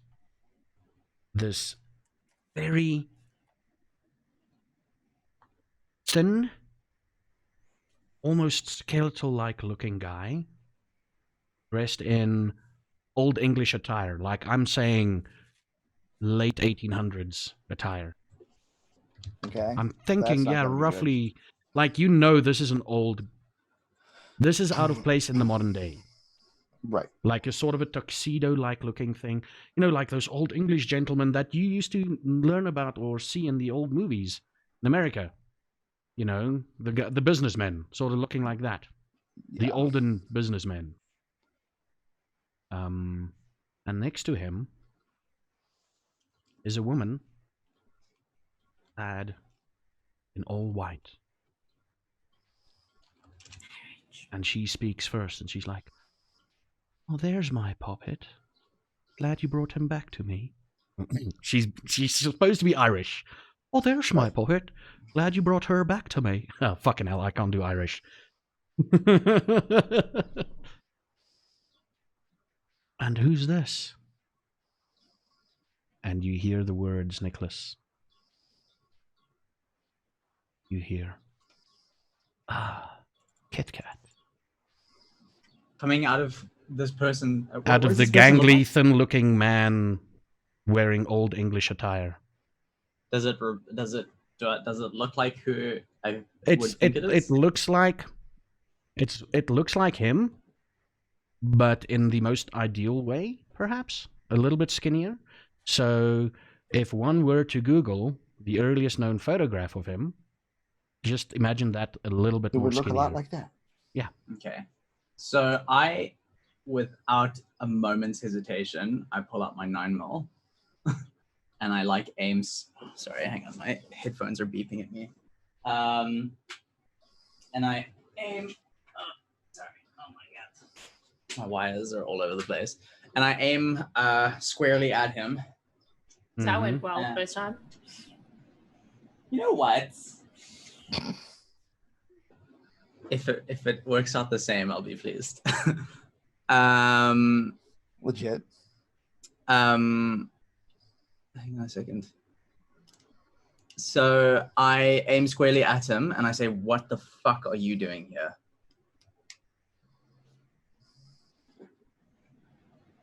this very thin, almost skeletal-like looking guy dressed in old English attire. Like I'm saying late 1800s attire. Okay. I'm thinking, not yeah, gonna be good. roughly, like, this is this is out of place in the modern day. Right. Like a sort of a tuxedo-like looking thing. You know, like those old English gentlemen that you used to learn about or see in the old movies in America. You know, the businessmen, sort of looking like that. The Yeah. olden businessmen. And next to him is a woman clad in all white. And she speaks first, and she's like, "Oh, there's my puppet. Glad you brought him back to me." she's supposed to be Irish. "Oh, there's my puppet. Glad you brought her back to me." Oh, fucking hell, I can't do Irish. "And who's this?" And you hear the words, Nicholas. You hear, "Ah, Kit Kat." Coming out of this person. Out of the gangly, thin-looking man wearing old English attire. Does it look like who I It would think it is? looks like it looks like him, but in the most ideal way, perhaps a little bit skinnier. So, if one were to Google the earliest known photograph of him, just imagine that a little bit It more would look skinnier. a lot like that. Okay. So I, without a moment's hesitation, I pull out my 9mm and I like aims. Sorry, hang on, my headphones are beeping at me. And I aim. Sorry, oh my god, my wires are all over the place. And I aim squarely at him. So that went Mhm. well Yeah. first time. You know what? If it works out the same, I'll be pleased. Legit. Hang on a second. So I aim squarely at him and I say, "What the fuck are you doing here?"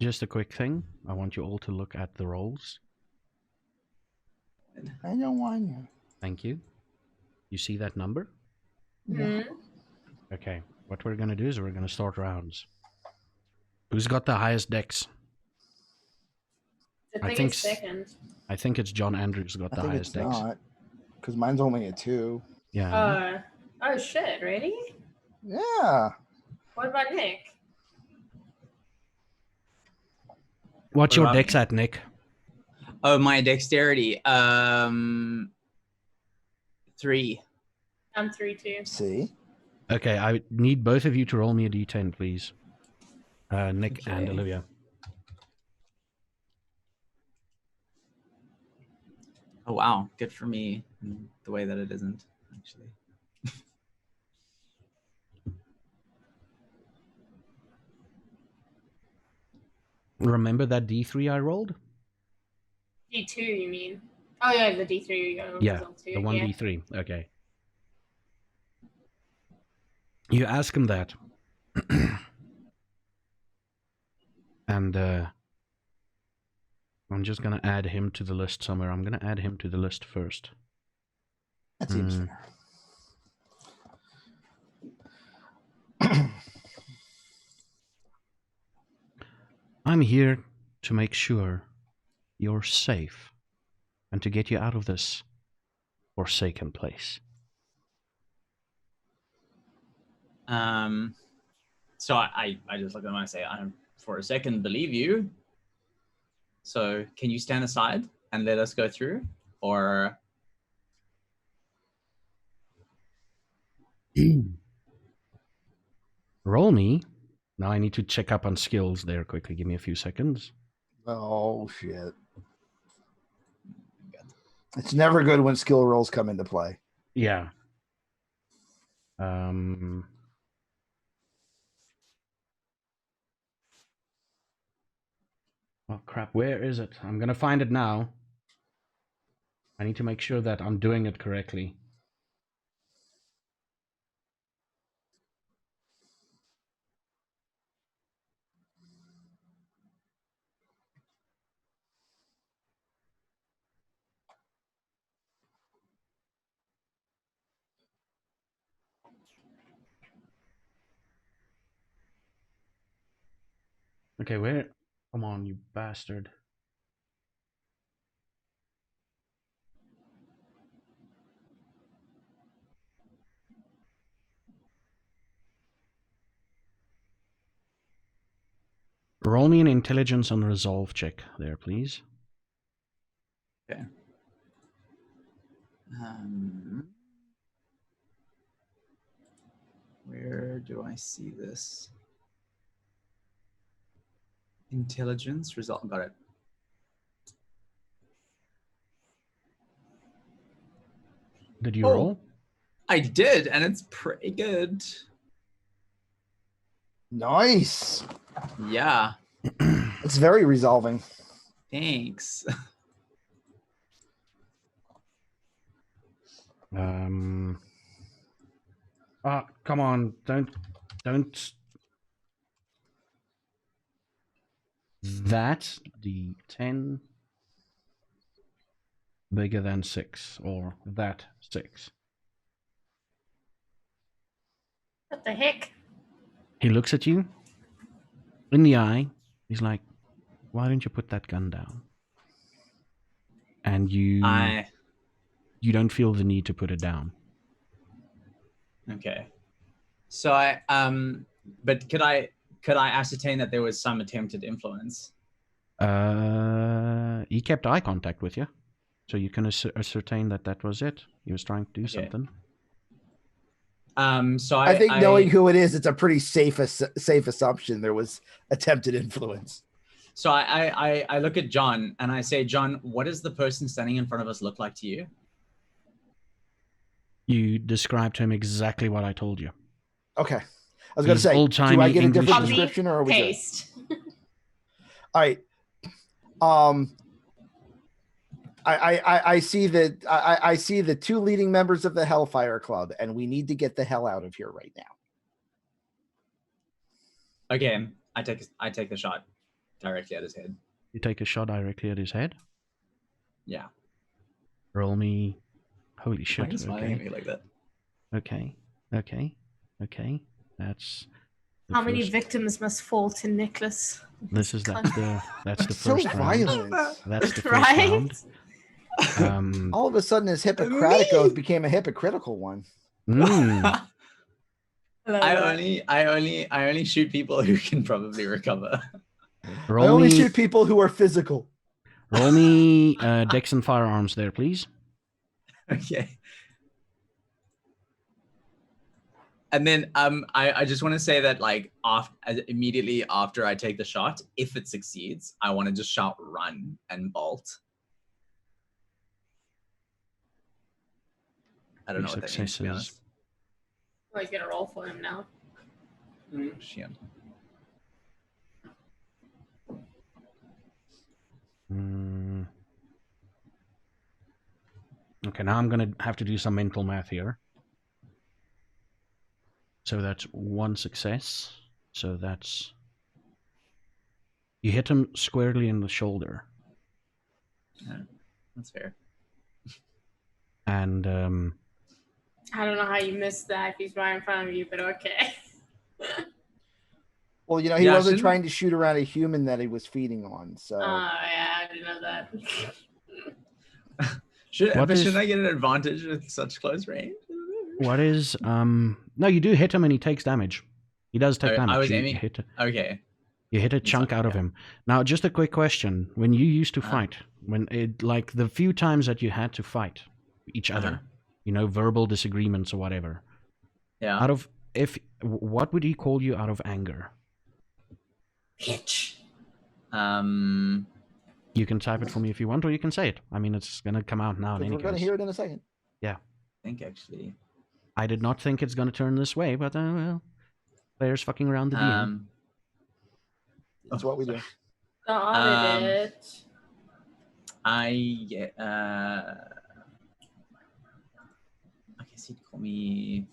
Just a quick thing. I want you all to look at the rolls. I don't want you. Thank you. You see that number? Mhm. Okay. What we're gonna do is we're gonna start rounds. Who's got the highest dex? I I think think it's s- second. I think it's John Andrews got I the think highest it's dex. not. Because mine's only a 2. Yeah. Oh shit, really? Yeah. What about Nick? What's your What about dex me? at, Nick? Oh, my dexterity. 3. I'm 3-2. See? Okay, I need both of you to roll me a d10, please. Nick and Okay. Olivia. Oh wow, good for me. In the way that it isn't actually. Remember that d3 I rolled? D2, you mean? Oh yeah, the D3. Yeah, result too, the yeah. 1d3. Okay. You ask him that. And I'm just gonna add him to the list somewhere. I'm gonna add him to the list first. That seems fair. I'm here to make sure you're safe and to get you out of this forsaken place. So I just look at him and I say, I for a second believe you. So can you stand aside and let us go through? Or Roll me. Now I need to check up on skills there quickly. Give me a few seconds. Oh shit. It's never good when skill rolls come into play. Yeah. Oh crap, where is it? I'm gonna find it now. I need to make sure that I'm doing it correctly. Okay, where? Come on, you bastard. Roll me an intelligence and resolve check there, please. okay. Where do I see this? Intelligence result. Got it. Did you roll? I did, and it's pretty good. Nice. Yeah. It's very resolving. Thanks. Oh, come on, don't. That's the 10 bigger than 6, or that 6. What the heck? He looks at you in the eye. He's like, "Why don't you put that gun down?" And you don't feel the need to put it down. Okay. So but could I ascertain that there was some attempted influence? He kept eye contact with you, so you can ascertain that was it. He was trying to do something. So I think knowing who it is, it's a pretty safe assumption there was attempted influence. So I look at John and I say, John, what does the person standing in front of us look like to you? You described to him exactly what I told you. Okay. I was going to say, do I get a different description or are we paste? All right. I see that I see the 2 leading members of the Hellfire Club, and we need to get the hell out of here right now. Okay, I take the shot directly at his head. You take a shot directly at his head? Yeah. Roll me. Holy shit. Why are you smiling at me like that? Okay. That's how many victims must fall to Nicholas? That's the first so round. Violent. That's the first right? round. All of a sudden, his Hippocratic oath became a hypocritical one. I only shoot people who can probably recover. I only shoot people who are physical. Roll me Dex and firearms there, please. Okay. And then I just want to say that like immediately after I take the shot, if it succeeds, I want to just shout run and bolt. I don't know what that means, to be honest. Oh, he's gonna roll for him now. Shit. Okay, now I'm gonna have to do some mental math here. So that's 1 success. So that's... You hit him squarely in the shoulder. Yeah, that's fair. And I don't know how you missed that if he's right in front of you, but okay. Well, you know, he Yeah, wasn't shouldn't- trying to shoot around a human that he was feeding on. So Yeah, I didn't know that. Shouldn't I get an advantage at such close range? what is no, you do hit him and he takes damage. He does take damage. I was You aiming. hit Okay. You hit a chunk out of him. Now, just a quick question: when you used to fight, when it like the few times that you had to fight each other, you know, verbal disagreements or whatever. Yeah. Out of what would he call you out of anger? Bitch. You can type it for me if you want, or you can say it. I mean, it's gonna come out now in any we're going to case. hear it in a second. I think actually. I did not think it's gonna turn this way, but well, players fucking around the DM. That's what we do. Got it. I guess he'd call me.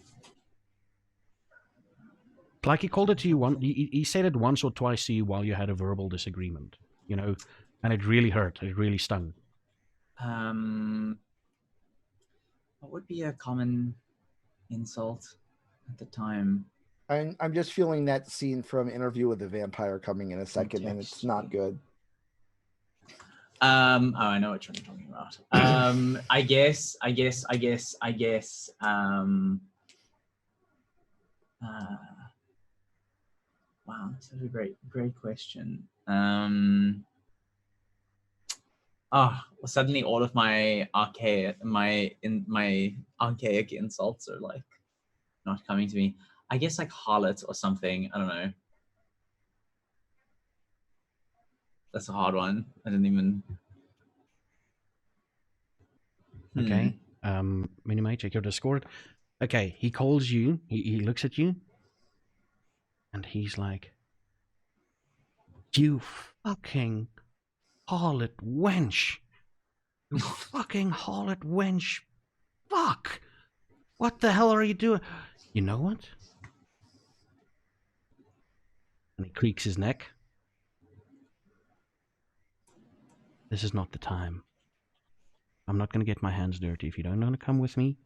Like he called it to you once. He said it once or twice to you while you had a verbal disagreement. You know, and it really hurt. It really stung. What would be a common insult at the time? I'm just feeling that scene from Interview with the Vampire coming in a second, and it's not good. Oh, I know what you're talking about. I guess. Wow, that's a great question. Suddenly all of my archaic insults are like not coming to me. I guess like harlot or something. I don't know. That's a hard one. I didn't even. Okay. Minimate, check your Discord. Okay, he calls you. He looks at you, and he's like, "You fucking harlot wench! You fucking harlot wench! Fuck! What the hell are you doing? You know what?" And he creaks his neck. This is not the time. I'm not going to get my hands dirty. If you don't want to come with me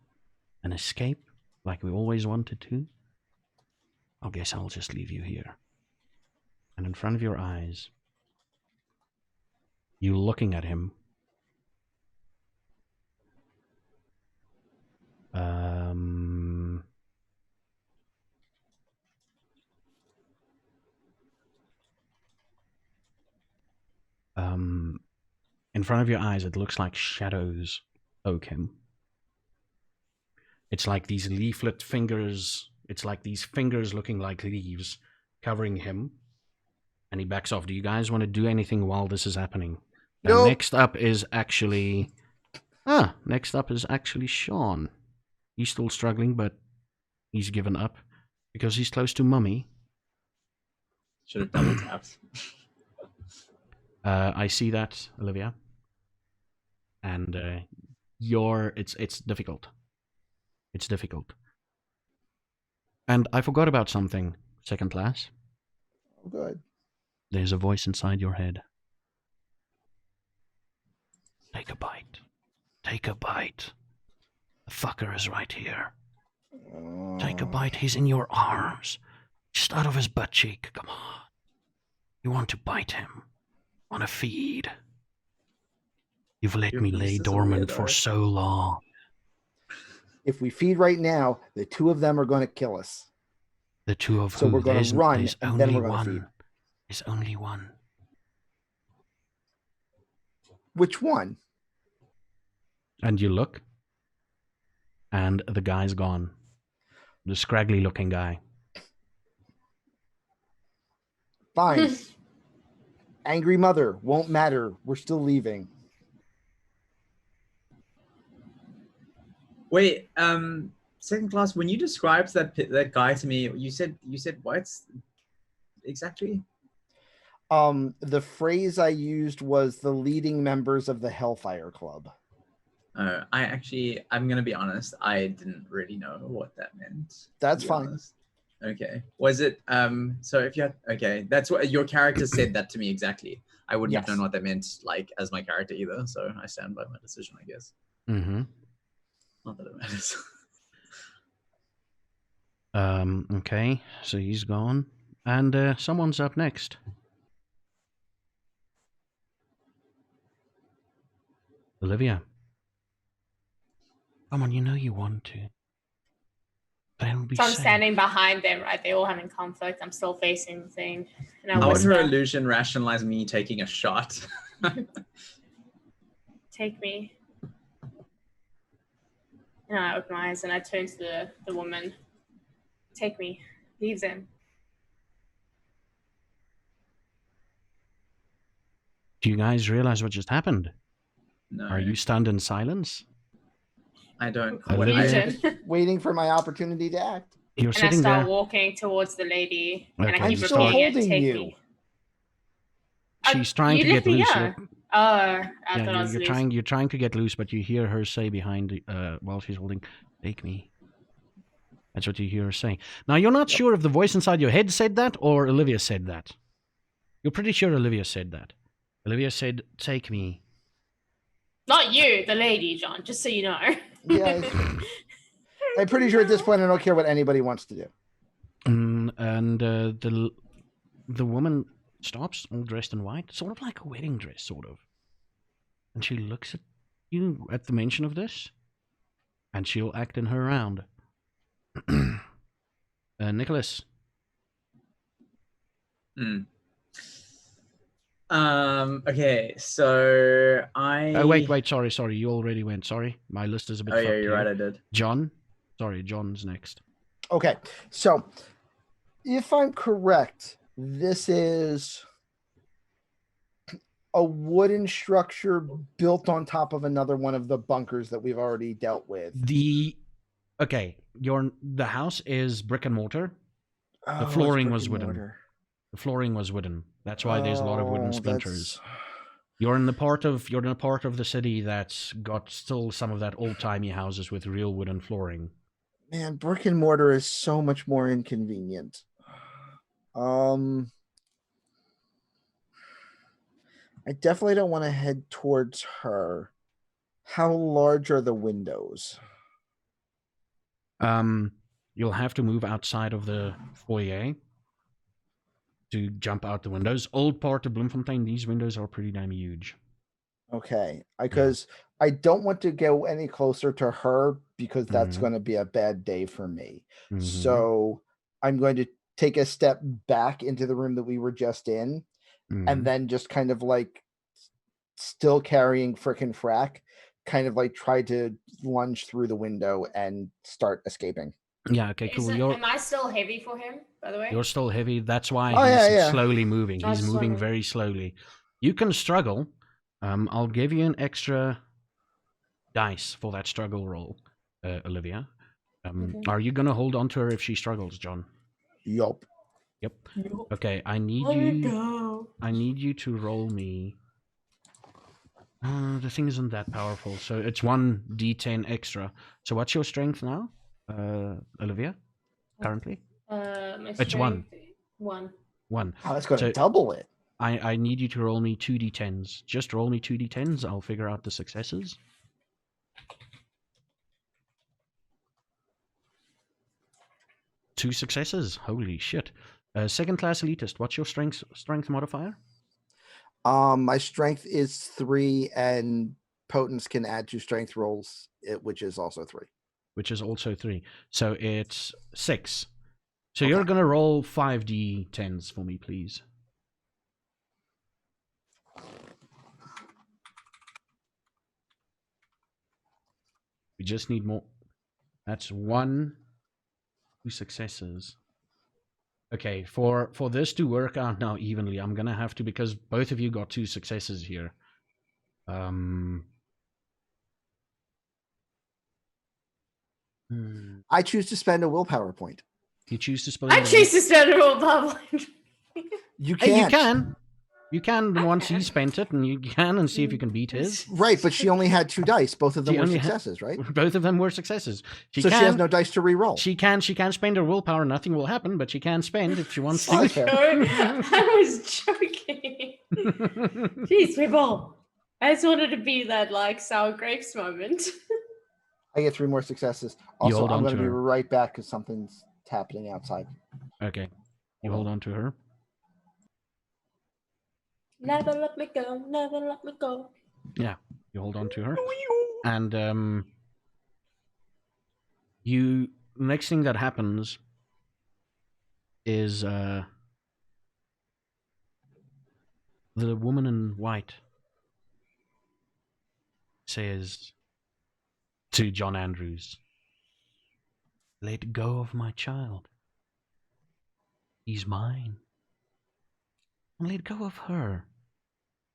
and escape like we always wanted to, I guess I'll just leave you here. And in front of your eyes, you looking at him. In front of your eyes, it looks like shadows poke him. It's like these leaflet fingers. It's like these fingers looking like leaves covering him. And he backs off. Do you guys want to do anything while this is happening? Nope. Next up is actually Sean. He's still struggling, but he's given up because he's close to Mummy. Should have double tapped. I see that, Olivia. And it's difficult. It's difficult. And I forgot about something, second class. Oh, good. There's a voice inside your head. Take a bite. Take a bite. The fucker is right here. Take a bite. He's in your arms. Just out of his butt cheek. Come on. You want to bite him. Want to feed. You've let me lay dormant for so long. If we feed right now, the two of them are going to kill us. The two of So who? we're going to run, There's and only then we're going to one. feed. There's only one. Which one? And you look, and the guy's gone. The scraggly looking guy. Fine. Angry mother. Won't matter. We're still leaving. Wait, second class. When you described that guy to me, you said what exactly? The phrase I used was the leading members of the Hellfire Club. I'm gonna be honest. I didn't really know what that meant. That's fine. Honest. Okay. Was it so if you had, okay, that's what your character said that to me exactly. I wouldn't have Yes. known what they meant like as my character either. So I stand by my decision, I guess. Mm-hmm. Not that it matters. Okay, so he's gone. And someone's up next. Olivia. Come on, you know you want to. But it'll be So I'm safe. standing behind them, right? They're all having conflict. I'm still facing the thing. And I How would her whisper, illusion rationalize me taking a shot? take me. And I open my eyes and I turn to the woman. Take me. Leave them. Do you guys realize what just happened? No, Are you stunned in silence? I don't. Olivia? Confusion. Waiting for my opportunity to act. You're And I sitting start there. walking towards the lady. And Okay, I you keep start- repeating it. holding Take you. me. She's trying you to let get me loose. go. You're- Oh, I Yeah, thought I was loose. you're trying to get loose, but you hear her say behind while she's holding, "Take me." That's what you hear her say. Now you're not sure if the voice inside your head said that or Olivia said that. You're pretty sure Olivia said that. Olivia said, "Take me." Not you, the lady, John, just so you know. Yeah, I'm pretty sure at this point I don't care what anybody wants to do. And the woman stops, all dressed in white, sort of like a wedding dress, sort of. And she looks at you at the mention of this, and she'll act in her round. Nicholas. Okay, so I. Oh, wait, sorry. You already went. Sorry. My list is a bit Oh yeah, fucked you're here. right. I did. John? Sorry, John's next. Okay, so if I'm correct, this is a wooden structure built on top of another one of the bunkers that we've already dealt with. Okay, the house is brick and mortar. Oh, The it's flooring brick was and wooden. mortar. The flooring was wooden. That's why there's a lot of wooden Oh, splinters. that's- You're in a part of the city that's got still some of that old-timey houses with real wooden flooring. Man, brick and mortar is so much more inconvenient. I definitely don't want to head towards her. How large are the windows? You'll have to move outside of the foyer to jump out the windows. Old part of Bloemfontein, these windows are pretty damn huge. Okay, because I don't want to go any closer to her because that's Mhm. going to be a bad day for me. Mhm. So I'm going to take a step back into the room that we were just in, Mhm. and then just kind of like still carrying frickin' frack, kind of like try to lunge through the window and start escaping. Yeah, okay, cool. Am I still heavy for him, by the way? You're still heavy. That's why Oh, he's yeah. slowly moving. I was He's just moving wondering. very slowly. You can struggle. I'll give you an extra dice for that struggle roll, Olivia. Okay. Are you gonna hold on to her if she struggles, John? Yup. Yep. Okay, I need you to roll me. The thing isn't that powerful, so it's 1d10 extra. So what's your strength now, Olivia? Currently, My it's one. strength, 1. 1. Oh, that's going to So- double it. I need you to roll me 2d10s. Just roll me 2d10s. I'll figure out the successes. Two successes. Holy shit. Second class elitist. What's your strength modifier? My strength is 3, and potence can add to strength rolls, which is also 3. Which is also 3. So it's 6. So Okay. you're gonna roll 5d10s for me, please. We just need more. That's 1, 2 successes. Okay, for this to work out now evenly, I'm gonna have to, because both of you got 2 successes here. I choose to spend a willpower point. You choose to spend. I choose to spend a roll bubble. You Hey, can't. you can. You can once he spent it, and you can and see if you can beat his. Right, but she only had 2 dice. Both of them She were only had- successes, right? Both of them were successes. She has no dice to re-roll. She can spend her willpower. Nothing will happen, but she can spend if she wants to. I was joking. Jeez, people. I just wanted to be that like sour grapes moment. I get 3 more successes. You Also, hold I'm on going to to be her. right back because something's happening outside. Okay. You hold on to her. Never let me go. Never let me go. Yeah, you hold on to her. And you next thing that happens is the woman in white says to John Andrews, "Let go of my child. He's mine. And let go of her."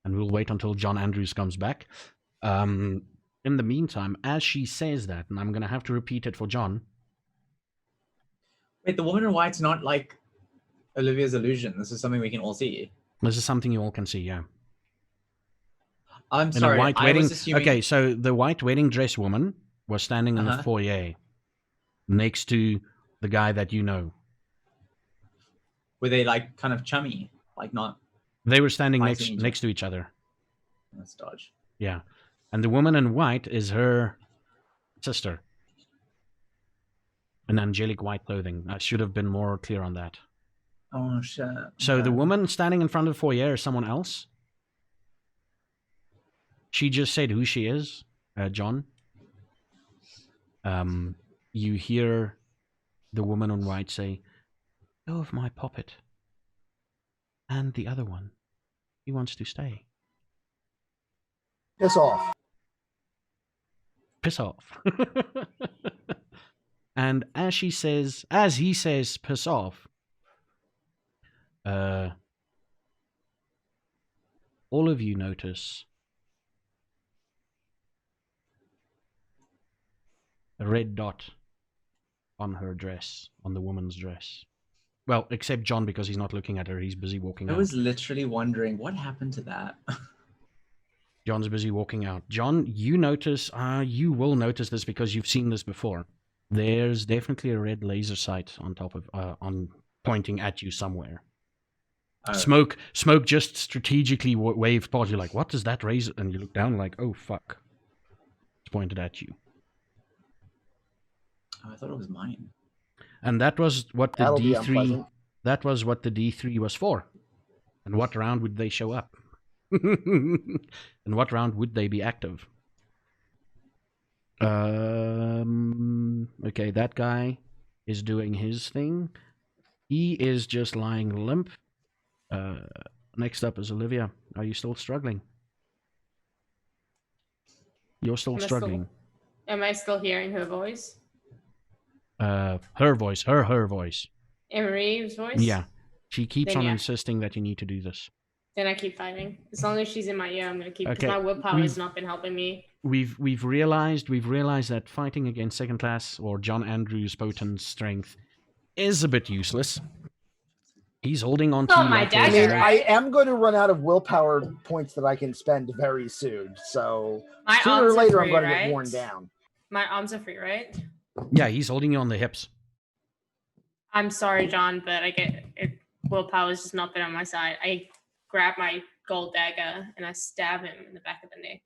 And we'll wait until John Andrews comes back. In the meantime, as she says that, and I'm going to have to repeat it for John. Wait, the woman in white's not like Olivia's illusion. This is something we can all see. This is something you all can see, yeah. I'm In sorry. a white I wedding. was assuming... Okay, so the white wedding dress woman was standing in the foyer next to the guy that you know. Were they like kind of chummy? Like not... They were standing Fighting next to each other. That's dodge. Yeah. And the woman in white is her sister. In angelic white clothing. I should have been more clear on that. Oh, shit. So the woman standing in front of the foyer is someone else. She just said who she is, John. You hear the woman in white say, "Go of my puppet." And the other one, he wants to stay. Piss off. Piss off. And as he says, piss off, all of you notice a red dot on her dress, on the woman's dress. Well, except John, because he's not looking at her. He's busy walking out. I was literally wondering what happened to that. John's busy walking out. John, you notice, you will notice this because you've seen this before. There's definitely a red laser sight on top of, pointing at you somewhere. Smoke just strategically waved past you like, what does that raise? And you look down like, oh, fuck. It's pointed at you. Oh, I thought it was mine. And that was what the That'll be D3. unpleasant. That was what the D3 was for. And what round would they show up? And what round would they be active? Okay, that guy is doing his thing. He is just lying limp. Next up is Olivia. Are you still struggling? You're still struggling. Am I still hearing her voice? Her voice. Her voice. Emery's voice? Yeah. She keeps Then on yeah. insisting that you need to do this. Then I keep fighting. As long as she's in my ear, I'm gonna keep. Because Okay, my willpower has not been helping me. We've realized that fighting against second class or John Andrews' potent strength is a bit useless. He's holding on to Not my like dagger. I his- mean, I am going to run out of willpower points that I can spend very soon. So My sooner or arms are later, I'm free, going to right? get worn down. My arms are free, right? Yeah, he's holding you on the hips. I'm sorry, John, but willpower has just not been on my side. I grab my gold dagger and I stab him in the back of the neck.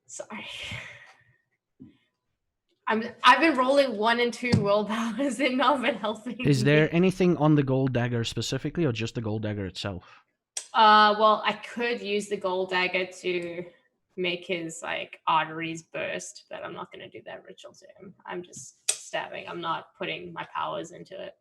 Sorry. I've been rolling 1 and 2 willpowers. They've not been helping. Is me. there anything on the gold dagger specifically, or just the gold dagger itself? Well, I could use the gold dagger to make his like arteries burst, but I'm not going to do that ritual to him. I'm just stabbing. I'm not putting my powers into it.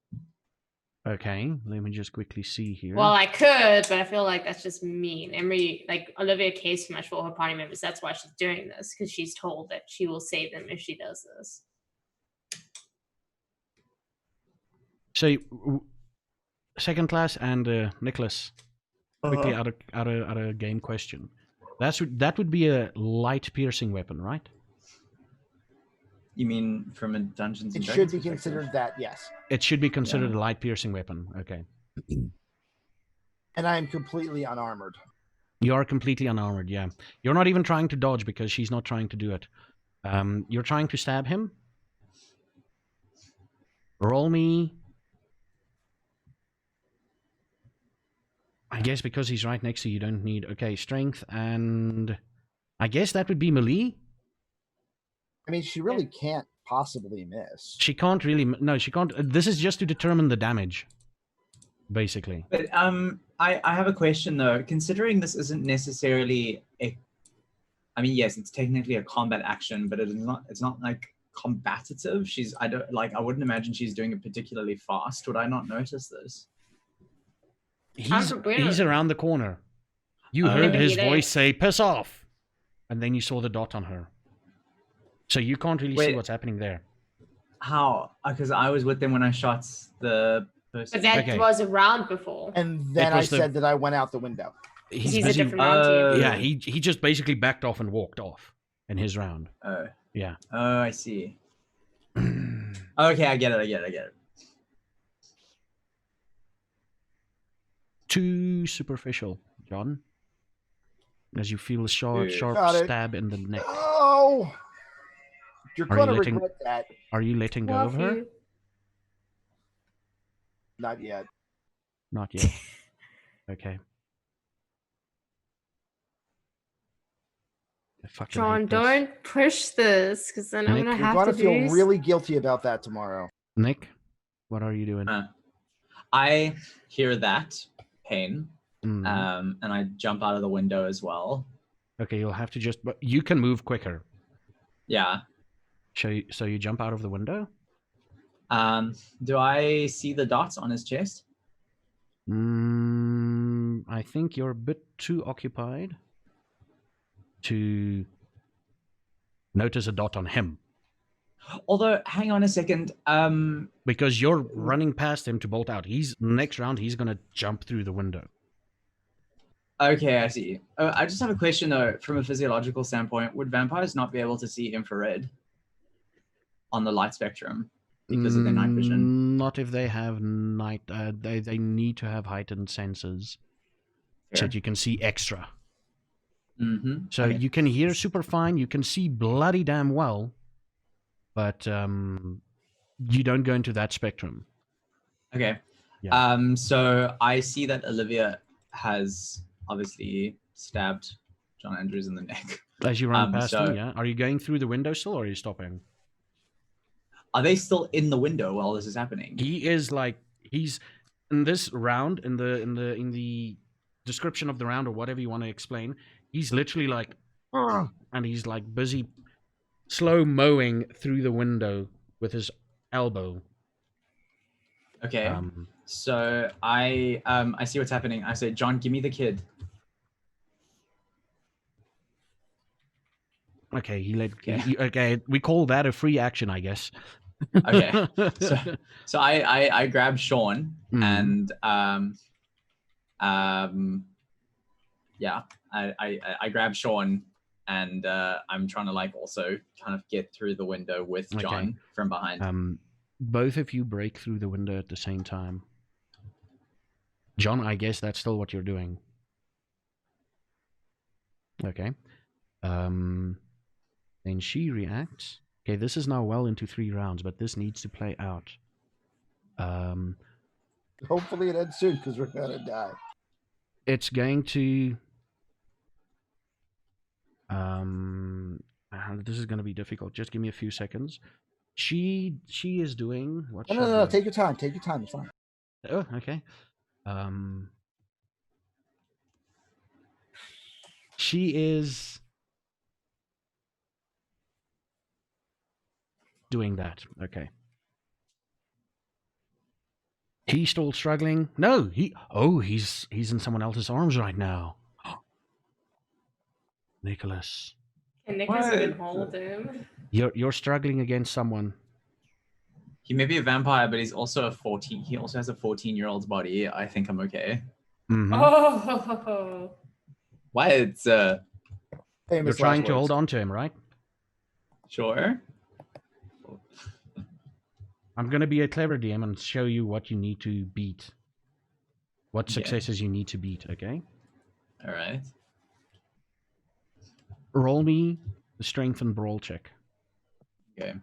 Okay, let me just quickly see here. Well, I could, but I feel like that's just mean. Emery, like Olivia cares too much for her party members. That's why she's doing this, because she's told that she will save them if she does this. So, second class and Nicholas, quickly out of game question. That would be a light piercing weapon, right? You mean from a Dungeons It and should Dragons be perspective? considered that, yes. It should be considered a light piercing weapon. Okay. And I am completely unarmored. You are completely unarmored, yeah. You're not even trying to dodge because she's not trying to do it. You're trying to stab him. Roll me. I guess because he's right next to you, you don't need... Okay, strength and... I guess that would be melee? I mean, she really can't possibly miss. She can't really... No, she can't... This is just to determine the damage, basically. But I have a question though. Considering this isn't necessarily a... I mean, yes, it's technically a combat action, but it's not like combative. I wouldn't imagine she's doing it particularly fast. Would I not notice this? He's around the corner. You heard his voice say, "Piss off!" And then you saw the dot on her. So you can't really see what's happening there. How? Because I was with them when I shot the person. But that was a round before. And then I said that I went out the window. He's a different round to you. Yeah, he just basically backed off and walked off in his round. Oh. Yeah. Oh, I see. Okay, I get it. Too superficial, John. As you feel a sharp stab in the neck. Oh! You're going to regret that. Are you letting go of her? Not yet. Not yet. Okay. John, don't push this, because then I'm going to have to do... You're going to feel really guilty about that tomorrow. Nick, what are you doing? I hear that pain, and I jump out of the window as well. Okay, you'll have to just... But you can move quicker. Yeah. So you jump out of the window? Do I see the dots on his chest? I think you're a bit too occupied to notice a dot on him. Although, hang on a second. Because you're running past him to bolt out. Next round, he's going to jump through the window. Okay, I see. I just have a question, though. From a physiological standpoint, would vampires not be able to see infrared on the light spectrum because of their night vision? Not if they have night... they need to have heightened senses so that you can see extra. So you can hear super fine, you can see bloody damn well, but you don't go into that spectrum. Okay. Yeah. So I see that Olivia has obviously stabbed John Andrews in the neck. As you run past him, yeah? Are you going through the window still, or are you stopping? Are they still in the window while this is happening? He is he's in this round, in the description of the round, or whatever you want to explain. He's literally like, and he's like busy slow mowing through the window with his elbow. Okay. So I see what's happening. I say, John, give me the kid. Okay, okay, we call that a free action, I guess. Okay. So I grab Sean and yeah, I grab Sean and I'm trying to also kind of get through the window with John from behind. Both of you break through the window at the same time. John, I guess that's still what you're doing. Okay. Then she reacts. Okay, this is now well into 3 rounds, but this needs to play out. Hopefully it ends soon, because we're gonna die. It's going to... this is going to be difficult. Just give me a few seconds. She is doing... What No, take your time. Take your time. It's fine. Oh, okay. She is doing that. Okay. He's still struggling. No, he's in someone else's arms right now. Nicholas. Can Nicholas even hold him? You're struggling against someone. He may be a vampire, but he's also a 14. He also has a 14-year-old's body. I think I'm okay. Oh. What? You're trying to hold on to him, right? Sure. for. I'm going to be a clever DM and show you what you need to beat. What successes you need to beat, okay? All right. Roll me the strength and brawl check. Okay.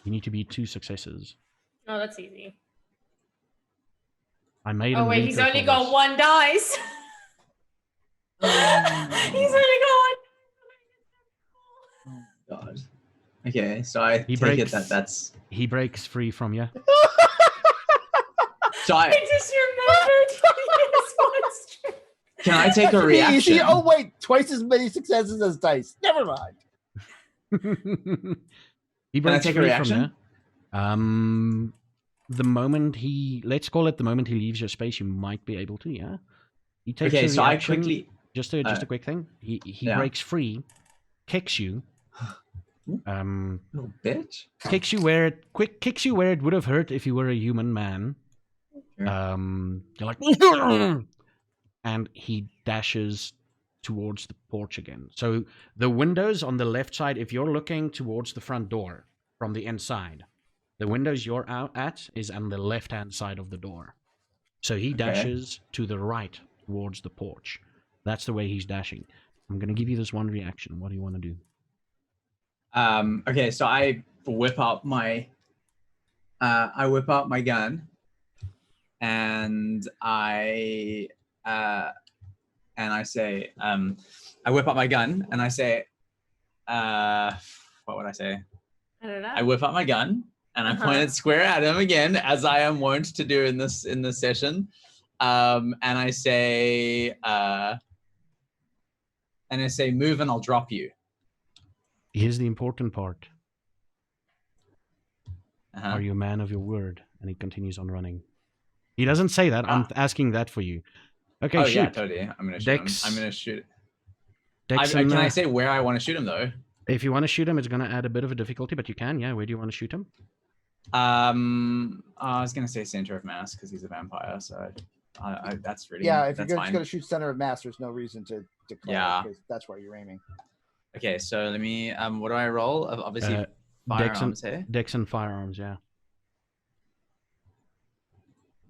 You need to beat 2 successes. Oh, that's easy. I made Oh him wait, he's meter only for got this. 1 dice. He's only got 1. Oh God. Okay, so I He take it breaks- that's. He breaks free from you. So I just remembered. Yes, what's true. can I take a Easy. reaction? Oh wait, twice as many successes as dice. Never mind. He Can I breaks take a free reaction? from you. The moment let's call it the moment he leaves your space, you might be able to, yeah? He takes Okay, a so I reaction. quickly. Just a quick thing. He Yeah. breaks free, kicks you. Little bitch. Kicks you where it would have hurt if you were a human man. Sure. You're like, and he dashes towards the porch again. So the windows on the left side, if you're looking towards the front door from the inside, the windows you're out at is on the left-hand side of the door. So he dashes to the right towards the porch. That's the way he's dashing. I'm going to give you this one reaction. What do you want to do? Okay, so I whip out my gun, and I say, I whip out my gun and I say, what would I say? I don't know. I whip out my gun and I point it square at him again, as I am wont to do in this session, and I say, move and I'll drop you. Here's the important part. Uh-huh. Are you a man of your word? And he continues on running. He doesn't say that. I'm asking that for you. Okay, Oh shoot. yeah, totally. I'm gonna shoot Dex- him. I'm gonna shoot. Dex Can and, I say where I want to shoot him though? if you want to shoot him, it's going to add a bit of a difficulty, but you can. Yeah, where do you want to shoot him? I was gonna say center of mass because he's a vampire, so that's really Yeah, if you're that's just fine. going to shoot center of mass, there's no reason to declare Yeah. because that's where you're aiming. Okay, so let me. What do I roll? Obviously, Dex and, firearms here. Dex and firearms, yeah.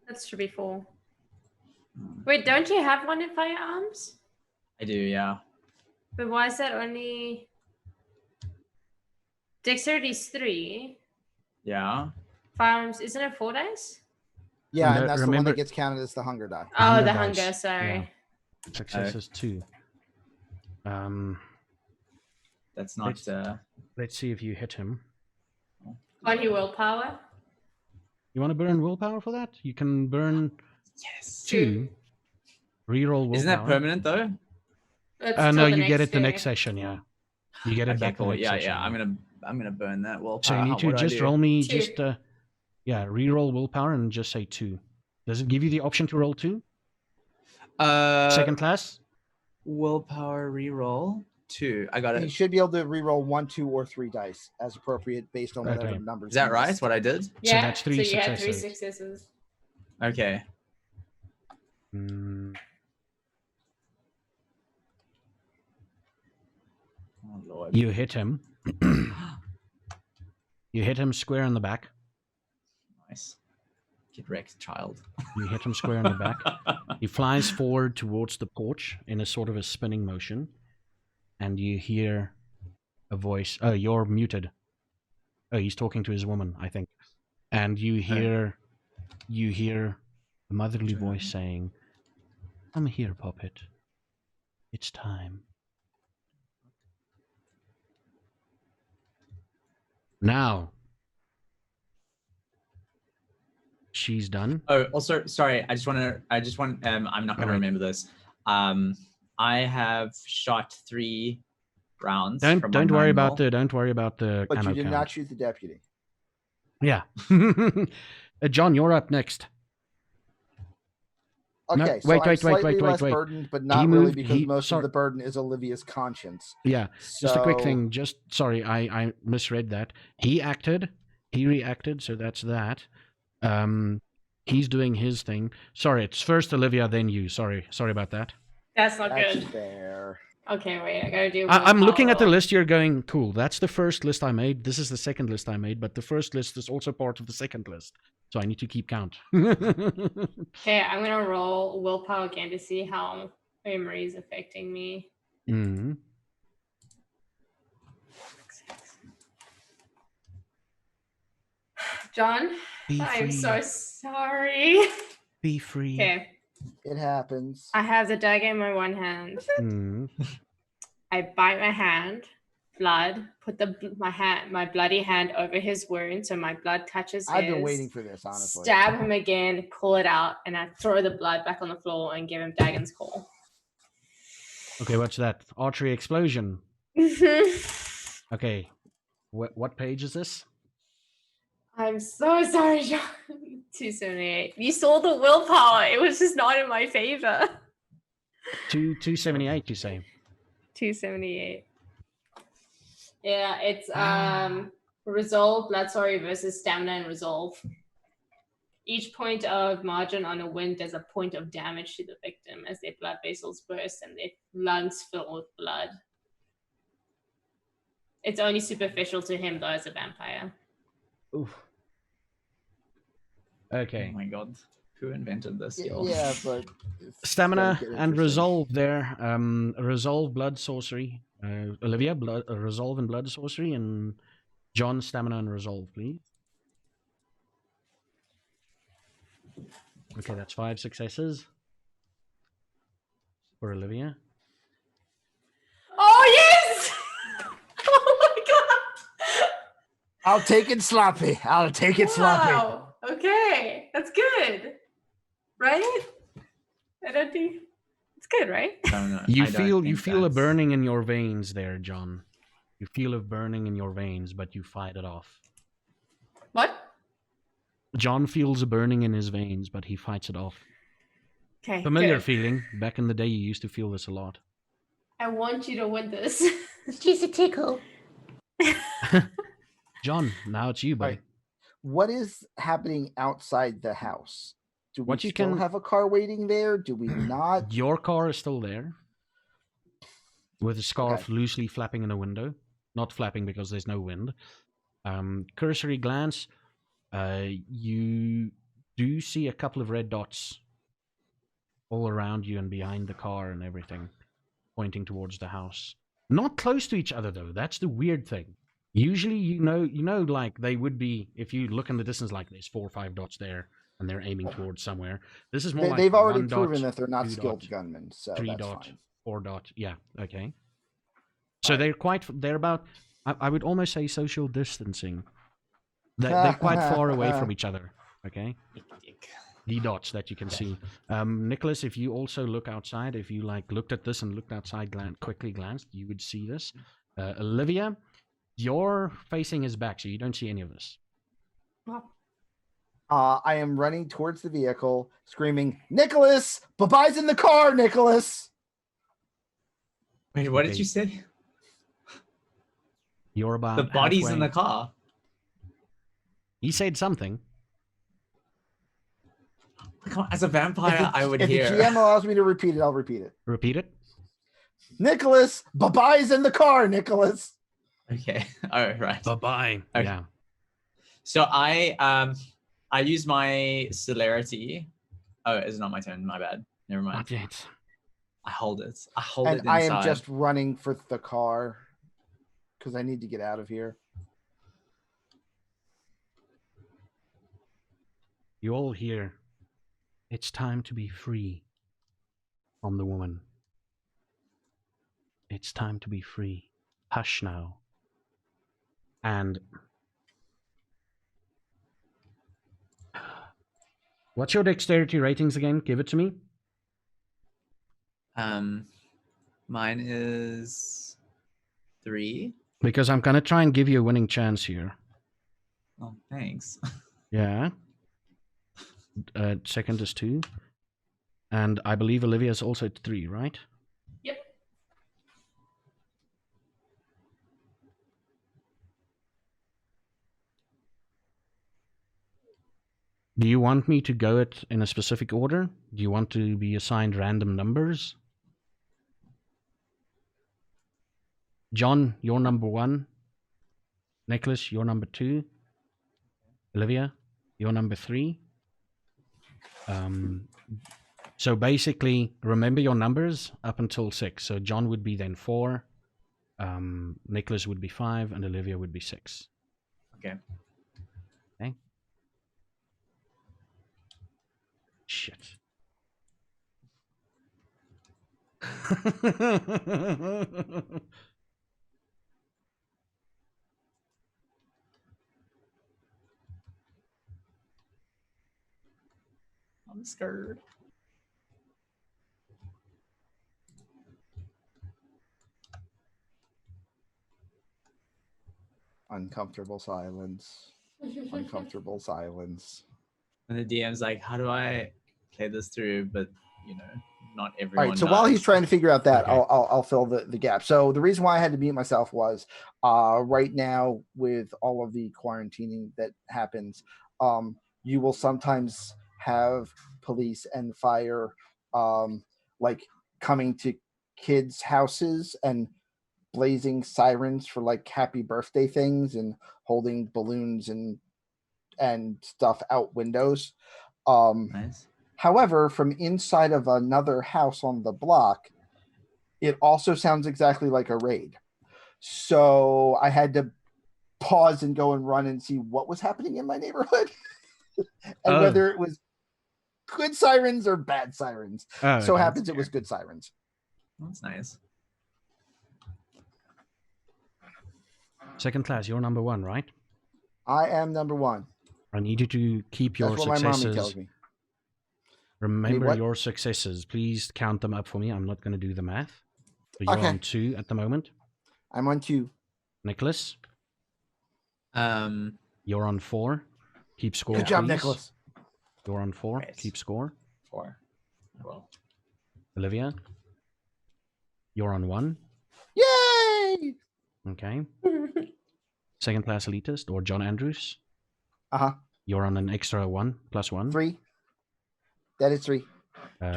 That should be 4. Wait, don't you have one in firearms? I do, yeah. But why is that only... Dexterity is 3. Yeah. Firearms, isn't it 4 dice? Yeah, No, and that's the one remember- that gets counted as the hunger die. Oh, Hunger the dice. hunger, sorry. Success is 2. That's not. Let's see if you hit him. On your willpower? You want to burn willpower for that? You can burn Yes. 2. Reroll willpower. Isn't that permanent though? It's No, till the you get it the day. next session, yeah. You get it Okay, back the cool. next Yeah, session. yeah. I'm gonna burn that willpower. So you need to What do I just do? roll me, 2. just reroll willpower and just say 2. Does it give you the option to roll 2? Second class? Willpower reroll 2. I got You it. should be able to reroll 1, 2, or 3 dice as appropriate based on whatever Okay. numbers. Is that you right? missed. What I did? Yeah, that's 3 so you had 3 successes. successes. Okay. Mm, Oh Lord. you hit him. You hit him square in the back. Nice. Get wrecked, child. You hit him square in the back. He flies forward towards the porch in a sort of a spinning motion. And you hear a voice. Oh, you're muted. Oh, he's talking to his woman, I think. And you hear a motherly voice saying, "Come here, puppet. It's time." Now, she's done. Oh, also, sorry. I'm not gonna Alright. remember this. I have shot 3 rounds. from my Don't worry 9 about mil. the But ammo you did count. not shoot the deputy. Yeah. John, you're up next. No, Okay, so wait, I'm wait, slightly wait, less wait. burdened, but not He really moved- because he- most sorry. of the burden is Olivia's conscience. Yeah. Just a quick So- thing. Just sorry, I misread that. He reacted, so that's that. He's doing his thing. Sorry, it's first Olivia, then you. Sorry about that. That's not That's good. fair. Okay, wait. I gotta do. I'm looking at the willpower. list. You're going, cool. That's the first list I made. This is the second list I made, but the first list is also part of the second list. So I need to keep count. Okay, I'm gonna roll willpower again to see how memory is affecting me. Mhm. John, Be I'm free. so sorry. Be free. Okay, It happens. I have the dagger in my one hand. Mhm. I bite my hand, blood. Put my bloody hand over his wound so my blood touches his. I've been waiting for this, honestly. Stab him again, pull it out, and I throw the blood back on the floor and give him Dagon's call. Okay, what's that? Archery explosion. Okay. What page is this? I'm so sorry, John. 278. You saw the willpower. It was just not in my favor. 278, you say? 278. Yeah, it's resolve, blood sorry versus stamina and resolve. Each point of margin on a wound does a point of damage to the victim as their blood vessels burst and their lungs fill with blood. It's only superficial to him though as a vampire. Oof. Oh Okay. my god. Who invented this skill? Yeah, but it's Stamina gonna get and interesting. resolve there. Resolve blood sorcery. Olivia, resolve and blood sorcery, and John, stamina and resolve, please. Okay, that's 5 successes for Olivia. Oh yes! Oh my god! I'll take it sloppy. I'll take it sloppy. Wow. Okay, that's good, right? I don't think it's good, right? You feel a burning in your veins there, John. You feel a burning in your veins, but you fight it off. What? John feels a burning in his veins, but he fights it off. Okay. Familiar good. feeling. Back in the day, you used to feel this a lot. I want you to win this. It's just a tickle. John, now it's you, buddy. Right. What is happening outside the house? Do we What you still can- have a car waiting there? Do we not? Your car is still there, with a scarf loosely flapping in a window. Not flapping because there's no wind. Cursory glance, you do see a couple of red dots all around you and behind the car and everything, pointing towards the house. Not close to each other though. That's the weird thing. Usually, you know, like they would be if you look in the distance. Like there's 4 or 5 dots there, and they're aiming towards somewhere. This is more like They've already 1 proven dot, that they're not 2 skilled dot, gunmen, so 3 that's dot, fine. 4 dot. Yeah. Okay. So they're about. I would almost say social distancing. They're quite far away from each other. Okay. The dots that you can see. Nicholas, if you also look outside, if you like looked at this and looked outside, quickly glanced, you would see this. Olivia, you're facing his back, so you don't see any of this. I am running towards the vehicle, screaming, "Nicholas! Bye-bye's in the car, Nicholas!" Wait, what Okay. did you say? You're about The body's in halfway. the car. He said something. Come on, as a vampire, I would if hear. the GM allows me to repeat it, I'll repeat it. Repeat it. Nicholas, bye-bye's in the car, Nicholas. Okay. Oh, right. Bye-bye. Okay. Yeah. So I use my celerity. Oh, it's not my turn. My bad. Never mind. Not yet. I hold it. I hold it And inside. I am just running for the car because I need to get out of here. You all hear. It's time to be free from the woman. It's time to be free. Hush now. And what's your dexterity ratings again? Give it to me. Mine is 3. Because I'm gonna try and give you a winning chance here. Oh, thanks. Yeah. Second is 2. And I believe Olivia's also 3, right? Yep. Do you want me to go it in a specific order? Do you want to be assigned random numbers? John, you're number 1. Nicholas, you're number 2. Olivia, you're number 3. So basically, remember your numbers up until 6. So John would be then 4, Nicholas would be 5, and Olivia would be 6. Okay. Okay. Shit. I'm scared. Uncomfortable silence. Uncomfortable silence. And the DM's like, how do I play this through? But not All everyone. right. So while he's trying to figure out that, Okay. I'll fill the gap. So the reason why I had to mute myself was right now with all of the quarantining that happens, you will sometimes have police and fire like coming to kids' houses and blazing sirens for like happy birthday things and holding balloons and stuff out windows. Nice. However, from inside of another house on the block, it also sounds exactly like a raid. So I had to pause and go and run and see what was happening in my neighborhood and whether it was good sirens or bad sirens. So it happens it was good sirens. That's nice. Second class, you're number 1, right? I am number 1. I need you to keep your That's what my mommy successes. tells me. Remember what? your successes. Please count them up for me. I'm not going to do the math. So you're Okay. on 2 at the moment. I'm on 2. Nicholas, Um, you're on 4. Keep score, Good job, please. Nicholas. You're on 4. Great. Keep score. 4. Well, Olivia, you're on 1. Yay! Okay. Second class elitist, or John Andrews, Uh-huh. you're on an extra 1 plus 1. 3. That is 3. 2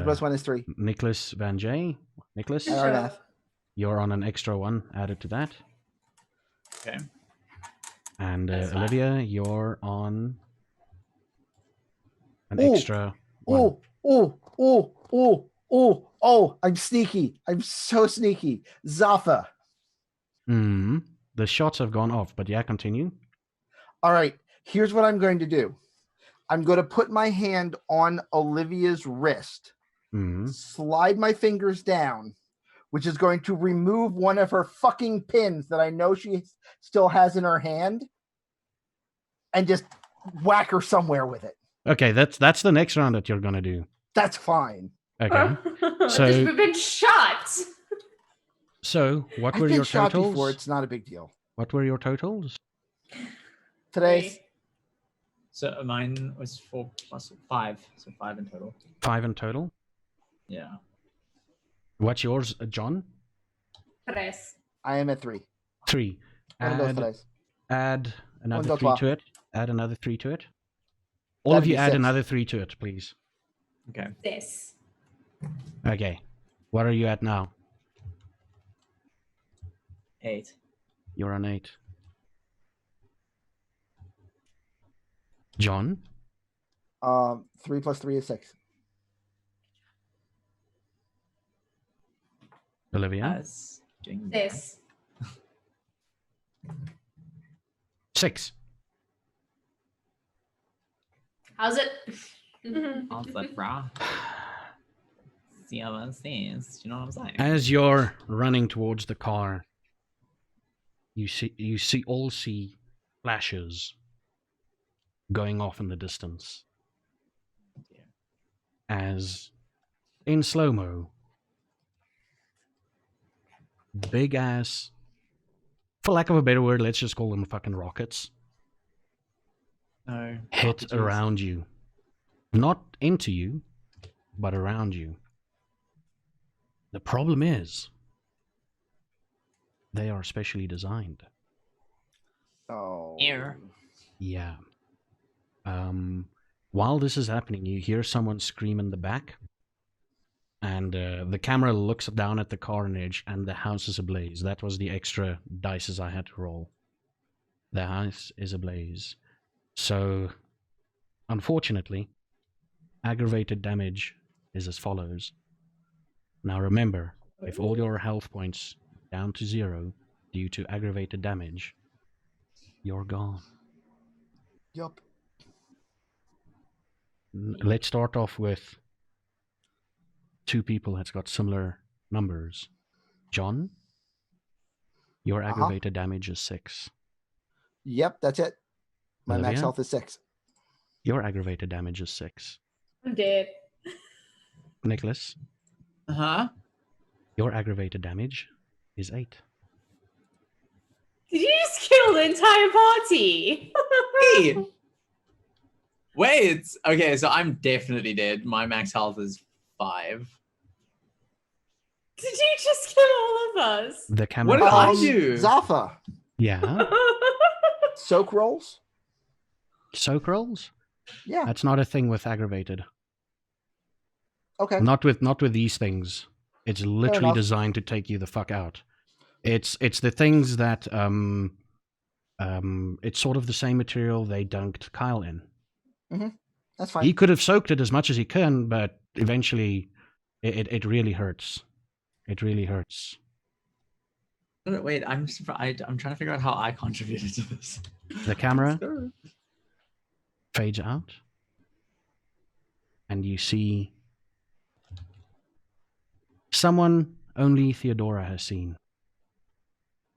plus 1 is 3. Nicholas Van J. Nicholas, I already have. you're on an extra 1 added to that. okay. And That's fine. Olivia, you're on an Ooh. extra 1. Oh, I'm sneaky. I'm so sneaky. Zafa. The shots have gone off, but yeah, continue. All right, here's what I'm going to do. I'm going to put my hand on Olivia's wrist, slide my fingers down, which is going to remove one of her fucking pins that I know she still has in her hand, and just whack her somewhere with it. Okay, that's the next round that you're gonna do. That's fine. Okay. So Just we've been shot. So what I've were been your shot totals? before. It's not a big deal. What were your totals? Today's So mine was 4 plus 5, so 5 in total. 5 in total. Yeah. What's yours, John? Tres. I am at 3. 3. One of those Add another One, 3 2, to it. Add another 3 to it. All That'd of you be add 6. another 3 to it, please. Okay. This. Okay. What are you at now? 8. You're on 8. John? 3 plus 3 is 6. Olivia? That's doing This. 6. How's it? How's that, brah? See how that seems. You know what I'm saying? As you're running towards the car, you all see flashes going off in the distance. As in slow-mo, big ass, for lack of a better word, let's just call them fucking rockets, No. hit RPGs. around you. Not into you, but around you. The problem is, they are specially designed. Oh. Air. Yeah. While this is happening, you hear someone scream in the back. And the camera looks down at the carnage, and the house is ablaze. That was the extra dices I had to roll. The house is ablaze. So, unfortunately, aggravated damage is as follows. Now remember, if all your health points down to 0 due to aggravated damage, you're gone. Yup. Let's start off with 2 people that's got similar numbers. John, your aggravated damage is 6. Yep, that's it. My max Olivia? health is 6. Your aggravated damage is 6. I'm dead. Nicholas, Huh? your aggravated damage is 8. Did you just kill the entire party? Hey! Wait. Okay, so I'm definitely dead. My max health is 5. Did you just kill all of us? The camera What did I fades- do? Zafa, Yeah. soak rolls? Soak rolls? Yeah. That's not a thing with aggravated. Okay. Not with these things. It's literally enough. designed to take you the fuck out. It's the things that it's sort of the same material they dunked Kyle in. That's fine. He could have soaked it as much as he can, but eventually it really hurts. It really hurts. Wait, I'm trying to figure out how I contributed to this. The camera fades out, and you see someone only Theodora has seen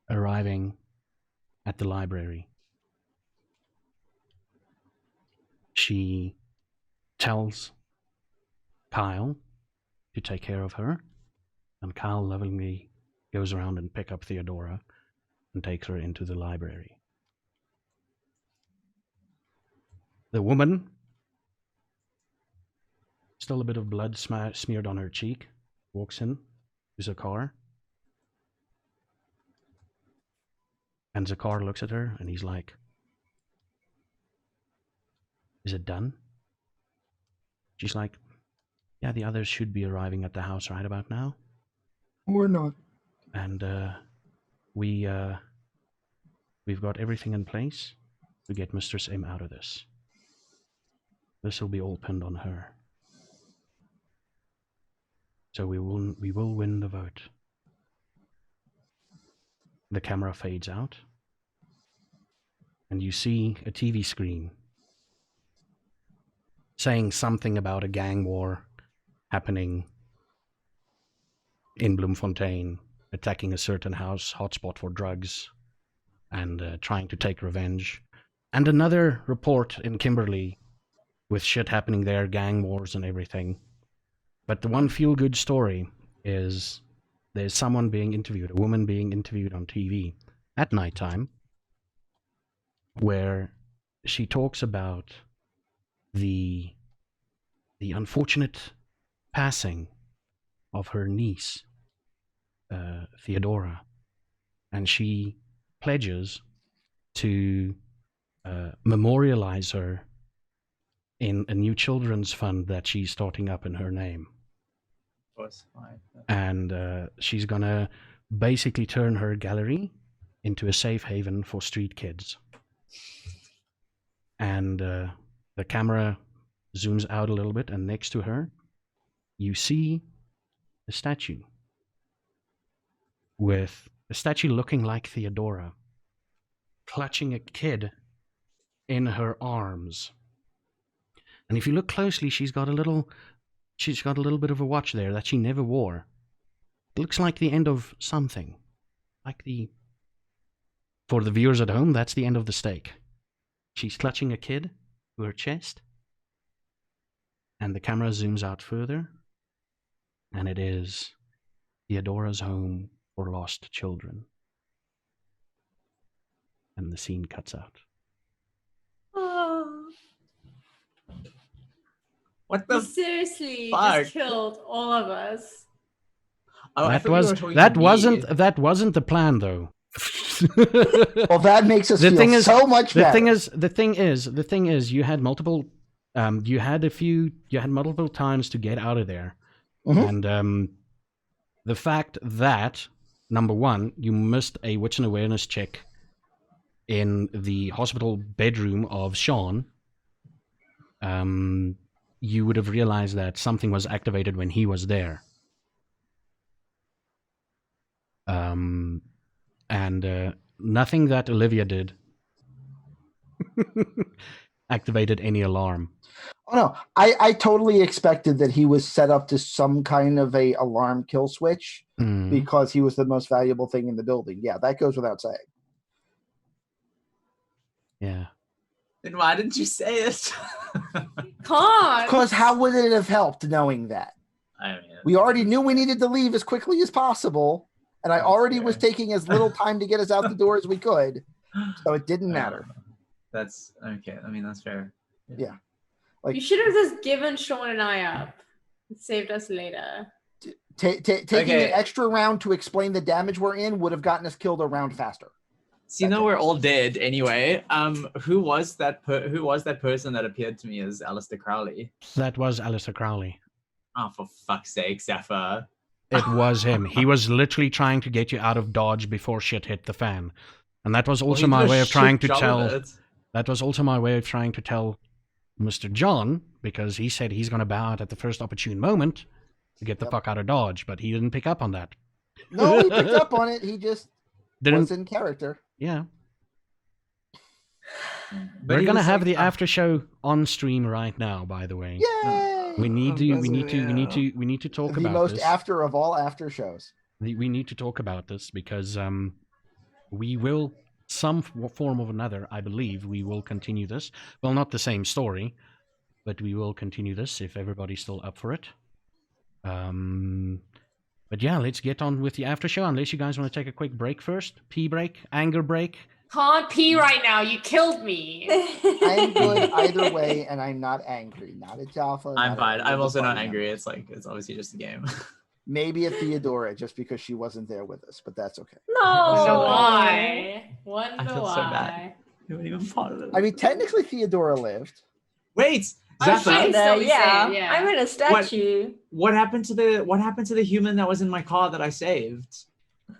arriving at the library. She tells Kyle to take care of her, and Kyle lovingly goes around and picks up Theodora and takes her into the library. The woman, still a bit of blood smeared on her cheek, walks in to Zakar. And Zakar looks at her and he's like, "Is it done?" She's like, "Yeah, the others should be arriving at the house right about now. Or not. And we've got everything in place to get Mistress M out of this. This will be all pinned on her. So we will win the vote." The camera fades out, and you see a TV screen saying something about a gang war happening in Bloemfontein, attacking a certain house, hotspot for drugs, and trying to take revenge. And another report in Kimberley with shit happening there, gang wars and everything. But the one feel-good story is there's someone being interviewed, a woman being interviewed on TV at nighttime, where she talks about the unfortunate passing of her niece, Theodora, and she pledges to memorialize her in a new children's fund that she's starting up in her name. And she's gonna basically turn her gallery into a safe haven for street kids. And the camera zooms out a little bit, and next to her you see a statue with a statue looking like Theodora, clutching a kid in her arms. And if you look closely, she's got a little bit of a watch there that she never wore. It looks like the end of something. For the viewers at home, that's the end of the stake. She's clutching a kid to her chest. And the camera zooms out further. And it is Theodora's home for lost children. And the scene cuts out. Oh, What you the? seriously fuck? just killed all of us. Oh, I That thought you were was talking that to me. wasn't the plan though. Well, that makes us The feel thing is- so much The better. thing is, you had multiple, you had multiple times to get out of there, Mhm. And the fact that, number one, you missed a wits and awareness check in the hospital bedroom of Sean, you would have realized that something was activated when he was there. And nothing that Olivia did activated any alarm. Oh no, I totally expected that he was set up to some kind of a alarm kill switch because he was the most valuable thing in the building. Yeah, that goes without saying. Yeah. Then why didn't you say it? Can't. Because how would it have helped knowing that? I mean, We already knew we needed to leave as quickly as possible, and I That's already was fair. taking as little time to get us out the door as we could, so it didn't matter. That's okay. I mean, that's fair. Yeah. Like, You should have just given Sean and I up. It saved us later. taking Okay. an extra round to explain the damage we're in would have gotten us killed a round faster. So you know we're all dead anyway. Who was that person that appeared to me as Alistair Crowley? That was Alistair Crowley. Oh, for fuck's sake, Zephyr. It was him. He was literally trying to get you out of Dodge before shit hit the fan. And that was also my way of trying to tell... That was also my way of trying to tell Mr. John, because he said he's going to bow out at the first opportune moment to get the fuck out of Dodge, but he didn't pick up on that. No, he picked up on it. He just Didn't... was in character. Yeah. But We're going to have the after show on stream right now, by the way. Yay! We need to talk The about most this. after of all after shows. We need to talk about this because we will, some form or another, I believe, we will continue this. Well, not the same story, but we will continue this if everybody's still up for it. But yeah, let's get on with the after show. Unless you guys want to take a quick break first, pee break, anger break. Can't pee right now. You killed me. I'm good either way, and I'm not angry. Not at Jaffa. I'm not fine. at I'm also not anybody. angry. It's like it's obviously just a game. Maybe at Theodora, just because she wasn't there with us, but that's okay. Wonder No. why. I Wonder feel so why. bad. You weren't even part of it. I mean, technically Theodora lived. Wait, I'm Zephyr. sure- Still be yeah. safe, yeah. I'm in a statue. What happened to the human that was in my car that I saved?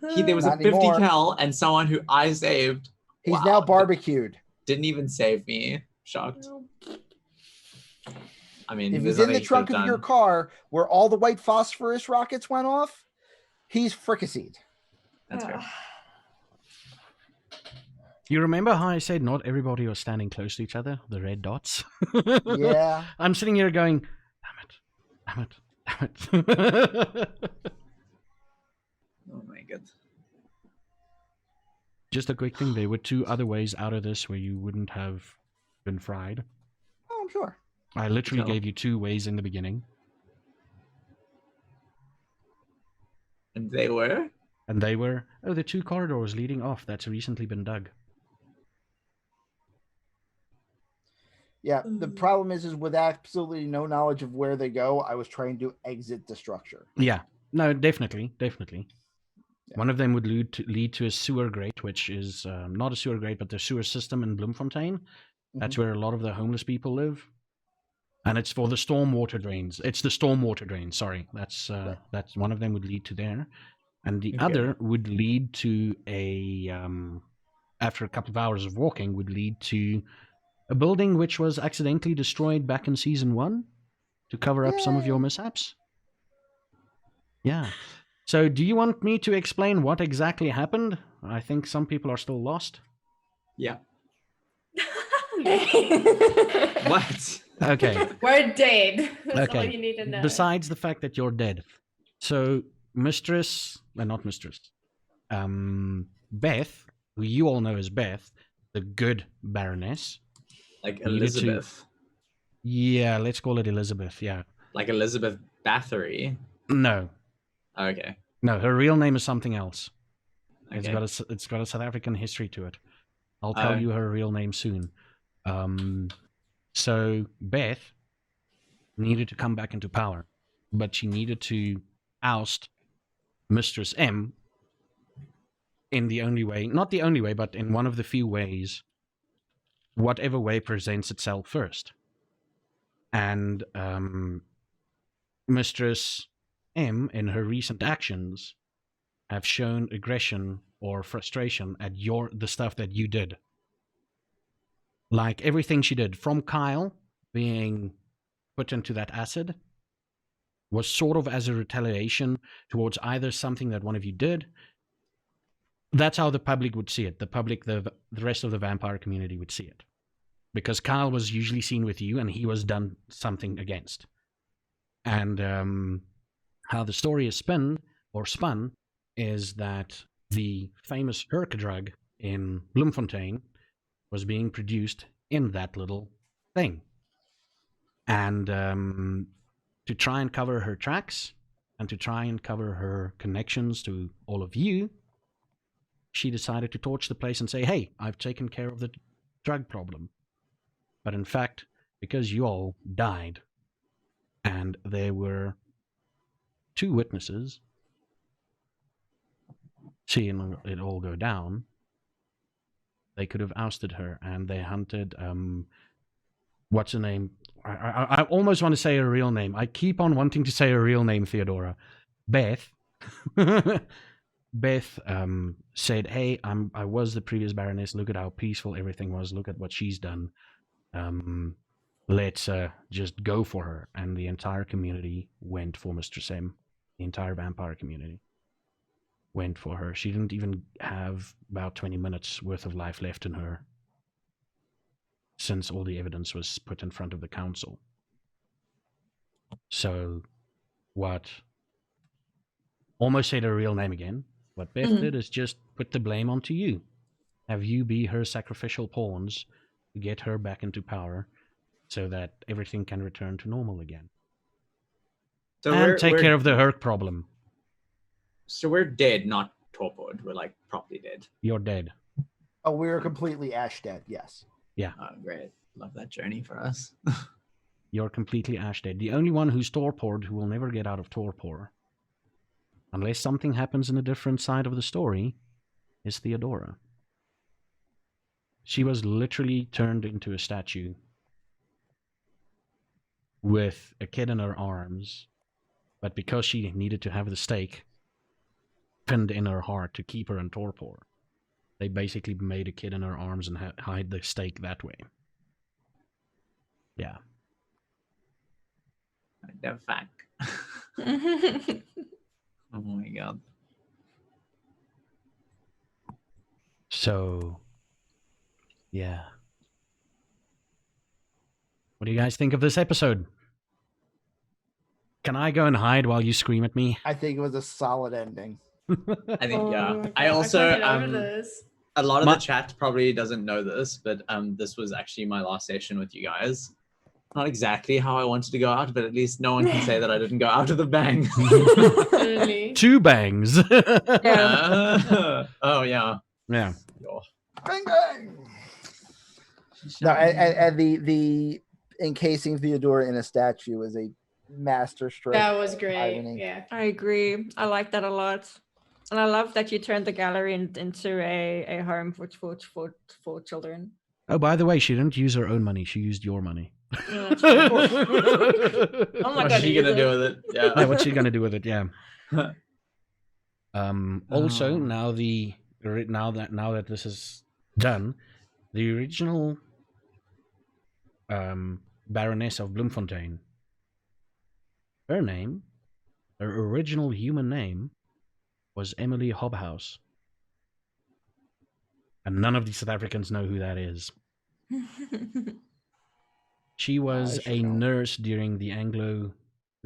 There was Not a 50 anymore. cal and someone who I saved. He's Wow. now barbecued. Didn't even save me. Shocked. I mean, If there's he's in nothing the he trunk could've of your done. car where all the white phosphorus rockets went off, he's fricasseed. That's fair. You remember how I said not everybody was standing close to each other? The red dots? Yeah. I'm sitting here going, damn it. Oh my god. Just a quick thing, there were 2 other ways out of this where you wouldn't have been fried. Oh, I'm sure. I literally So- gave you 2 ways in the beginning. And they were? And they were, the 2 corridors leading off that's recently been dug. Yeah, the problem is with absolutely no knowledge of where they go, I was trying to exit the structure. Yeah, no, definitely. Yeah. One of them would lead to a sewer grate, which is not a sewer grate, but the sewer system in Bloemfontein. That's where a lot of the homeless people live. And it's for the stormwater drains. It's the stormwater drains, sorry. That's one of them would lead to there. And the Okay. other would lead to after a couple of hours of walking, would lead to a building which was accidentally destroyed back in season 1 to cover up some of your mishaps. Yeah. So do you want me to explain what exactly happened? I think some people are still lost. Yeah. What? Okay. We're dead. That's Okay. all you need to know. Besides the fact that you're dead. So not Mistress. Beth, who you all know as Beth, the good Baroness. Like Needed to- Elizabeth. Yeah, let's call it Elizabeth, yeah. Like Elizabeth Bathory. No. Okay. No, her real name is something else. It's Okay. got a South African history to it. I'll tell you her real name soon. So Beth needed to come back into power, but she needed to oust Mistress M in the only way, not the only way, but in one of the few ways, whatever way presents itself first. And Mistress M, in her recent actions, have shown aggression or frustration at the stuff that you did. Like everything she did, from Kyle being put into that acid, was sort of as a retaliation towards either something that one of you did. That's how the public would see it. The public, the rest of the vampire community would see it. Because Kyle was usually seen with you and he was done something against. And how the story is spun is that the famous Herc drug in Bloemfontein was being produced in that little thing. And to try and cover her tracks and to try and cover her connections to all of you, she decided to torch the place and say, hey, I've taken care of the drug problem. But in fact, because you all died and there were 2 witnesses seeing it all go down, they could have ousted her, and they hunted, what's her name? I almost want to say her real name. I keep on wanting to say her real name, Theodora. Beth. Beth said, hey, I was the previous Baroness. Look at how peaceful everything was. Look at what she's done. Let's just go for her. And the entire community went for Mistress M. The entire vampire community went for her. She didn't even have about 20 minutes worth of life left in her, since all the evidence was put in front of the council. So what, almost said her real name again, what Beth did is just put the blame onto you. Have you be her sacrificial pawns to get her back into power so that everything can return to normal again. So and take care of the Herc problem. So we're dead, not torpored. We're like properly dead. You're dead. Oh, we were completely ash dead. Yes. Yeah. Oh, great. Love that journey for us. You're completely ash dead. The only one who's torpored who will never get out of torpor, unless something happens in a different side of the story, is Theodora. She was literally turned into a statue with a kid in her arms, but because she needed to have the stake pinned in her heart to keep her in torpor, they basically made a kid in her arms and hide the stake that way. Yeah. The fuck. Oh my god. So, yeah. What do you guys think of this episode? Can I go and hide while you scream at me? I think it was a solid ending. I think, yeah. my God, I also, can't get over this. a lot of the chat probably doesn't know this, but this was actually my last session with you guys. Not exactly how I wanted to go out, but at least no one can say that I didn't go out with a bang. Literally. 2 bangs. Oh, yeah. Yeah. Bang bang. No, and the encasing Theodora in a statue is a master stroke. That was great. irony. Yeah. I agree. I like that a lot. And I love that you turned the gallery into a home for children. Oh, by the way, she didn't use her own money. She used your money. Yeah, that's right. Oh my What's God. she gonna do with it? Yeah, Yeah. what's she gonna do with it? Yeah. Also, now that this is done, the original Baroness of Bloemfontein, her original human name, was Emily Hobhouse, and none of the South Africans know who that is. She was should a know. nurse during the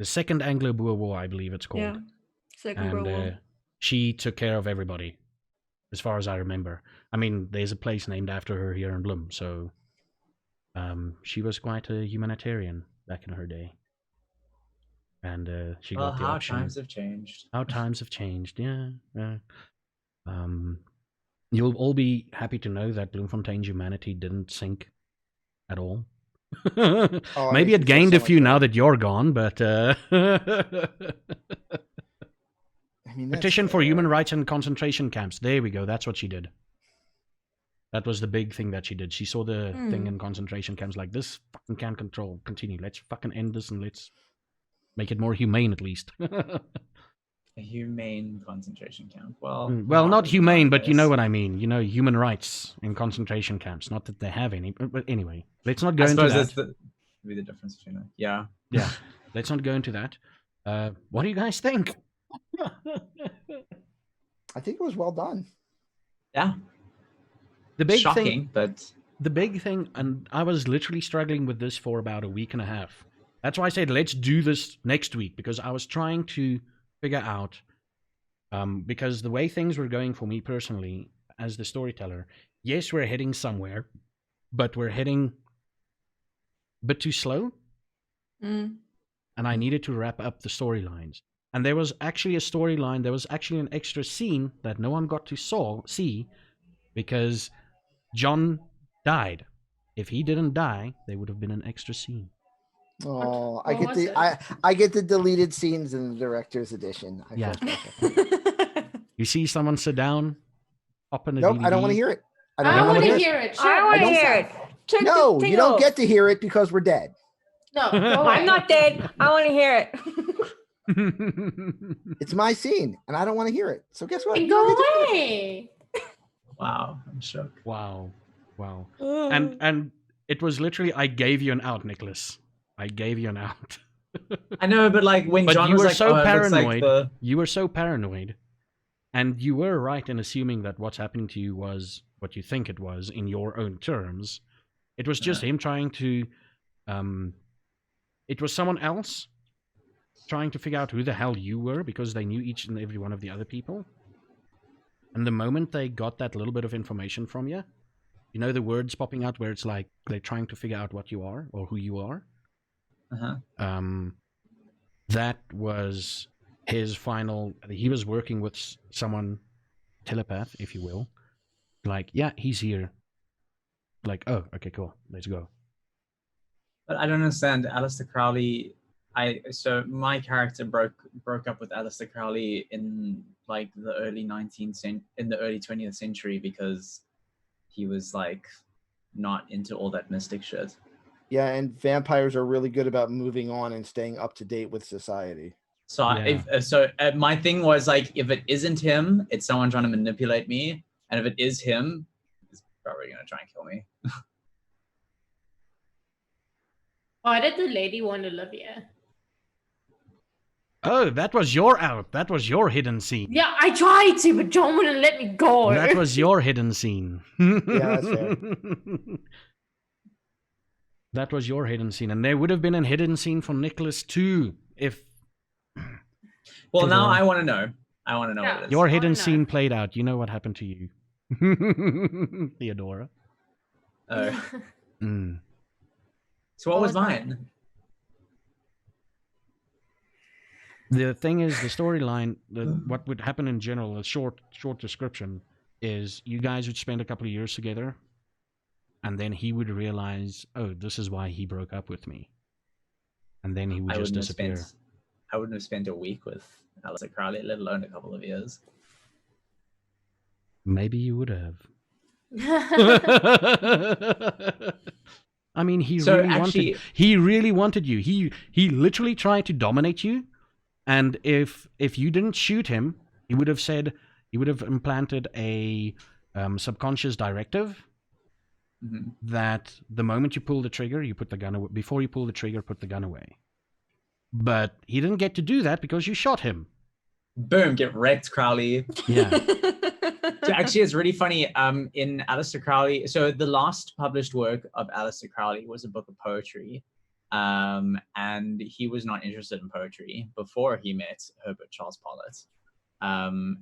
Second Anglo-Boer War, I believe it's called. Yeah. Second World War. And she took care of everybody, as far as I remember. I mean, there's a place named after her here in Bloem, so she was quite a humanitarian back in her day. And she Well, got the how option. times have changed. How times have changed, yeah. You'll all be happy to know that Bloemfontein's humanity didn't sink at all. Oh, Maybe makes it me feel gained so a much few better. now that you're gone, but I mean, that's petition for fair. human rights in concentration camps. There we go. That's what she did. That was the big thing that she did. She saw the thing in concentration camps like, this fucking can't continue. Let's fucking end this and let's Make it more humane, at least. A humane concentration camp. Well, Well, not humane, but you know nowadays. what I mean. You know, human rights in concentration camps. Not that they have any, but anyway, let's not go I into suppose that. that's the difference between them. Yeah. Yeah, let's not go into that. What do you guys think? I think it was well done. Yeah. The big Shocking, thing, but the big thing, and I was literally struggling with this for about a week and a half. That's why I said let's do this next week, because I was trying to figure out, because the way things were going for me personally as the storyteller, yes, we're heading somewhere, but we're heading a bit too slow, and I needed to wrap up the storylines. And there was actually a storyline, there was actually an extra scene that no one got to see, because John died. If he didn't die, there would have been an extra scene. Oh, What was it? I get the deleted scenes in the director's edition. I feel Yeah. special. You see someone sit down, pop in a Nope, DVD. I don't want to hear it. I don't want wanna to hear hear it. I want to don't- hear it. Check No, the thing you don't off. get to hear it because we're dead. No, go I'm away. not dead. I want to hear it. It's my scene, and I don't want to hear it. So guess what? And You go don't get to hear it. away. wow, I'm shook. Wow. And it was literally, I gave you an out, Nicholas. I gave you an out. I know, but like when But John you was were like, so oh, it looks like paranoid. the... You were so paranoid. And you were right in assuming that what's happening to you was what you think it was in your own terms. It was just him trying to... it was someone else trying to figure out who the hell you were, because they knew each and every one of the other people. And the moment they got that little bit of information from you, you know the words popping out where it's like they're trying to figure out what you are or who you are? That was his final... He was working with someone, telepath, if you will. Like, yeah, he's here. Like, oh, okay, cool. Let's go. But I don't understand. Aleister Crowley, so my character broke up with Aleister Crowley in like the early 20th century because he was like not into all that mystic shit. Yeah, and vampires are really good about moving on and staying up to date with society. So my thing was like, if it isn't him, it's someone trying to manipulate me, and if it is him, he's probably gonna try and kill me. Why did the lady want Olivia? Oh, that was your out. That was your hidden scene. Yeah, I tried to, but John wouldn't let me go. That was your hidden scene. Yeah, that's fair. That was your hidden scene. And there would have been a hidden scene for Nicholas too, if... Well, now Theodora. I want to know. I want to know Yeah. what it is. Your I hidden wanna know. scene played out. You know what happened to you. Theodora. Oh. Mm. So what What was was mine? The thing is, the storyline, what would happen in general, a short description, is you guys would spend a couple of years together, and then he would realize, oh, this is why he broke up with me. And then he would just disappear. I wouldn't have spent a week with Aleister Crowley, let alone a couple of years. Maybe you would have. I mean, he really wanted you. He literally tried to dominate you, and if you didn't shoot him, he would have implanted a subconscious directive that the moment you pull the trigger, you put the gun away. Before you pull the trigger, put the gun away. But he didn't get to do that because you shot him. Boom, get wrecked, Crowley. Yeah. So actually, it's really funny. In Aleister Crowley, so the last published work of Aleister Crowley was a book of poetry, and he was not interested in poetry before he met Herbert Charles Pollitt.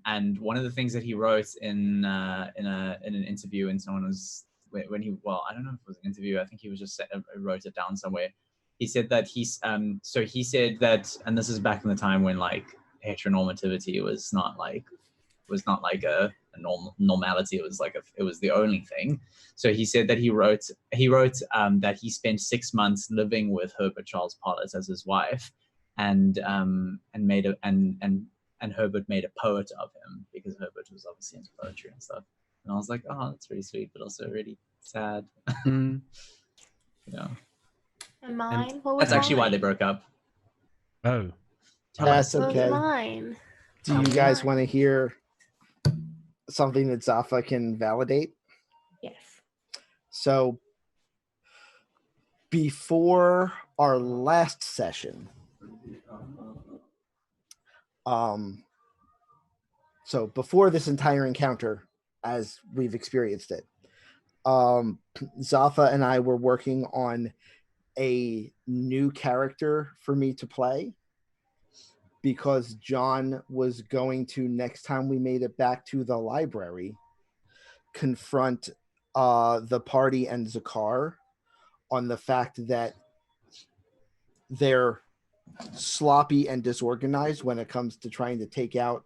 And one of the things that he wrote in an interview, and someone was I don't know if it was an interview. I think he was just wrote it down somewhere. He said that he said that, and this is back in the time when like heteronormativity was not like a normality. It was like it was the only thing. So he said that he wrote that he spent 6 months living with Herbert Charles Pollitt as his wife, and Herbert made a poet of him because Herbert was obviously into poetry and stuff. And I was like, oh, that's really sweet, but also really sad. Mm. Yeah. And mine? What was That's actually why they mine? broke up. Oh, That's So okay. mine. Do you guys want to hear something that Zafa can validate? Yes. So before our last session, so before this entire encounter, as we've experienced it, Zafa and I were working on a new character for me to play because John was going to, next time we made it back to the library, confront the party and Zakar on the fact that they're sloppy and disorganized when it comes to trying to take out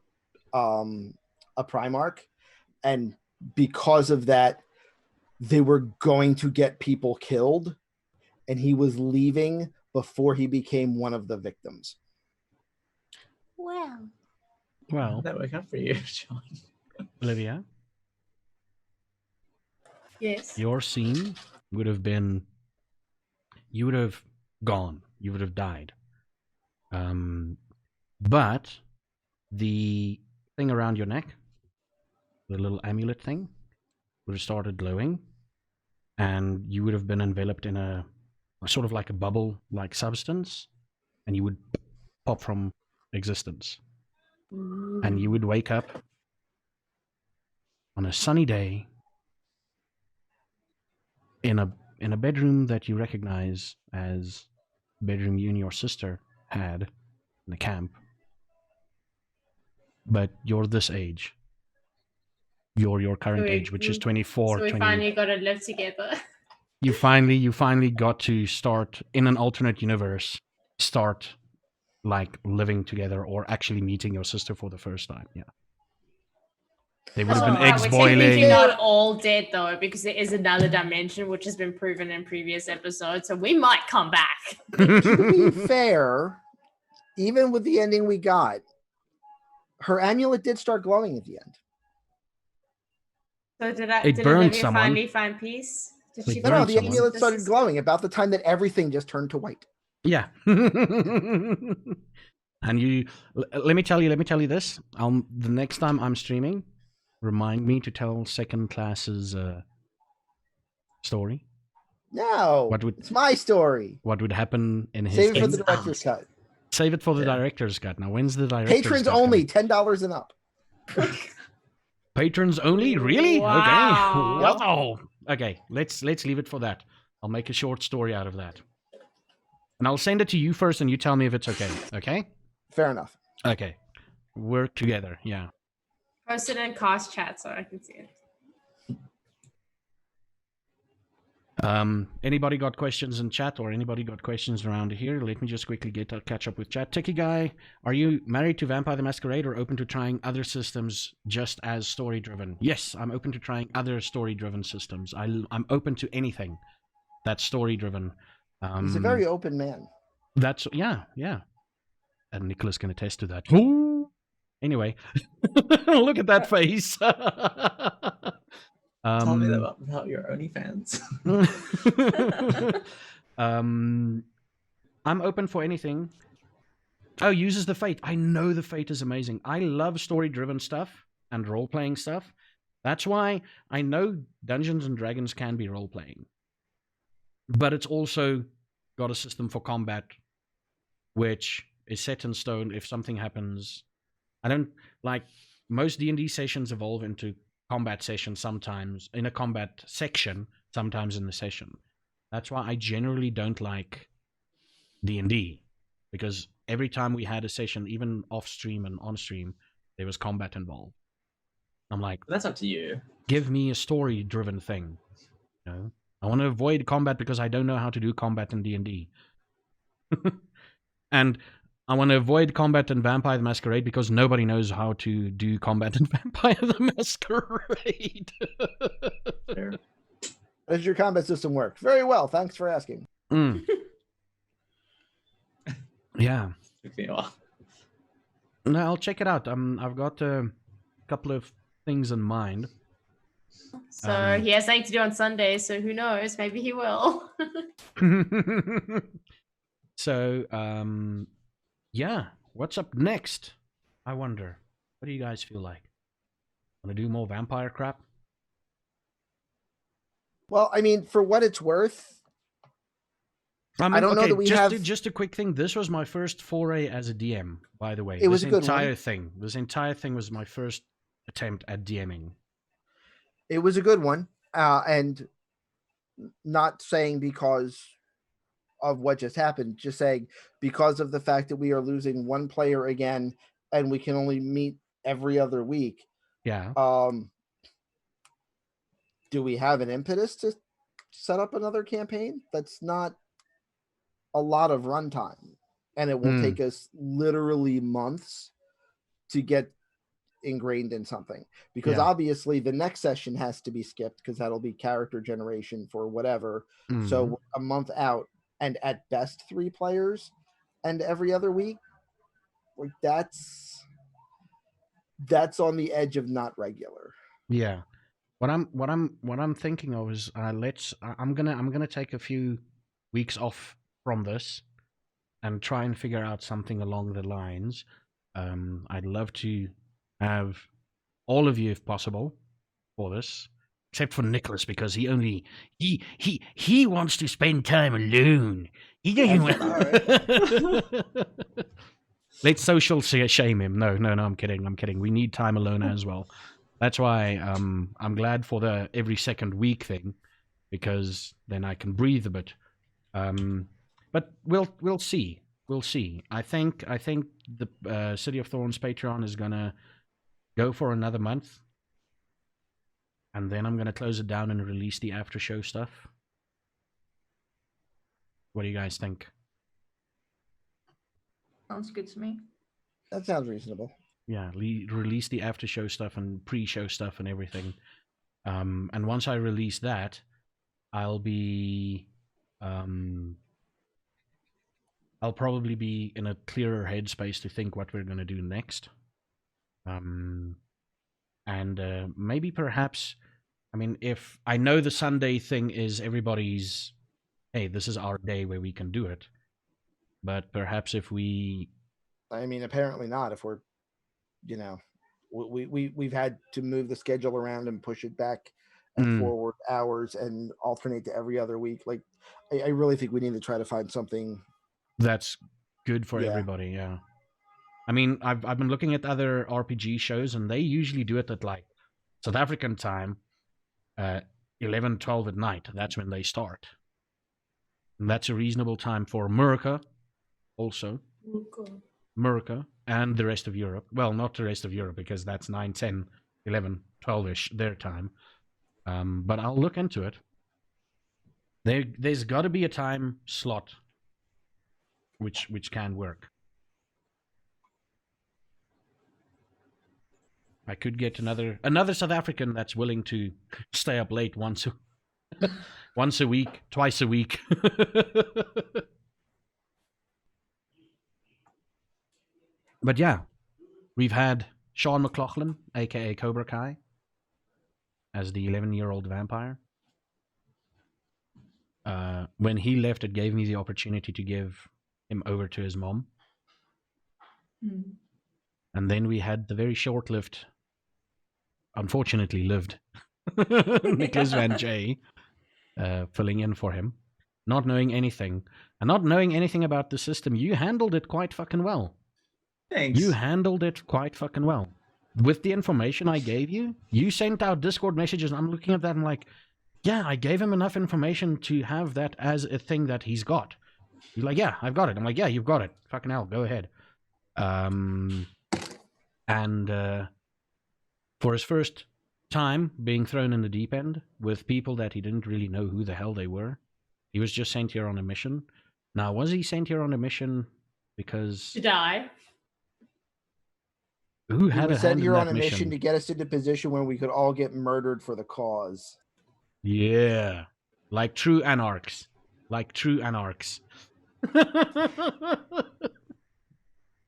a Primarch. And because of that, they were going to get people killed, and he was leaving before he became one of the victims. Wow. well, That worked out for you, John. Olivia, Yes. your scene would have been, you would have gone, you would have died. But the thing around your neck, the little amulet thing, would have started glowing, and you would have been enveloped in a sort of like a bubble-like substance, and you would pop from existence. And you would wake up on a sunny day in a bedroom that you recognize as the bedroom you and your sister had in the camp. But you're this age. You're your current age, which is 24. So we 20. finally got to live together. You finally got to start in an alternate universe. Start like living together or actually meeting your sister for the first time. Yeah. They would have been eggs We're boiling. technically not all dead though, because there is another dimension which has been proven in previous episodes, so we might come back. To be fair, even with the ending we got, her amulet did start glowing at the end. So did It did burned Olivia someone. finally find peace? Did It she No, burned find the someone. peace amulet with started this? glowing about the time that everything just turned to white. Yeah. And you, let me tell you this. The next time I'm streaming, remind me to tell second class's story. No, it's my story. What would happen in his Save it for case? the director's cut. Save it for the director's cut. Now, when's the director's Patrons cut only, coming? $10 and up. Patrons only? Really? Wow. Okay. Wow. Okay, let's leave it for that. I'll make a short story out of that. And I'll send it to you first and you tell me if it's okay. Okay? Fair enough. Okay. Work together. Yeah. Post it in cast chat so I can see it. Anybody got questions in chat or anybody got questions around here? Let me just quickly catch up with chat. Techie Guy, are you married to Vampire the Masquerade or open to trying other systems just as story driven? Yes, I'm open to trying other story driven systems. I'm open to anything that's story driven. He's a very open man. That's yeah. And Nicholas can attest to that. Ooh. Anyway, look at that face. Tell me about your OnlyFans. I'm open for anything. Oh, uses the Fate. I know the Fate is amazing. I love story-driven stuff and role-playing stuff. That's why I know Dungeons and Dragons can be role-playing. But it's also got a system for combat, which is set in stone. If something happens, I don't like most D&D sessions evolve into combat session sometimes in a combat section, sometimes in the session. That's why I generally don't like D&D, because every time we had a session, even off stream and on stream, there was combat involved. I'm like, That's up to you. give me a story driven thing. You know, I want to avoid combat because I don't know how to do combat in D&D. And I want to avoid combat in Vampire the Masquerade because nobody knows how to do combat in Vampire the Masquerade. Sure. How does your combat system work? Very well. Thanks for asking. Yeah. Took me a while. No, I'll check it out. I've got a couple of things in mind. So he has nothing to do on Sunday, so who knows? Maybe he will. So, yeah, what's up next? I wonder. What do you guys feel like? Want to do more vampire crap? Well, I mean, for what it's worth, I mean, don't know okay, that we have. just a quick thing. This was my first foray as a DM, by the way. It was a good one. This entire thing was my first attempt at DMing. It was a good one, and not saying because of what just happened, just saying because of the fact that we are losing one player again, and we can only meet every other week. Yeah. Do we have an impetus to set up another campaign? That's not a lot of runtime, and it will take us literally months to get ingrained in something, because obviously the next session has to be skipped because that'll be character generation for whatever. So a month out, and at best 3 players, and every other week, like that's on the edge of not regular. Yeah. What I'm thinking of is I'm gonna take a few weeks off from this and try and figure out something along the lines. I'd love to have all of you, if possible, for this, except for Nicholas, because he wants to spend time alone. He doesn't want. Let's social shame him. No, I'm kidding. We need time alone as well. That's why I'm glad for the every second week thing, because then I can breathe a bit. But we'll see. We'll see. I think the City of Thorns Patreon is gonna go for another month, and then I'm gonna close it down and release the after show stuff. What do you guys think? Sounds good to me. That sounds reasonable. Yeah, release the after show stuff and pre-show stuff and everything. And once I release that, I'll probably be in a clearer headspace to think what we're going to do next. And maybe perhaps, I mean, if I know the Sunday thing is everybody's, hey, this is our day where we can do it. But perhaps if we... I mean, apparently not. If we're, we've had to move the schedule around and push it back and forward hours and alternate to every other week. Like, I really think we need to try to find something that's good for everybody. Yeah. I mean, I've been looking at other RPG shows, and they usually do it at like South African time, 11, 12 at night. That's when they start. And that's a reasonable time for America also. America and the rest of Europe. Well, not the rest of Europe, because that's 9, 10, 11, 12-ish their time. But I'll look into it. There's got to be a time slot which can work. I could get another South African that's willing to stay up late once a week, twice a week. But yeah, we've had Sean McLaughlin, aka Cobra Kai, as the 11-year-old vampire. When he left, it gave me the opportunity to give him over to his mom. And then we had the very short-lived, unfortunately lived, Nicholas Van Jay filling in for him, not knowing anything. And not knowing anything about the system, you handled it quite fucking well. Thanks. You handled it quite fucking well. With the information I gave you, you sent out Discord messages, and I'm looking at that and I'm like, yeah, I gave him enough information to have that as a thing that he's got. He's like, yeah, I've got it. I'm like, yeah, you've got it. Fucking hell, go ahead. And for his first time being thrown in the deep end with people that he didn't really know who the hell they were, he was just sent here on a mission. Now, was he sent here on a mission because... To die. Who had was sent here on a mission to get us into a position where we could all get murdered for the cause. Yeah. Like true anarchs.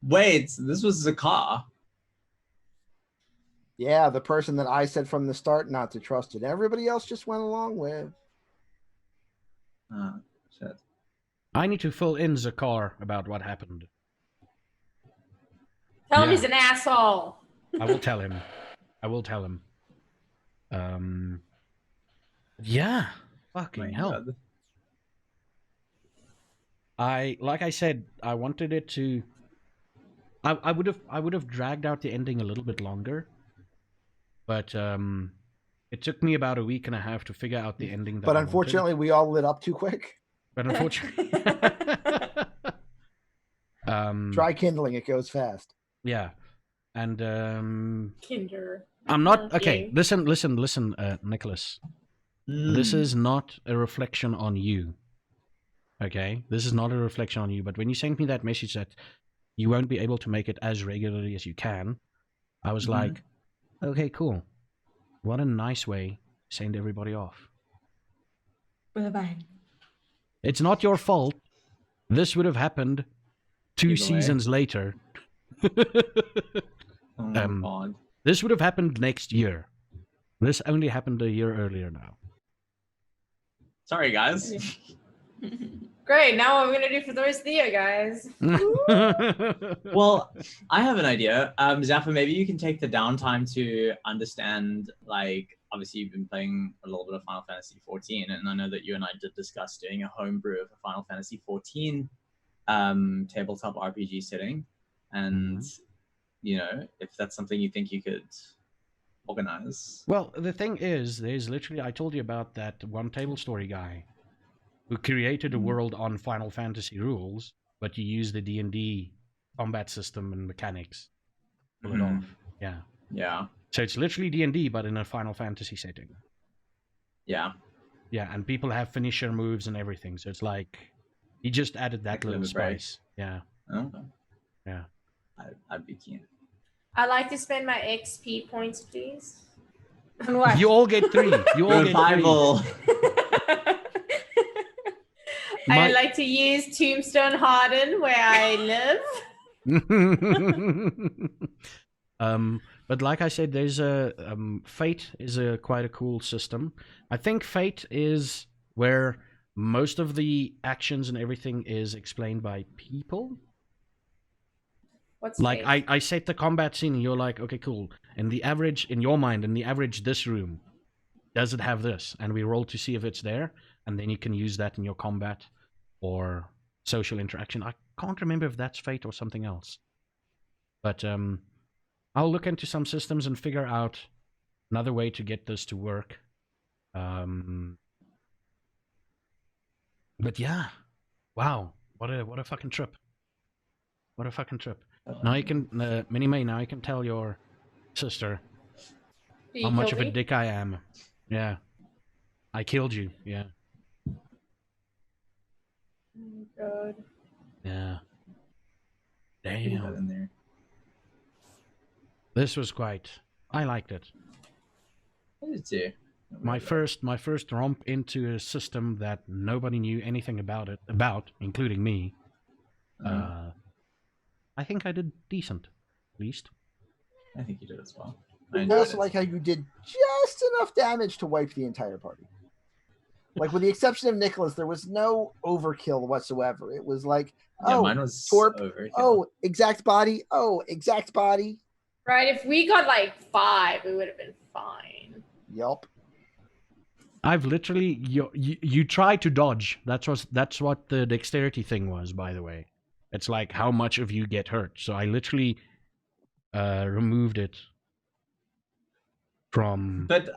Wait, this was Zakar. Yeah, the person that I said from the start not to trust, and everybody else just went along with. Oh, shit. I need to fill in Zakar about what happened. Tell him Yeah. he's an asshole. I will tell him. Yeah. Fucking My hell. God. Like I said, I wanted it to. I would have dragged out the ending a little bit longer, but it took me about a week and a half to figure out the ending. That But I unfortunately, we all lit up too quick. wanted. But unfortunately, Try kindling; it goes fast. yeah, and Kinder. I'm not okay. You. Listen, Nicholas. This is not a reflection on you. Okay, this is not a reflection on you. But when you sent me that message that you won't be able to make it as regularly as you can, I was like, okay, cool. What a nice way to send everybody off. With a bang. It's not your fault. This would have happened 2 Either way. seasons later. Oh my God. This would have happened next year. This only happened a year earlier now. Sorry, guys. Great. Now what we're gonna do for the rest of the year, guys. Well, I have an idea. Zappa, maybe you can take the downtime to understand, like, obviously you've been playing a little bit of Final Fantasy 14, and I know that you and I did discuss doing a homebrew of a Final Fantasy 14 tabletop RPG setting. And, you know, if that's something you think you could organize. Well, the thing is, there's literally, I told you about that one table story guy who created a world on Final Fantasy rules, but you use the D&D combat system and mechanics to pull it off. Yeah. Yeah. So it's literally D&D, but in a Final Fantasy setting. Yeah. Yeah, and people have finisher moves and everything. So it's like, he just added that Like little Limit Break. spice. Yeah. Okay. Yeah. I'd be keen. I'd like to spend my XP points, please. On what? You all get 3. You all get 3. Revival. My- I'd like to use Tombstone Harden where I live. But like I said, there's a Fate is a quite a cool system. I think Fate is where most of the actions and everything is explained by people. What's Like fate? I set the combat scene and you're like, okay, cool. And the average in your mind, and the average this room, does it have this? And we roll to see if it's there, and then you can use that in your combat or social interaction. I can't remember if that's Fate or something else. But I'll look into some systems and figure out another way to get this to work. But yeah, wow, what a fucking trip! What a fucking trip! Now you can, Minnie May. Now you can tell your sister Do how you much kill of a me? dick I am. Yeah, I killed you. Yeah, Oh, God. yeah. Put that Damn, in there. this was quite. I liked it. I did too. My first romp into a system that nobody knew anything about, including me. I think I did decent, at least. I think you did as well. I enjoyed also it. like how you did just enough damage to wipe the entire party. Like, with the exception of Nicholas, there was no overkill whatsoever. It was like, Yeah, oh, mine was Torp, overkill. oh, exact body, oh, exact body. Right, if we got like 5, it would have been fine. Yep. I've literally you try to dodge. That's what the dexterity thing was, by the way. It's like how much of you get hurt. So I literally removed it from. But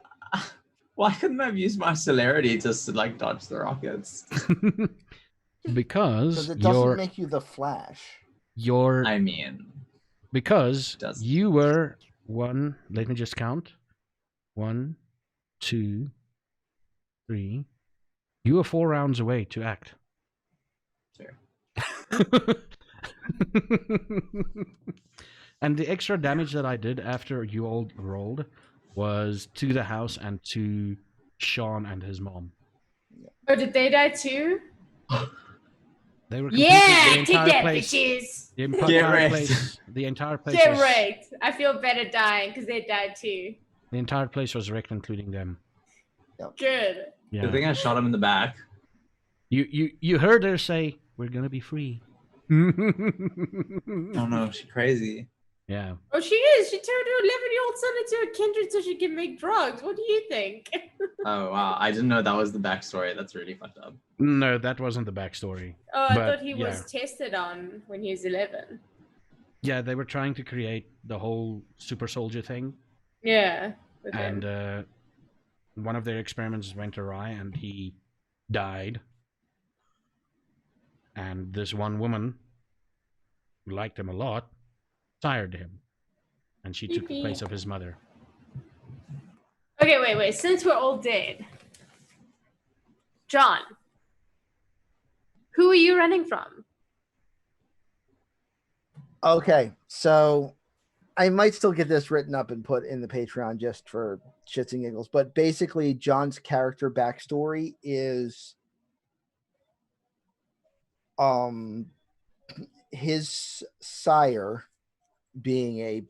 why couldn't I have used my celerity just to like dodge the rockets? Because Because it doesn't your make you the Flash. your I mean, because doesn't. you were one. Let me just count. 1, 2, 3. You were 4 rounds away to act. Fair. And the extra damage that I did after you all rolled was to the house and to Sean and his mom. Oh, did they die too? They were Yeah, the take entire that, place. bitches. The Get entire wrecked. place. The entire place. Get was, wrecked. I feel better dying because they died too. The entire place was wrecked, including them. Good. Yeah. Good thing I shot him in the back. You heard her say, "We're gonna be free." Oh no, she's crazy. Yeah. Oh, she is. She turned her 11-year-old son into a kindred so she can make drugs. What do you think? Oh wow, I didn't know that was the backstory. That's really fucked up. No, that wasn't the backstory. Oh, I But, thought he yeah. was tested on when he was 11. Yeah, they were trying to create the whole super soldier thing, Yeah. With and him. one of their experiments went awry, and he died. And this one woman who liked him a lot sired him, and she took the Yippee. place of his mother. Okay, wait. Since we're all dead, John, who are you running from? Okay, so I might still get this written up and put in the Patreon just for shits and giggles. But basically, John's character backstory is his sire being a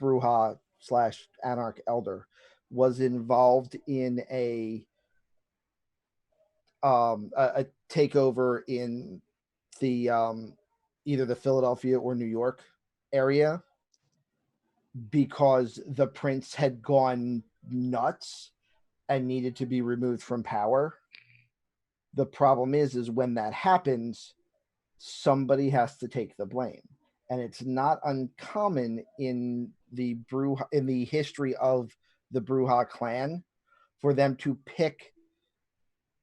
Bruja / Anarch elder was involved in a takeover in the either the Philadelphia or New York area, because the prince had gone nuts and needed to be removed from power. The problem is when that happens, somebody has to take the blame. And it's not uncommon in the history of the Bruja clan for them to pick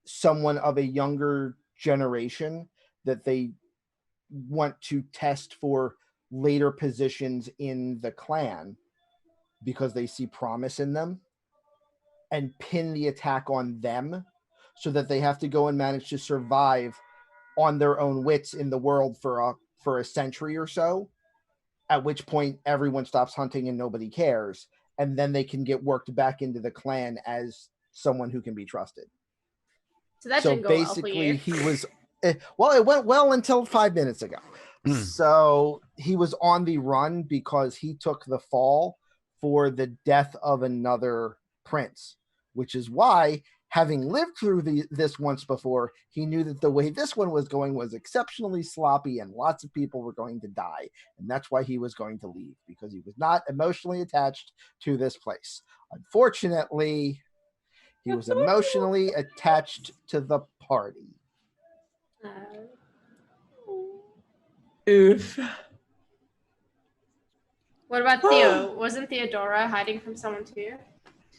someone of a younger generation that they want to test for later positions in the clan because they see promise in them, and pin the attack on them so that they have to go and manage to survive on their own wits in the world for a century or so, at which point everyone stops hunting and nobody cares, and then they can get worked back into the clan as someone who can be trusted. So that didn't go well for you. He was well, it went well until 5 minutes ago. So he was on the run because he took the fall for the death of another prince, which is why, having lived through this once before, he knew that the way this one was going was exceptionally sloppy and lots of people were going to die. And that's why he was going to leave, because he was not emotionally attached to this place. Unfortunately, he was emotionally attached to the party. Oof. What about Theo? Wasn't Theodora hiding from someone too?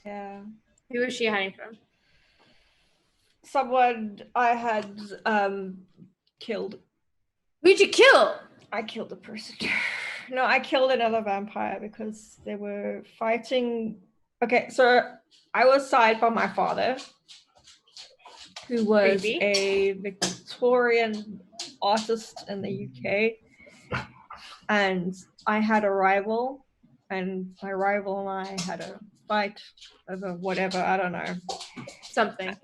Yeah. Who was she hiding from? Someone I had killed. Who'd you kill? I killed a person. No, I killed another vampire because they were fighting. Okay, so I was sired by my father, who was Creepy. a Victorian artist in the UK. And I had a rival, and my rival and I had a fight over whatever, I don't know. Something.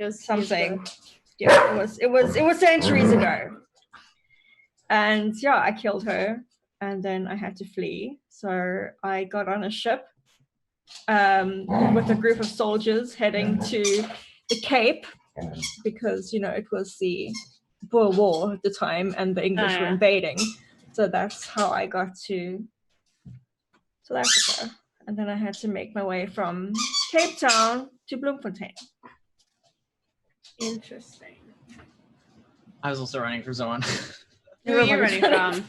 Yeah, it was centuries ago. And yeah, I killed her, and then I had to flee. So I got on a ship with a group of soldiers heading to the Cape, because it was the Boer War at the time and the English were invading. So that's how I got to South Africa. And then I had to make my way from Cape Town to Bloemfontein. Interesting. I was also running from someone. Who are you running from?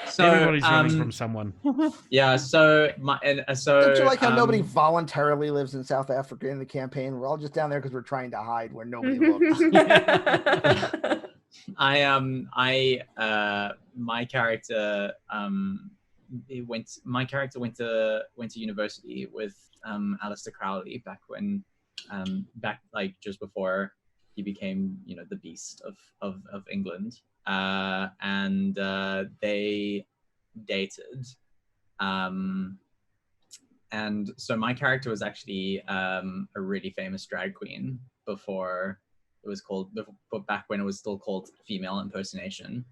So, Everybody's running from someone. Yeah, so Don't you like how nobody voluntarily lives in South Africa in the campaign? We're all just down there because we're trying to hide where nobody looks. My character went to university with Aleister Crowley back like just before he became the beast of England, and they dated, and so my character was actually a really famous drag queen before it was called, back when it was still called female impersonation.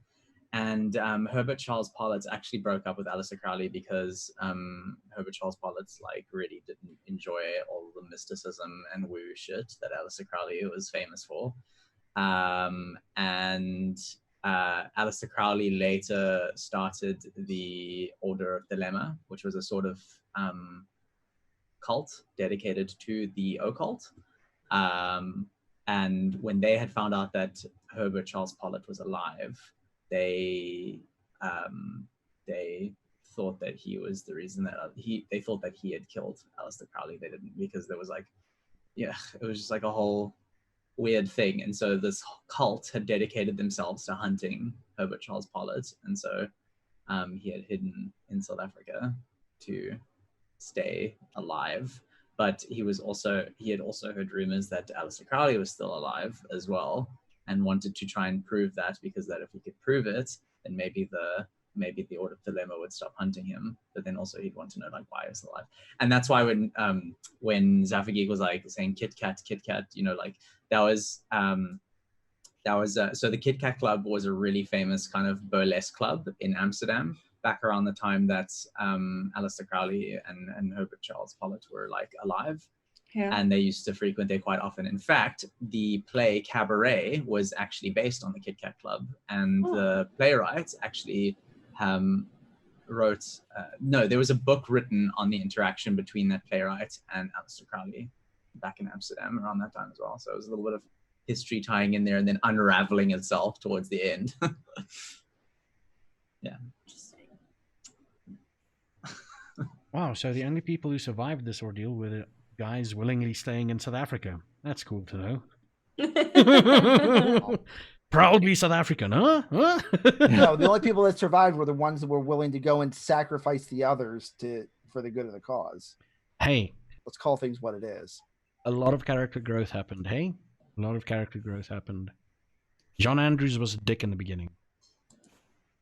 And Herbert Charles Pollitt actually broke up with Aleister Crowley because Herbert Charles Pollitt really didn't enjoy all the mysticism and woo shit that Aleister Crowley was famous for. And Aleister Crowley later started the Order of Dilemma, which was a sort of cult dedicated to the occult. And when they had found out that Herbert Charles Pollitt was alive, they thought that he was the reason that they thought that he had killed Aleister Crowley. They didn't, because there was like, it was just like a whole weird thing. And so this cult had dedicated themselves to hunting Herbert Charles Pollitt, and so he had hidden in South Africa to stay alive. But he had also heard rumors that Aleister Crowley was still alive as well, and wanted to try and prove that, because that if he could prove it, then maybe the Order of Dilemma would stop hunting him. But then also he'd want to know like why he was alive. And that's why when Zafagig was like saying Kit Kat, you know, like that was so the Kit Kat Club was a really famous kind of burlesque club in Amsterdam back around the time that Aleister Crowley and Herbert Charles Pollitt were like alive. Yeah. And they used to frequent there quite often. In fact, the play Cabaret was actually based on the Kit Kat Club, and the playwright actually wrote there was a book written on the interaction between that playwright and Aleister Crowley back in Amsterdam around that time as well. So it was a little bit of history tying in there and then unraveling itself towards the end. Yeah. Wow, so the only people who survived this ordeal were the guys willingly staying in South Africa. That's cool to know. Proudly South African, huh? No, the only people that survived were the ones that were willing to go and sacrifice the others for the good of the cause. Hey. Let's call things what it is. A lot of character growth happened, hey? A lot of character growth happened. John Andrews was a dick in the beginning.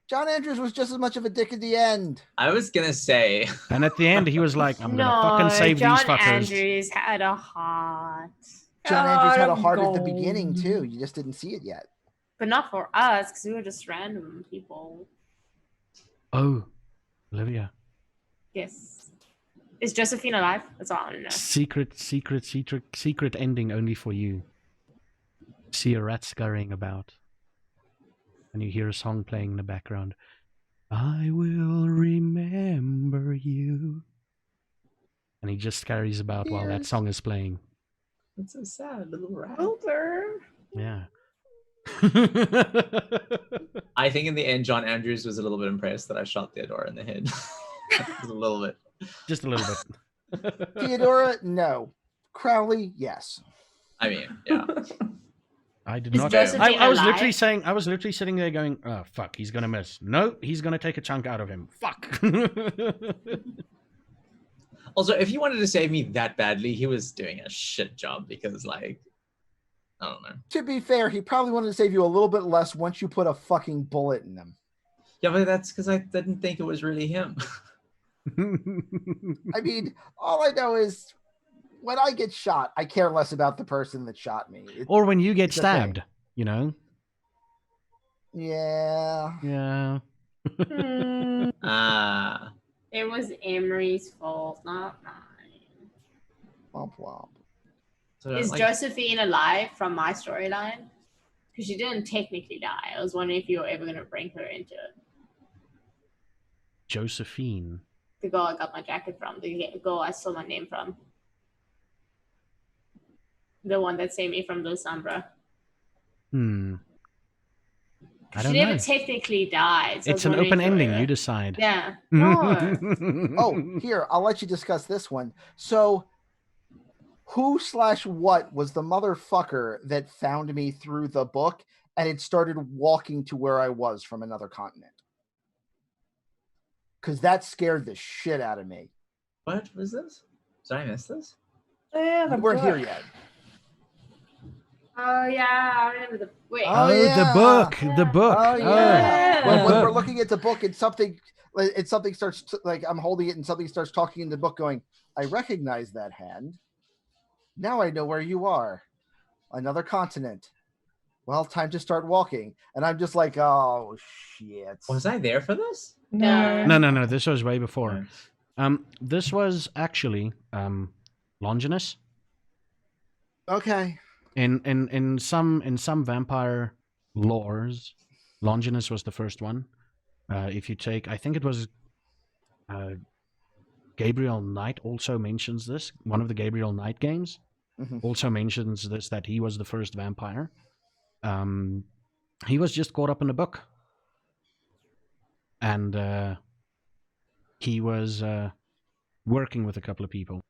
John Andrews was just as much of a dick at the end. I was gonna say. And at the end, he was like, I'm gonna fucking save John these fuckers. Andrews had a heart. John Andrews had a heart at the beginning, too. You just didn't see it yet. But not for us, because we were just random people. Oh, Olivia. Yes. Is Josephine alive? That's all I want to know. Secret ending only for you. See a rat scurrying about. And you hear a song playing in the background. I will remember you. And he just scurries about while that song is playing. It's so sad, little rat. Yeah. I think in the end, John Andrews was a little bit impressed that I shot Theodora in the head. Just a little bit. Just a little bit. Theodora, no. Crowley, yes. I mean, yeah. I did not. I was literally saying. I was literally sitting there going, "Oh fuck, he's gonna miss. No, he's gonna take a chunk out of him. Fuck." Also, if he wanted to save me that badly, he was doing a shit job, because, like, I don't know. To be fair, he probably wanted to save you a little bit less once you put a fucking bullet in him. Yeah, but that's because I didn't think it was really him. I mean, all I know is when I get shot, I care less about the person that shot me. Or when you get stabbed, you know? Yeah. Yeah. It was Emery's fault, not mine. Womp womp. So, Is like, Josephine alive from my storyline? Because she didn't technically die. I was wondering if you were ever going to bring her into it. Josephine. The girl I got my jacket from. The girl I stole my name from. The one that saved me from Lusambra. I don't she know. never technically died. So It's an open ending. You decide. Yeah. No. Oh, here, I'll let you discuss this one. So, who/what was the motherfucker that found me through the book and it started walking to where I was from another continent? Because that scared the shit out of me. What was this? Did I miss this? Yeah, We weren't here yet. Oh yeah, I remember the wait. Oh, yeah. The book. The book. Oh, yeah. Oh. When we're looking at the book and something starts like I'm holding it and something starts talking in the book going, I recognize that hand. Now I know where you are. Another continent. Well, time to start walking. And I'm just like, oh shit. Was I there for this? No. This was way before. This was actually Longinus. Okay. In some vampire lores, Longinus was the first one. If you take, I think it was Gabriel Knight also mentions this. One of the Gabriel Knight games also mentions this, that he was the first vampire. He was just caught up in a book. And he was working with a couple of people.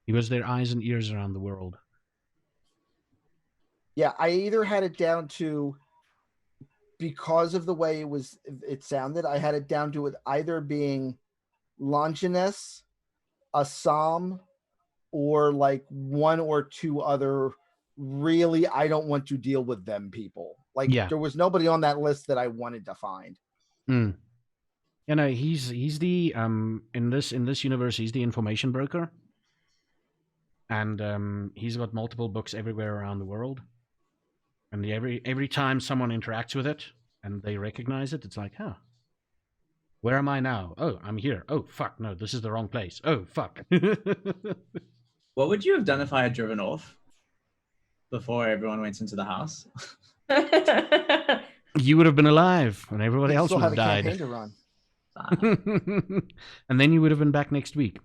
He was their eyes and ears around the world. Yeah, I either had it down to, because of the way it sounded, I had it down to it either being Longinus, Assam, or like one or two other really I don't want to deal with them people. Like there was nobody on that list that I wanted to find. You know, he's the in this universe he's the information broker. And he's got multiple books everywhere around the world. And every time someone interacts with it and they recognize it, it's like, huh, where am I now? Oh, I'm here. Oh, fuck, no, this is the wrong place. Oh, fuck. What would you have done if I had driven off before everyone went into the house? You would have been alive and everybody else would have died. Campaign to run. And then you would have been back next week.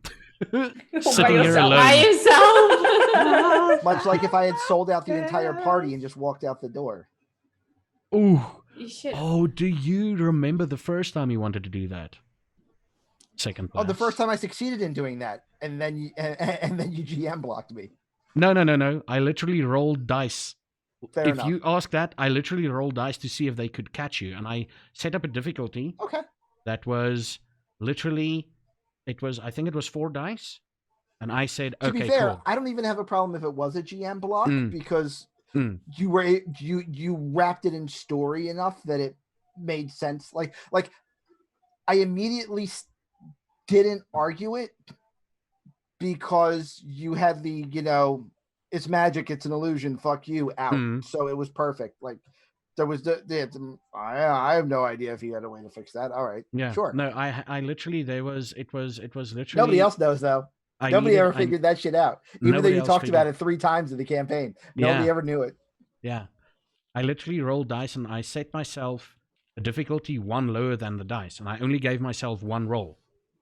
Sitting here alone. By yourself. Much like if I had sold out the entire party and just walked out the door. Ooh. You should. Oh, do you remember the first time you wanted to do that? Second place. Oh, the first time I succeeded in doing that, and then you GM blocked me. No. I literally rolled dice. Fair if enough. you ask that, I literally rolled dice to see if they could catch you, and I set up a difficulty. Okay. That was literally, I think it was 4 dice, and I said, to okay, be fair, cool. I don't even have a problem if it was a GM block because you wrapped it in story enough that it made sense. Like I immediately didn't argue it because you had the, it's magic, it's an illusion, fuck you out. So it was perfect. Like there was I have no idea if he had a way to fix that. All right. Yeah. Sure. No, I literally, it was literally. Nobody else knows though. Nobody ever figured that shit out. Even though you talked about it 3 times in the campaign. Nobody ever knew it. Yeah. I literally rolled dice and I set myself a difficulty 1 lower than the dice, and I only gave myself 1 roll.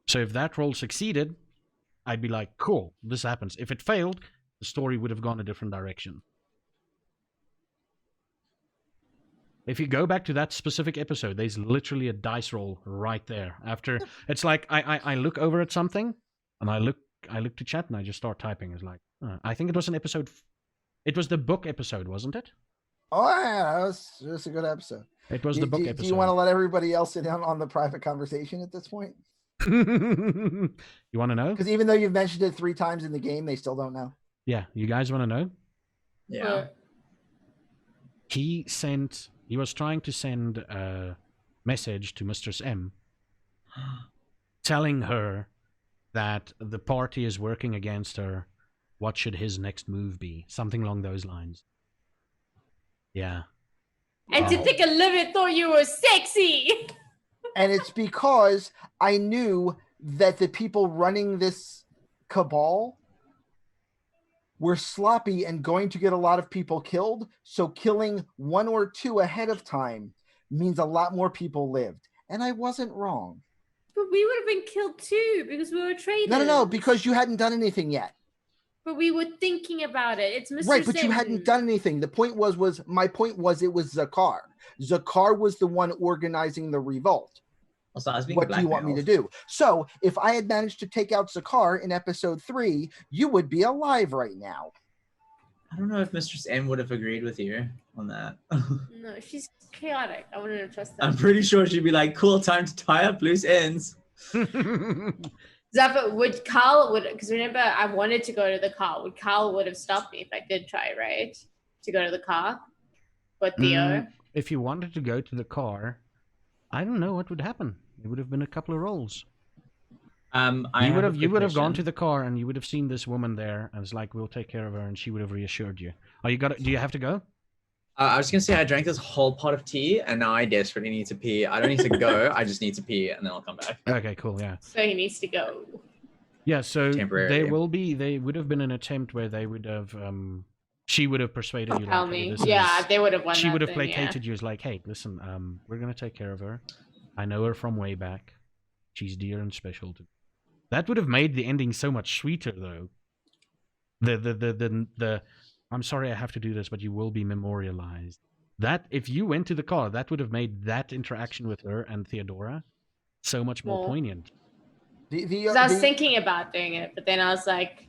So if that roll succeeded, I'd be like, cool, this happens. If it failed, the story would have gone a different direction. If you go back to that specific episode, there's literally a dice roll right there. After it's like I look over at something, and I look to chat, and I just start typing. It's like I think it was an episode. It was the book episode, wasn't it? Oh yeah, it was a good episode. It was the book episode. Do you want to let everybody else in on the private conversation at this point? You want to know? Because even though you've mentioned it 3 times in the game, they still don't know. Yeah, you guys want to know? Yeah. He was trying to send a message to Mistress M telling her that the party is working against her. What should his next move be? Something along those lines. Yeah. And to think a living thought you were sexy. And it's because I knew that the people running this cabal were sloppy and going to get a lot of people killed. So killing 1 or 2 ahead of time means a lot more people lived. And I wasn't wrong. But we would have been killed too because we were traitors. No, because you hadn't done anything yet. But we were thinking about it. It's Mr. Right, but Sim. you hadn't done anything. The point my point was it was Zakar. Zakar was the one organizing the revolt. Also, I was being What do you want me to do? So if I had managed to take out Zakar in episode 3, you would be alive right now. I don't know if Mistress M would have agreed with you on that. No, she's chaotic. I wouldn't have trusted her. I'm pretty sure she'd be like, cool, time to tie up loose ends. Zaffa, because remember, I wanted to go to the car. Carl would have stopped me if I did try, right? To go to the car. But Theo. If you wanted to go to the car, I don't know what would happen. It would have been a couple of rolls. You would have gone to the car and you would have seen this woman there, and it's like, we'll take care of her, and she would have reassured you. Do you have to go? I was gonna say I drank this whole pot of tea and now I desperately need to pee. I don't need to go. I just need to pee and then I'll come back. Okay, cool. Yeah. So he needs to go. Yeah. So Temporarily. they would have been an attempt where they would have she would have persuaded you. Tell Like, hey, me. this Yeah, is, they would have won. she that would have then, placated you. As like, hey, listen, we're gonna take care of her. I know her from way back. She's dear and special to me. That would have made the ending so much sweeter, though. The I'm sorry I have to do this, but you will be memorialized. That, if you went to the car, that would have made that interaction with her and Theodora so much more poignant. Because I was thinking about doing it, but then I was like,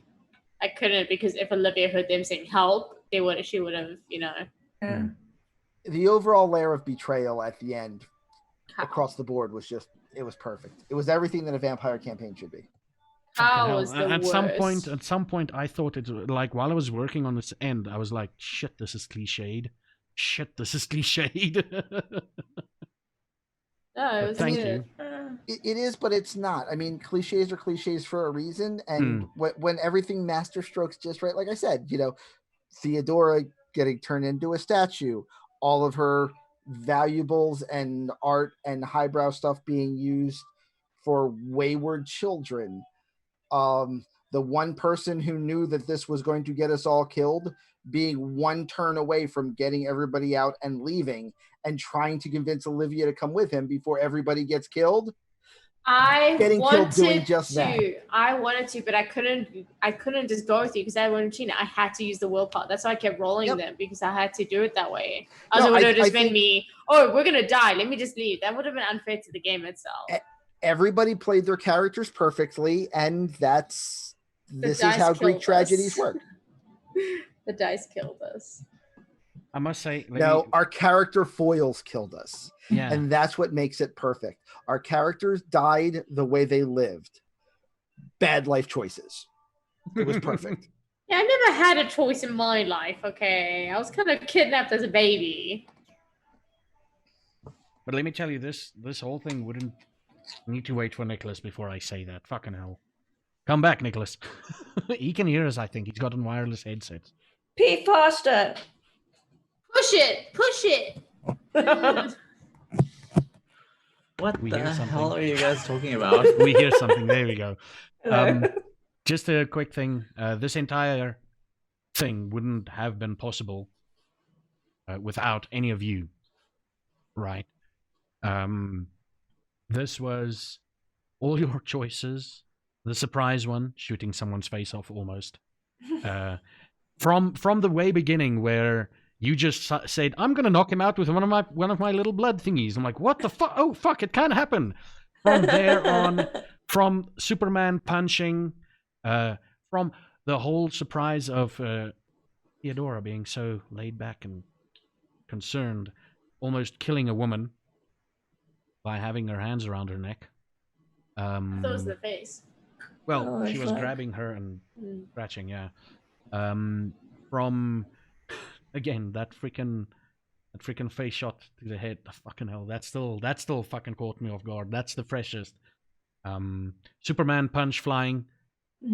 I couldn't, because if Olivia heard them saying help, she would have, you know. Yeah. The overall layer of betrayal at the end across the board was just, it was perfect. It was everything that a vampire campaign should be. How was the at worst? some point I thought it, like, while I was working on this end, I was like, shit, this is cliched. Shit, this is cliched. No, it was thank good. you. It is, but it's not. I mean, cliches are cliches for a reason, and when everything master strokes just right, like I said, you know, Theodora getting turned into a statue, all of her valuables and art and highbrow stuff being used for wayward children. The one person who knew that this was going to get us all killed being one turn away from getting everybody out and leaving and trying to convince Olivia to come with him before everybody gets killed. I wanted doing just to. that. I wanted to, but I couldn't just go with you because I wanted Gina. I had to use the willpower. That's why I kept rolling them, because I had to do it that way. Otherwise, it would have just been me. Oh, we're gonna die. Let me just leave. That would have been unfair to the game itself. Everybody played their characters perfectly, and this is how Greek tragedies work. The dice killed us. I must say, our character foils killed us. Yeah. And that's what makes it perfect. Our characters died the way they lived. Bad life choices. It was perfect. Yeah, I never had a choice in my life, okay? I was kind of kidnapped as a baby. But let me tell you, this whole thing wouldn't need to wait for Nicholas before I say that. Fucking hell. Come back, Nicholas. He can hear us, I think. He's got a wireless headset. Pete faster. Push it! Push it! What We the hear something. hell are you guys talking about? We hear something. There we go. Hello. Just a quick thing. This entire thing wouldn't have been possible without any of you. Right? This was all your choices. The surprise one, shooting someone's face off almost. From the way beginning where you just said, I'm going to knock him out with one of my little blood thingies. I'm like, what the fuck? Oh, fuck, it can't happen. From there on, from Superman punching, from the whole surprise of Theodora being so laid back and concerned, almost killing a woman by having her hands around her neck. I thought it was the face. Well, she was grabbing her and scratching, yeah. From again that freaking face shot to the head. Fucking hell, that still fucking caught me off guard. That's the freshest. Superman punch flying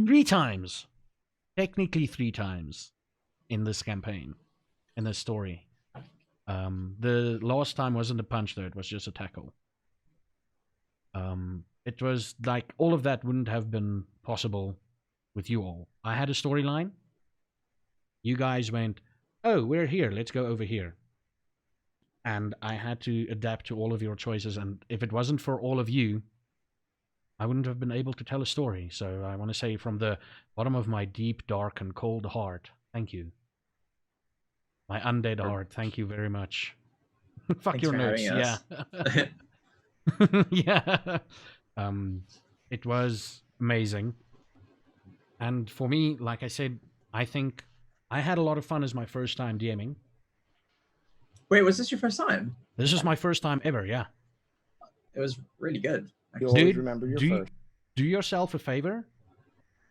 3 times, technically 3 times in this campaign, in this story. The last time wasn't a punch though; it was just a tackle. It was like all of that wouldn't have been possible with you all. I had a storyline. You guys went, oh, we're here, let's go over here. And I had to adapt to all of your choices, and if it wasn't for all of you, I wouldn't have been able to tell a story. So I want to say from the bottom of my deep, dark, and cold heart, thank you. My undead heart, thank you very much. Fuck your notes, yeah. Yeah. It was amazing. And for me, like I said, I think I had a lot of fun as my first time DMing. Wait, was this your first time? This is my first time ever, yeah. It was really good. You always remember your first. Do yourself a favor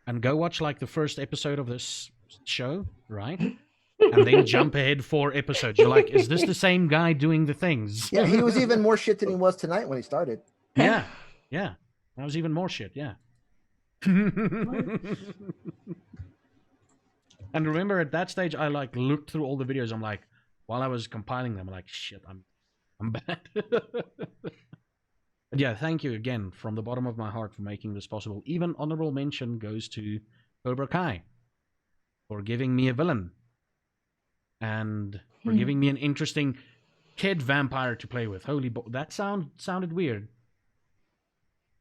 and go watch like the first episode of this show, right? And then jump ahead 4 episodes. You're like, is this the same guy doing the things? Yeah, he was even more shit than he was tonight when he started. Yeah, yeah. That was even more shit, yeah. And remember, at that stage, I like looked through all the videos. I'm like, while I was compiling them, I'm like, shit, I'm bad. But yeah, thank you again from the bottom of my heart for making this possible. Even honorable mention goes to Cobra Kai for giving me a villain. and for giving me an interesting kid vampire to play with. That sounded weird.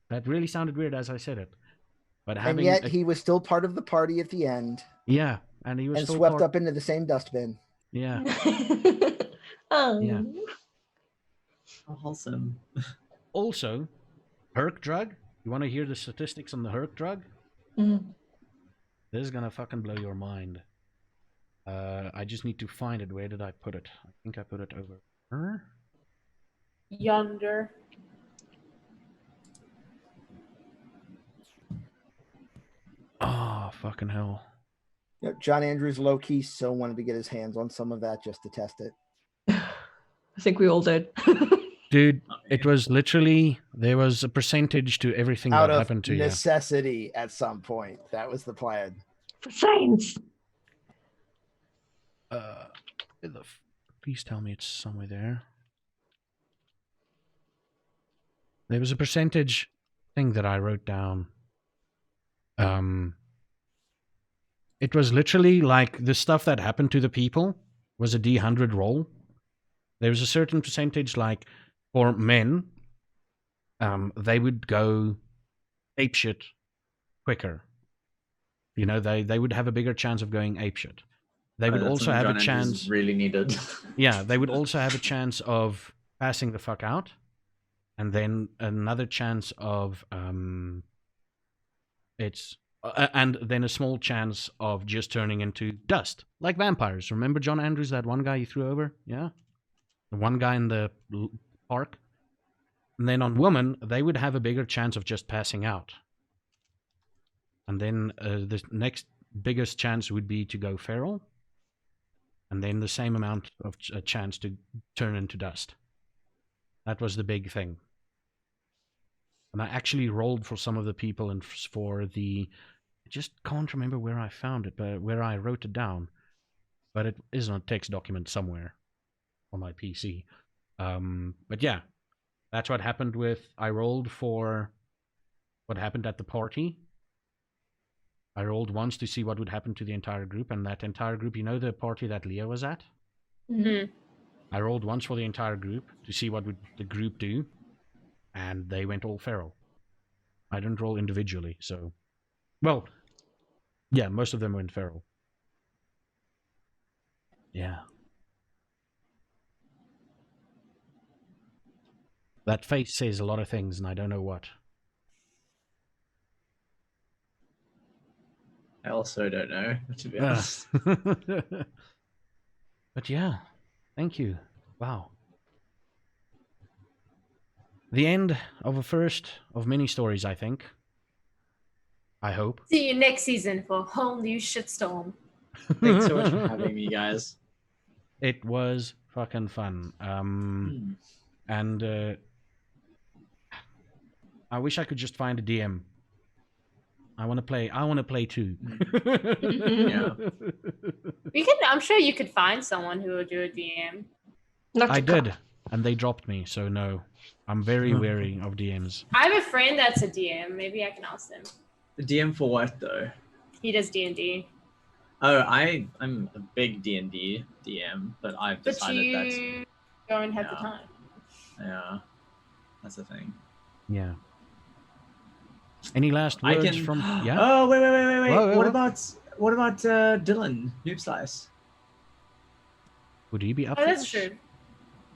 That really sounded weird as I said it. But And yet he was still part of the party at the end. Yeah, and he was and still swept up into the same dustbin. Yeah. Oh. Yeah. Awesome. Also, Herc drug. You want to hear the statistics on the Herc drug? Mhm. This is gonna fucking blow your mind. I just need to find it. Where did I put it? I think I put it over her. Yonder. Oh, fucking hell. Yep, John Andrews low-key so wanted to get his hands on some of that just to test it. I think we all did. Dude, it was literally, there was a percentage to everything Out that of happened to you. necessity at some point. That was the plan. For science. Please tell me it's somewhere there. There was a percentage thing that I wrote down. It was literally like the stuff that happened to the people was a D100 roll. There was a certain percentage, like for men, they would go apeshit quicker. You know, they would have a bigger chance of going apeshit. They would also have a chance. Really needed. Yeah, they would also have a chance of passing the fuck out, and then another chance of and then a small chance of just turning into dust, like vampires. Remember John Andrews, that one guy you threw over? Yeah, the one guy in the park. And then on women, they would have a bigger chance of just passing out. And then the next biggest chance would be to go feral. And then the same amount of a chance to turn into dust. That was the big thing. And I actually rolled for some of the people and for the... I just can't remember where I found it, but where I wrote it down. But it is on a text document somewhere on my PC. But yeah, that's what happened with... I rolled for what happened at the party. I rolled once to see what would happen to the entire group, and that entire group, you know the party that Leo was at? Mm-hmm. I rolled once for the entire group to see what would the group do, and they went all feral. I didn't roll individually, so... Well, yeah, most of them went feral. Yeah. That face says a lot of things, and I don't know what. I also don't know, to be honest. But yeah, thank you. Wow. The end of a first of many stories, I think. I hope. See you next season for a whole new shitstorm. Thanks so much for having me, guys. It was fucking fun. And I wish I could just find a DM. I want to play too. Yeah. I'm sure you could find someone who will do a DM. I did, and they dropped me, so no. I'm very wary of DMs. I have a friend that's a DM. Maybe I can ask them. The DM for what, though? He does D&D. Oh, I'm a big D&D DM, but I've But decided you don't have the Yeah. time. yeah, that's the thing. Yeah. Any last words from... Yeah? Oh, wait. Whoa, What about Dylan, Noob Slice? Would he be up Oh, for that's this? true.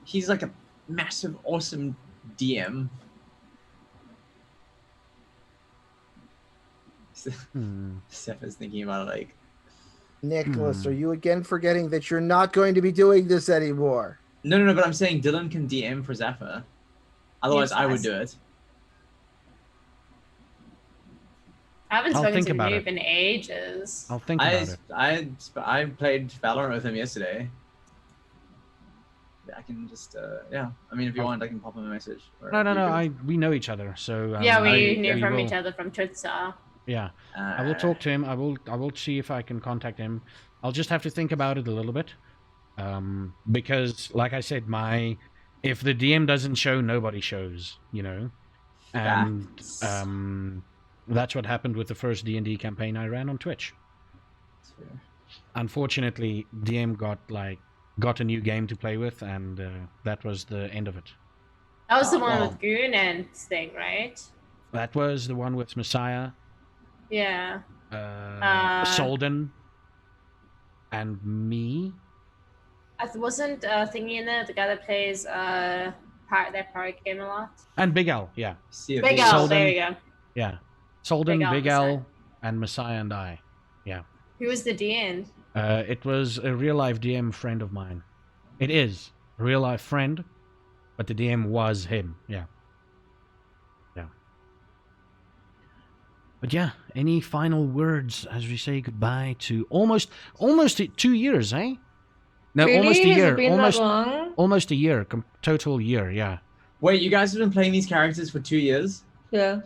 He's like a massive, awesome DM. Steph is thinking about it like... Nicholas, are you again forgetting that you're not going to be doing this anymore? No, but I'm saying Dylan can DM for Zephyr. Otherwise, Yes, I would nice. do it. I haven't I'll spoken think to about Noob it. in ages. I'll think about it. I played Valorant with him yesterday. I can just yeah. I mean, if you want, I can pop him a message. Or No. you can- We know each other, so... Yeah, we I- knew we from will- each other from Twitter. Yeah. I will talk to him. I will see if I can contact him. I'll just have to think about it a little bit. Because, like I said, if the DM doesn't show, nobody shows, you know? And that's what happened with the first D&D campaign I ran on Twitch. unfortunately, DM got a new game to play with, and that was the end of it. That was the one Wow. with Goon and Sting, right? That was the one with Messiah, Yeah. Solden, and me. Wasn't Thingy in there the guy that plays that pirate game a lot? And Big Al, yeah. See if Big they- Al, Solden. there you go. Yeah. Solden, Big Al, Big Messiah. Al, and Messiah and I. Yeah. Who was the DN? It was a real life DM friend of mine. It is a real life friend, but the DM was him. Yeah. Yeah. But yeah, any final words as we say goodbye to almost 2 years, eh? No, Really? almost a Has it year. been that long? Almost a year. Total year, yeah. Wait, you guys have been playing these characters for 2 years? Yeah.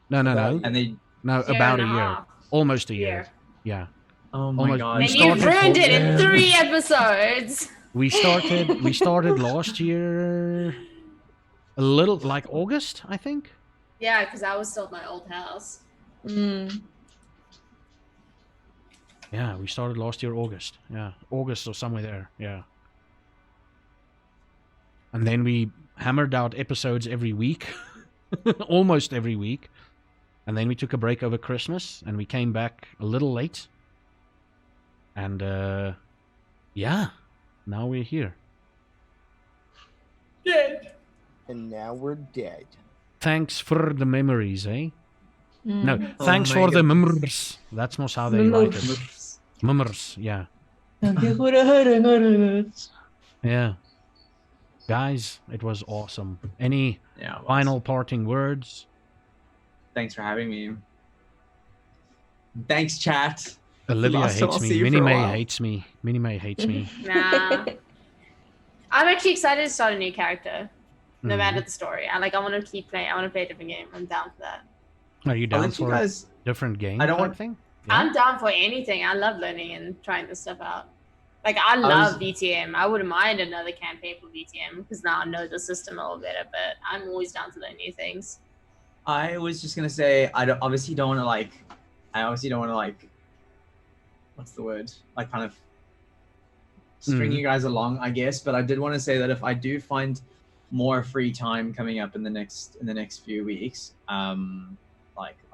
No. And they... No, Year about a and a year. half. Almost a year. Yeah. Oh my Almost- god. we And you started ruined it in Yeah. 3 episodes. We started last year a little like August, I think. Yeah, because I was still at my old house. Mm. Yeah, we started last year August. Yeah, August or somewhere there. Yeah. And then we hammered out episodes every week, almost every week. And then we took a break over Christmas, and we came back a little late. And yeah, now we're here. Dead. And now we're dead. Thanks for the memories, eh? Mm. No, Oh thanks my for the goodness. memories. That's most how they write it. Memories, yeah. Yeah. Guys, it was awesome. Any Yeah, well, final parting words? Thanks for having me. Thanks, chat. Olivia last time hates I'll me. see you Minnie for a May while. hates me. Minnie May hates me. Nah. I'm actually excited to start a new character. No Mhm. matter the story. I want to keep playing. I want to play a different game. I'm down for that. Are you I'll down let you for guys... a different game I don't type want- thing? I'm down for anything. I love learning and trying this stuff out. I was- love VTM. I wouldn't mind another campaign for VTM because now I know the system a little better, but I'm always down to learn new things. I was just gonna say, obviously don't want to what's the word? Like kind of string Mhm. you guys along, I guess. But I did want to say that if I do find more free time coming up in the next few weeks,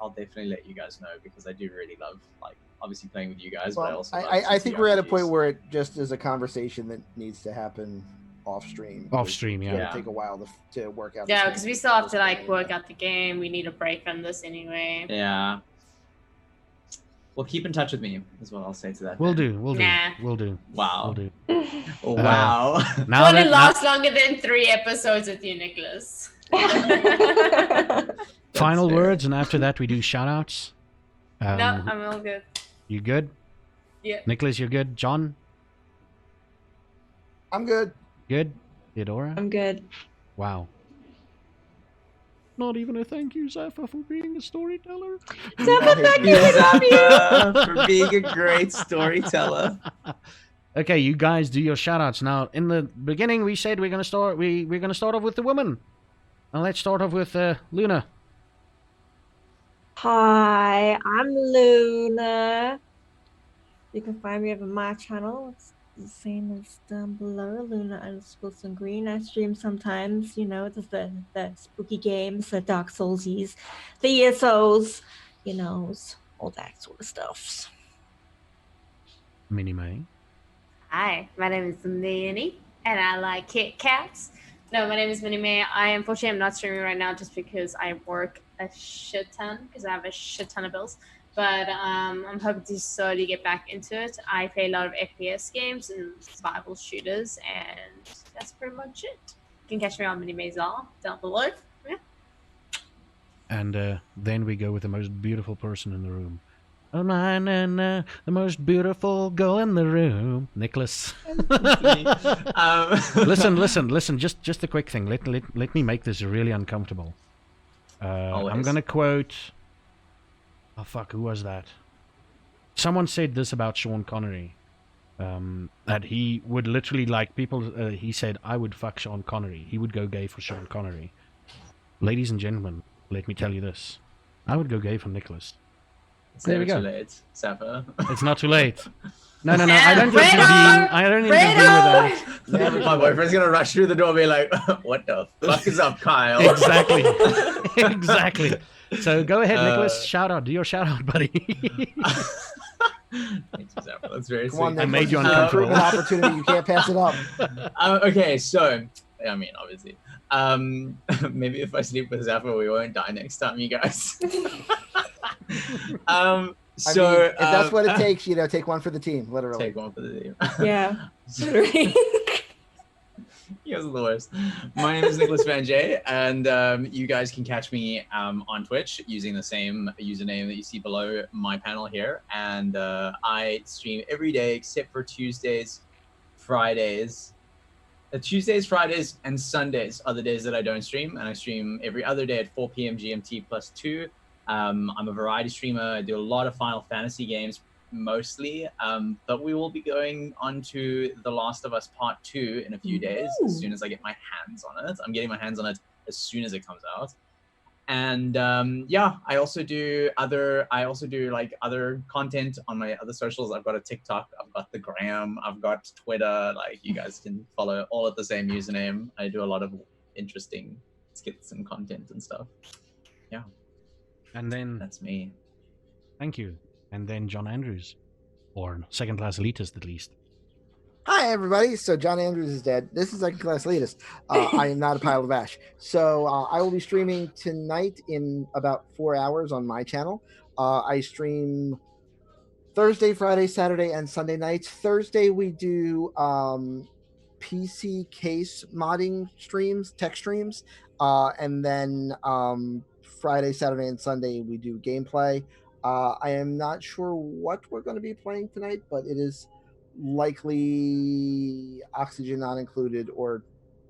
I'll definitely let you guys know because I do really love obviously playing with you guys. But I Well, also love I think we're at a point TTRPGs. where it just is a conversation that needs to happen off stream. Off stream, It's yeah. gonna take a while to work out. the Yeah, kinks because we of still have this to game. work out the game. We need a break from this anyway. Yeah. Well, keep in touch with me is what I'll say to that. We'll then. do. We'll do. Nah. We'll do. Wow. We'll do. Wow. Now Probably that last longer than 3 episodes with you, Nicholas. final fair. words, and after that we do shout outs. No, I'm all good. You good? Yeah. Nicholas, you're good. John, I'm good. good. Theodora, I'm good. wow. Not even a thank you, Zephyr, for being a storyteller. Zephyr, thank you. Thank you, Zappa, for being a great storyteller. Okay, you guys do your shout outs. Now, in the beginning, we said we're gonna start off with the woman. Now let's start off with Luna. Hi, I'm Luna. You can find me over my channel. It's the same as down below, Luna_Green. I stream sometimes, just the spooky games, the Dark Soulsies, the ESOs, all that sort of stuff. Minnie May. Hi, my name is Minnie, and I like Kit Kats. No, my name is Minnie May. Unfortunately, I'm not streaming right now just because I work a shit ton, because I have a shit ton of bills. But I'm hoping to slowly get back into it. I play a lot of FPS games and survival shooters, and that's pretty much it. You can catch me on Minnie May's All down below. Yeah. And then we go with the most beautiful person in the room. Oh, the most beautiful girl in the room, Nicholas. Listen. Just a quick thing. Let me make this really uncomfortable. I'm Always. gonna quote. Oh fuck! Who was that? Someone said this about Sean Connery. That he would literally people. He said, "I would fuck Sean Connery." He would go gay for Sean Connery. Ladies and gentlemen, let me tell you this: I would go gay for Nicholas. It's There we never go. too late, Zappa. It's not too late. No. I don't Fredo! intervene. I don't intervene with that. Never My do it. boyfriend's gonna rush through the door and be like, what the fuck is up, Kyle? Exactly. Exactly. So go ahead, Nicholas. Uh, Shout out. Do your shout out, buddy. Thanks, Zephyr. That's very Come on, sweet. I made you Nicholas, it's an uncomfortable. improvement opportunity. You can't pass it up. Okay, so I mean, obviously, maybe if I sleep with Zephyr, we won't die next time, you guys. I mean, if that's what it takes, take one for the team, literally. Take one for the team. Yeah. Literally. You guys are the worst. My name is Nicholas Van Jay, and you guys can catch me on Twitch using the same username that you see below my panel here. And I stream every day except for Tuesdays, Fridays. Tuesdays, Fridays, and Sundays are the days that I don't stream, and I stream every other day at 4 p.m. GMT +2. I'm a variety streamer. I do a lot of Final Fantasy games, mostly, but we will be going on to The Last of Us Part 2 in a few days, as soon as I get my hands on it. I'm getting my hands on it as soon as it comes out. And yeah, I also do like other content on my other socials. I've got a TikTok, I've got the Gram, I've got Twitter. Like, you guys can follow all at the same username. I do a lot of interesting skits and content and stuff. Yeah. And then That's me. thank you. And then John Andrews, or second class elitist at least. Hi, everybody. So John Andrews is dead. This is Second Class Elitist. I am not a pile of ash. So I will be streaming tonight in about 4 hours on my channel. I stream Thursday, Friday, Saturday, and Sunday nights. Thursday, we do PC case modding streams, tech streams. And then Friday, Saturday, and Sunday, we do gameplay. I am not sure what we're going to be playing tonight, but it is likely Oxygen not included or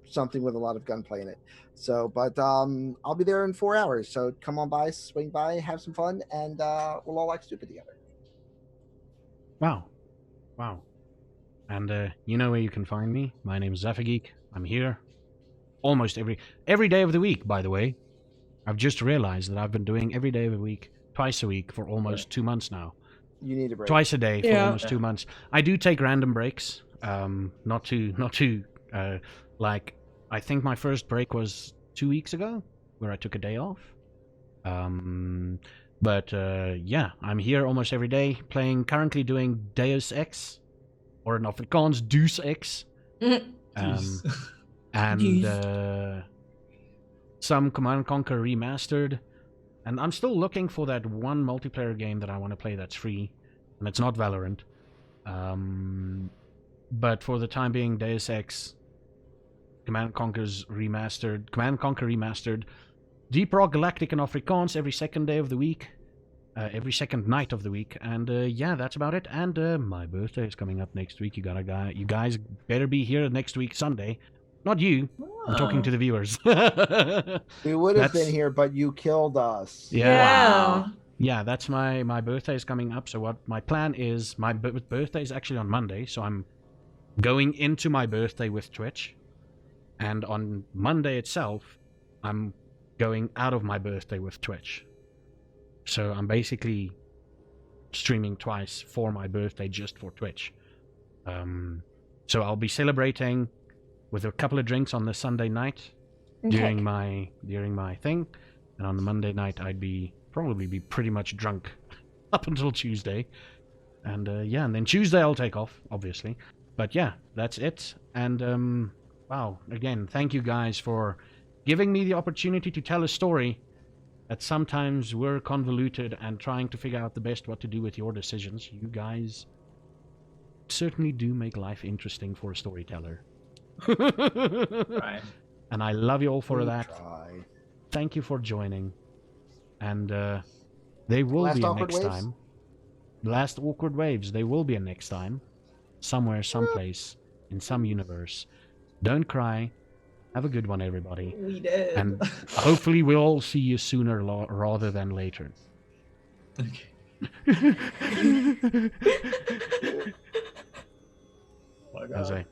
something with a lot of gunplay in it. So, but I'll be there in 4 hours. So come on by, swing by, have some fun, and we'll all act stupid together. Wow. And you know where you can find me. My name is Zephygeek. I'm here almost every day of the week, by the way. I've just realized that I've been doing every day of the week, twice a week for almost 2 months now. You need a break. Twice a day for Yeah. almost 2 months. I do take random breaks. Not to like, I think my first break was 2 weeks ago, where I took a day off. But yeah, I'm here almost every day, currently doing Deus Ex, or in Afrikaans Deus Ex, and some Command & Conquer Remastered. And I'm still looking for that one multiplayer game that I want to play that's free, and it's not Valorant. But for the time being, Deus Ex, Command & Conquer Remastered, Deep Rock Galactic and Afrikaans every second day of the week, every second night of the week, and yeah, that's about it. And my birthday is coming up next week. You guys better be here next week Sunday. Not you. I'm talking to the viewers. We would have been here, but you killed us. Yeah. Yeah, that's my birthday is coming up. So what my plan is, my birthday is actually on Monday, so I'm going into my birthday with Twitch, and on Monday itself, I'm going out of my birthday with Twitch. So I'm basically streaming twice for my birthday just for Twitch. So I'll be celebrating with a couple of drinks on the Sunday night during my thing, and on the Monday night I'd probably be pretty much drunk up until Tuesday, and yeah, and then Tuesday I'll take off, obviously. But yeah, that's it. And wow, again, thank you guys for giving me the opportunity to tell a story that sometimes we're convoluted and trying to figure out the best what to do with your decisions. You guys certainly do make life interesting for a storyteller. Right. And I love you all for that. Try. Thank you for joining. And there will Last be a Awkward next Waves? time. Last Awkward Waves. There will be a next time. Somewhere, someplace, in some universe. Don't cry. Have a good one, everybody. We did. And hopefully we'll all see you sooner rather than later. Okay. As I